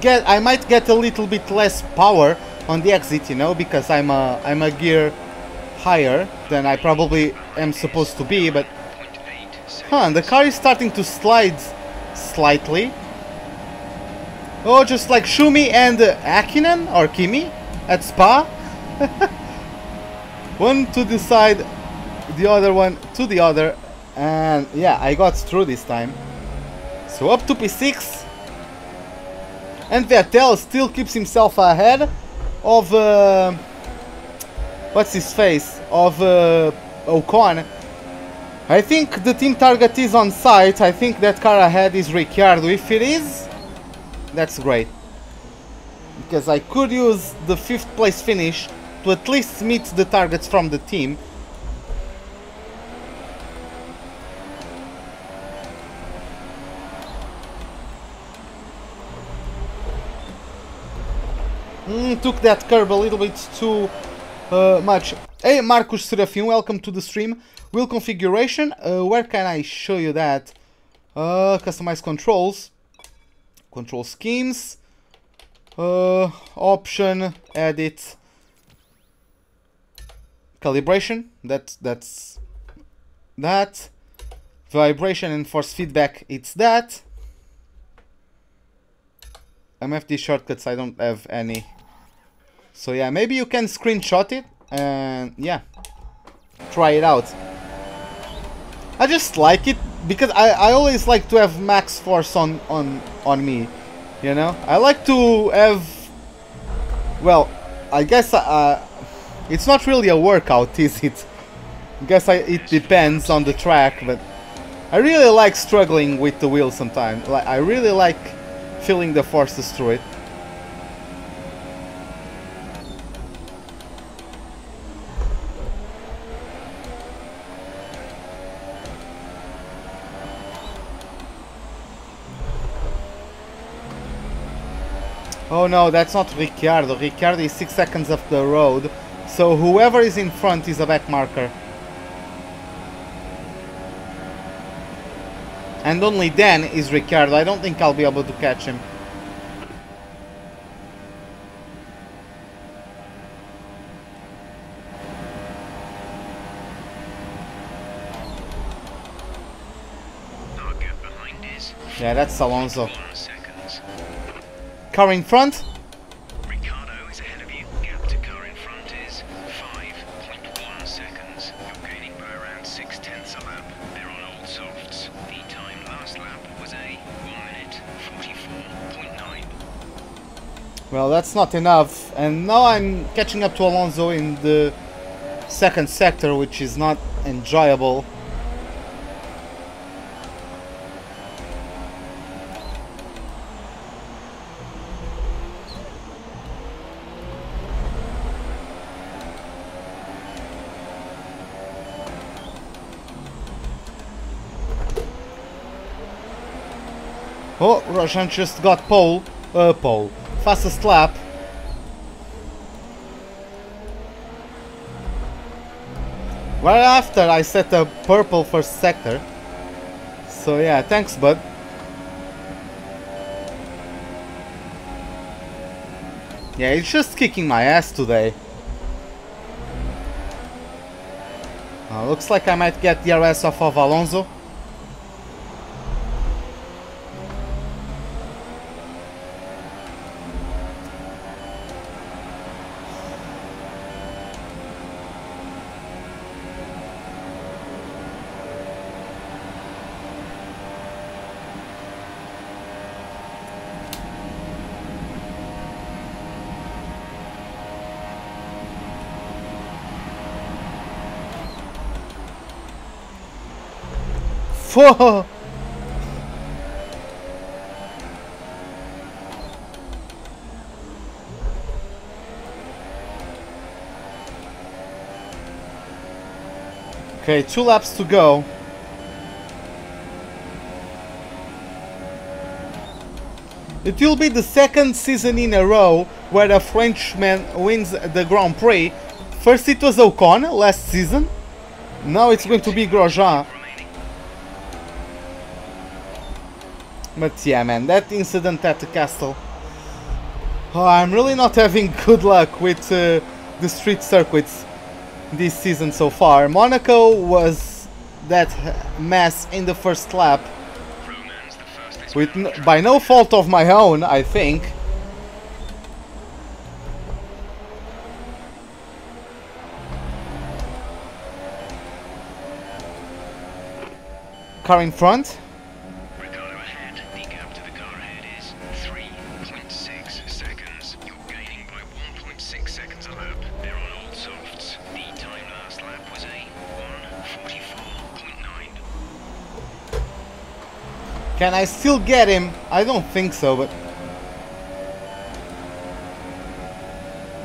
I might get a little bit less power on the exit, you know, because I'm a gear higher than I probably am supposed to be, but the car is starting to slide slightly. Oh, just like Schumi and Hakkinen or Kimi at Spa. One to the side, the other one to the other, and yeah, I got through this time. So up to P6. And Vettel still keeps himself ahead of what's his face? Of Ocon. I think the team target is on site. I think that car ahead is Ricciardo. If it is, that's great, because I could use the 5th place finish to at least meet the targets from the team. Took that curve a little bit too much. Hey, Marcus Serafim, welcome to the stream. Wheel configuration. Where can I show you that? Customize controls. Control schemes. Option. Edit. Calibration. That's that. Vibration and force feedback. It's that. MFD shortcuts. I don't have any. So yeah, maybe you can screenshot it and yeah, try it out. I just like it because I always like to have max force on me, you know. I like to have, well, I guess it's not really a workout, is it? I guess it depends on the track, but I really like struggling with the wheel sometimes. Like I really like feeling the forces through it. Oh no, that's not Ricciardo. Ricciardo is 6 seconds off the road, so whoever is in front is a back marker. And only then is Ricciardo. I don't think I'll be able to catch him. Yeah, that's Alonso. Car in front. Ricardo is ahead of you. Gap to car in front is 5.1 seconds. You're gaining by around 6/10 a lap. They're on old softs. The time last lap was a 1 minute 44.9. Well, that's not enough. And now I'm catching up to Alonso in the second sector, which is not enjoyable. Oh, Grosjean just got pole. Fastest lap. Right after I set a purple first sector. So yeah, thanks bud. Yeah, it's just kicking my ass today. Looks like I might get DRS off of Alonso. Whoa. Okay, 2 laps to go. It will be the second season in a row where a Frenchman wins the Grand Prix. First it was Ocon last season. Now it's going to be Grosjean. But yeah, man, that incident at the castle. Oh, I'm really not having good luck with the street circuits this season so far. Monaco was that mess in the first lap. By no fault of my own, I think. Car in front. Can I still get him? I don't think so, but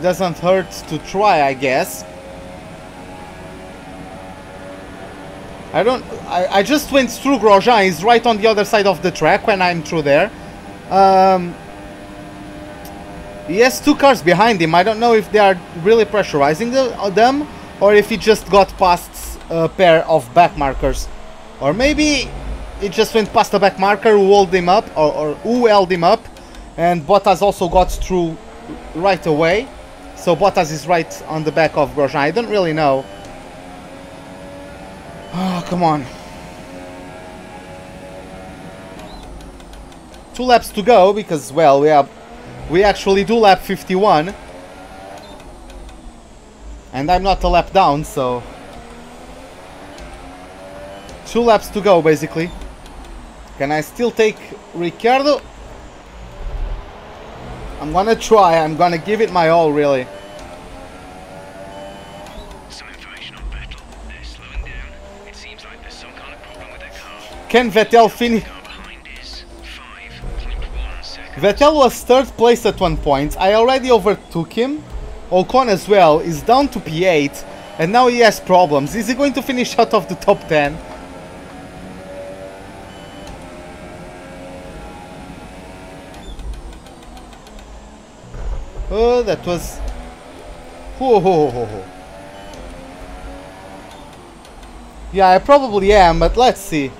doesn't hurt to try, I guess. I just went through Grosjean. He's right on the other side of the track when I'm through there. He has 2 cars behind him. I don't know if they are really pressurizing them, or if he just got past a pair of back markers. Or maybe it just went past the back marker who held him up, or who held him up, and Bottas also got through right away. So Bottas is right on the back of Grosjean. I don't really know. Oh, come on. 2 laps to go because, well, we actually do lap 51. And I'm not a lap down, so 2 laps to go, basically. Can I still take Ricciardo? I'm gonna try. I'm gonna give it my all, really. Some information on Vettel. They're slowing down. It seems like there's some kind of problem with their car. Can Vettel finish? The car behind is 5.1 seconds. Vettel was 3rd place at 1 point. I already overtook him. Ocon as well is down to P8, and now he has problems. Is he going to finish out of the top 10? Oh, that was... Yeah, I probably am, but let's see.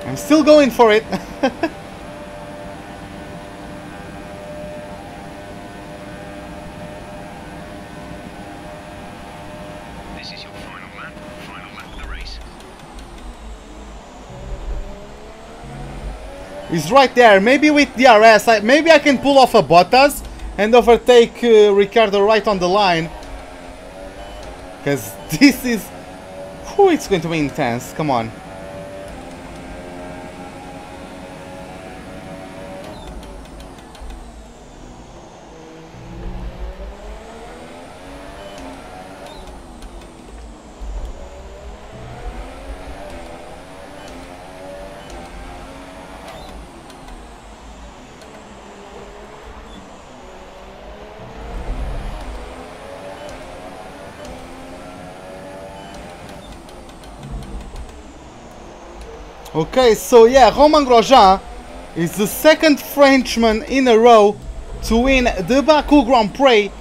I'm still going for it. This is your final lap of the race. He's right there. Maybe with DRS, maybe I can pull off a Bottas and overtake Ricciardo right on the line. Because this is... Whew, it's going to be intense. Come on. Okay, so yeah, Romain Grosjean is the 2nd Frenchman in a row to win the Baku Grand Prix.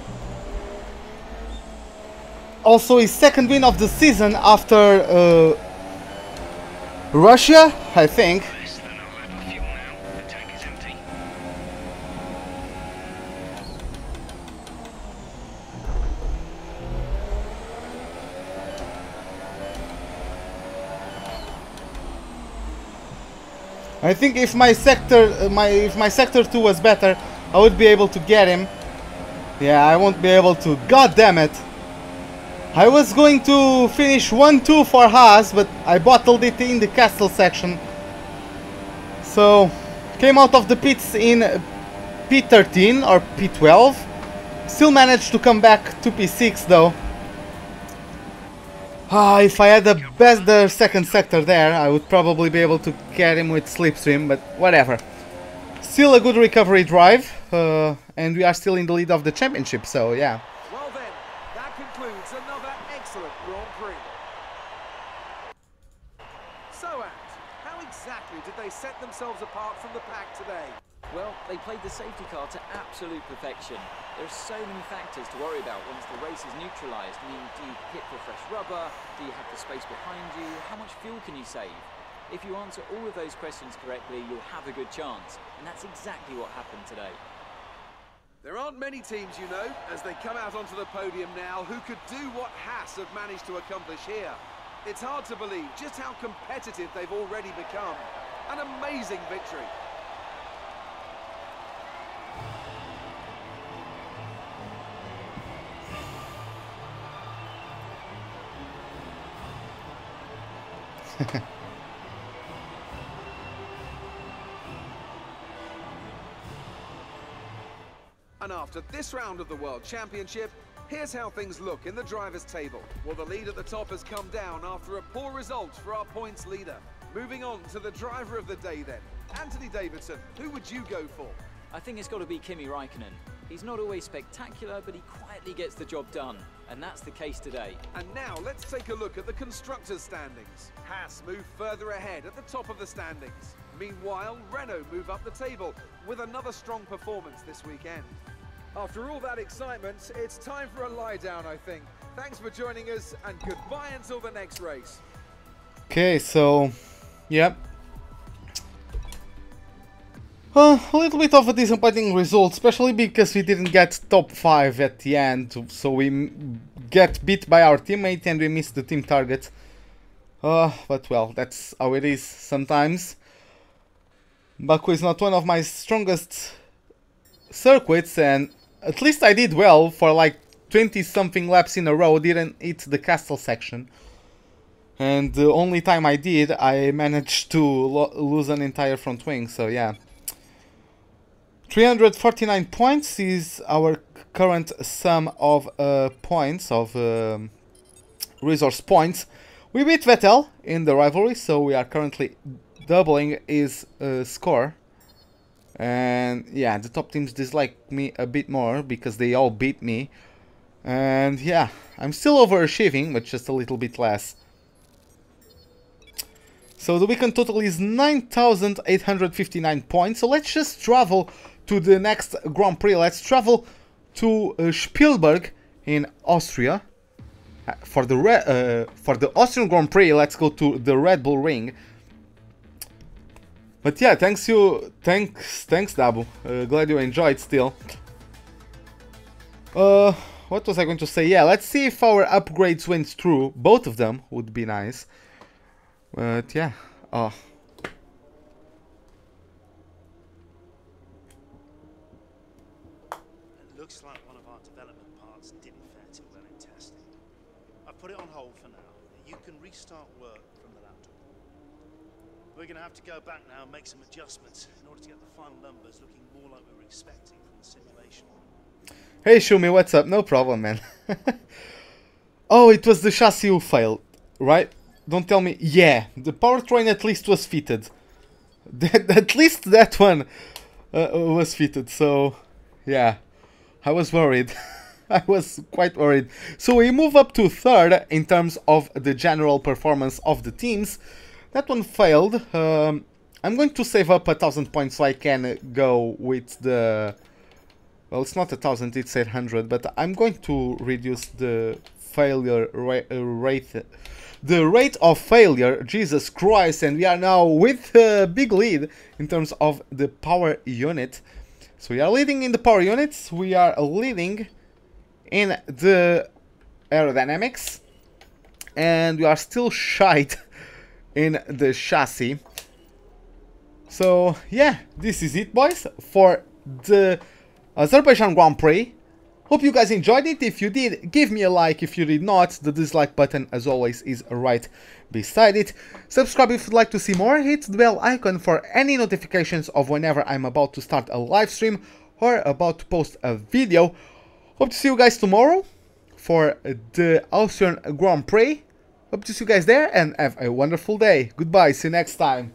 Also his 2nd win of the season after Russia, I think. Less than a lap of fuel now. The tank is empty. I think if my sector 2 was better, I would be able to get him. Yeah, I won't be able to. God damn it! I was going to finish 1-2 for Haas, but I bottled it in the castle section. So, came out of the pits in P13 or P12. Still managed to come back to P6 though. If I had the 2nd sector there, I would probably be able to get him with slipstream, but whatever. Still a good recovery drive, and we are still in the lead of the championship, so yeah. Well then, that concludes another excellent Grand Prix. So, Ant, how exactly did they set themselves apart from the pack today? Well, they played the safety car to absolute perfection. There are so many factors to worry about once the race is neutralised. I mean, do you pit for fresh rubber? Do you have the space behind you? How much fuel can you save? If you answer all of those questions correctly, you'll have a good chance. And that's exactly what happened today. There aren't many teams, you know, as they come out onto the podium now, who could do what Haas have managed to accomplish here. It's hard to believe just how competitive they've already become. An amazing victory. And after this round of the World Championship, here's how things look in the drivers' table. Well, the lead at the top has come down after a poor result for our points leader. Moving on to the driver of the day then. Anthony Davidson, who would you go for? I think it's got to be Kimi Raikkonen. He's not always spectacular, but he quietly gets the job done. And that's the case today. And now let's take a look at the constructors' standings. Haas move further ahead at the top of the standings. Meanwhile, Renault move up the table with another strong performance this weekend. After all that excitement, it's time for a lie down, I think. Thanks for joining us, and goodbye until the next race. Okay, so, yeah. A little bit of a disappointing result, especially because we didn't get top 5 at the end, so we get beat by our teammate and we missed the team target. But well, that's how it is sometimes. Baku is not one of my strongest circuits, and at least I did well for like 20 something laps in a row, didn't hit the castle section. And the only time I did, I managed to lose an entire front wing, so yeah. 349 points is our current sum of points, of resource points. We beat Vettel in the rivalry, so we are currently doubling his score. And yeah, the top teams dislike me a bit more because they all beat me. And yeah, I'm still overachieving, but just a little bit less. So the weekend total is 9,859 points. So let's just travel to the next Grand Prix. Let's travel to Spielberg in Austria. For the Austrian Grand Prix, let's go to the Red Bull Ring. But yeah, thanks Dabu. Glad you enjoyed still. What was I going to say? Yeah, let's see if our upgrades went through. Both of them would be nice. But yeah, It looks like one of our development parts didn't fare too well in testing. I've put it on hold for now. You can restart work from the laptop. We're going to have to go back now and make some adjustments in order to get the final numbers looking more like we were expecting from the simulation. hey Shumi, what's up? No problem, man. Oh, it was the chassis who failed, right? Don't tell me. Yeah, the powertrain at least was fitted. At least that one was fitted, so yeah, I was worried. I was quite worried. So we move up to third in terms of the general performance of the teams. That one failed. I'm going to save up 1,000 points so I can go with the... Well, it's not 1,000, it's 800, but I'm going to reduce the failure rate. The rate of failure, Jesus Christ, and we are now with a big lead in terms of the power unit. So we are leading in the power units, we are leading in the aerodynamics, and we are still shite in the chassis. So yeah, this is it, boys, for the Azerbaijan Grand Prix. Hope you guys enjoyed it. If you did, give me a like. If you did not, the dislike button, as always, is right beside it. Subscribe if you'd like to see more. Hit the bell icon for any notifications of whenever I'm about to start a live stream or about to post a video. Hope to see you guys tomorrow for the Austrian Grand Prix. Hope to see you guys there and have a wonderful day. Goodbye. See you next time.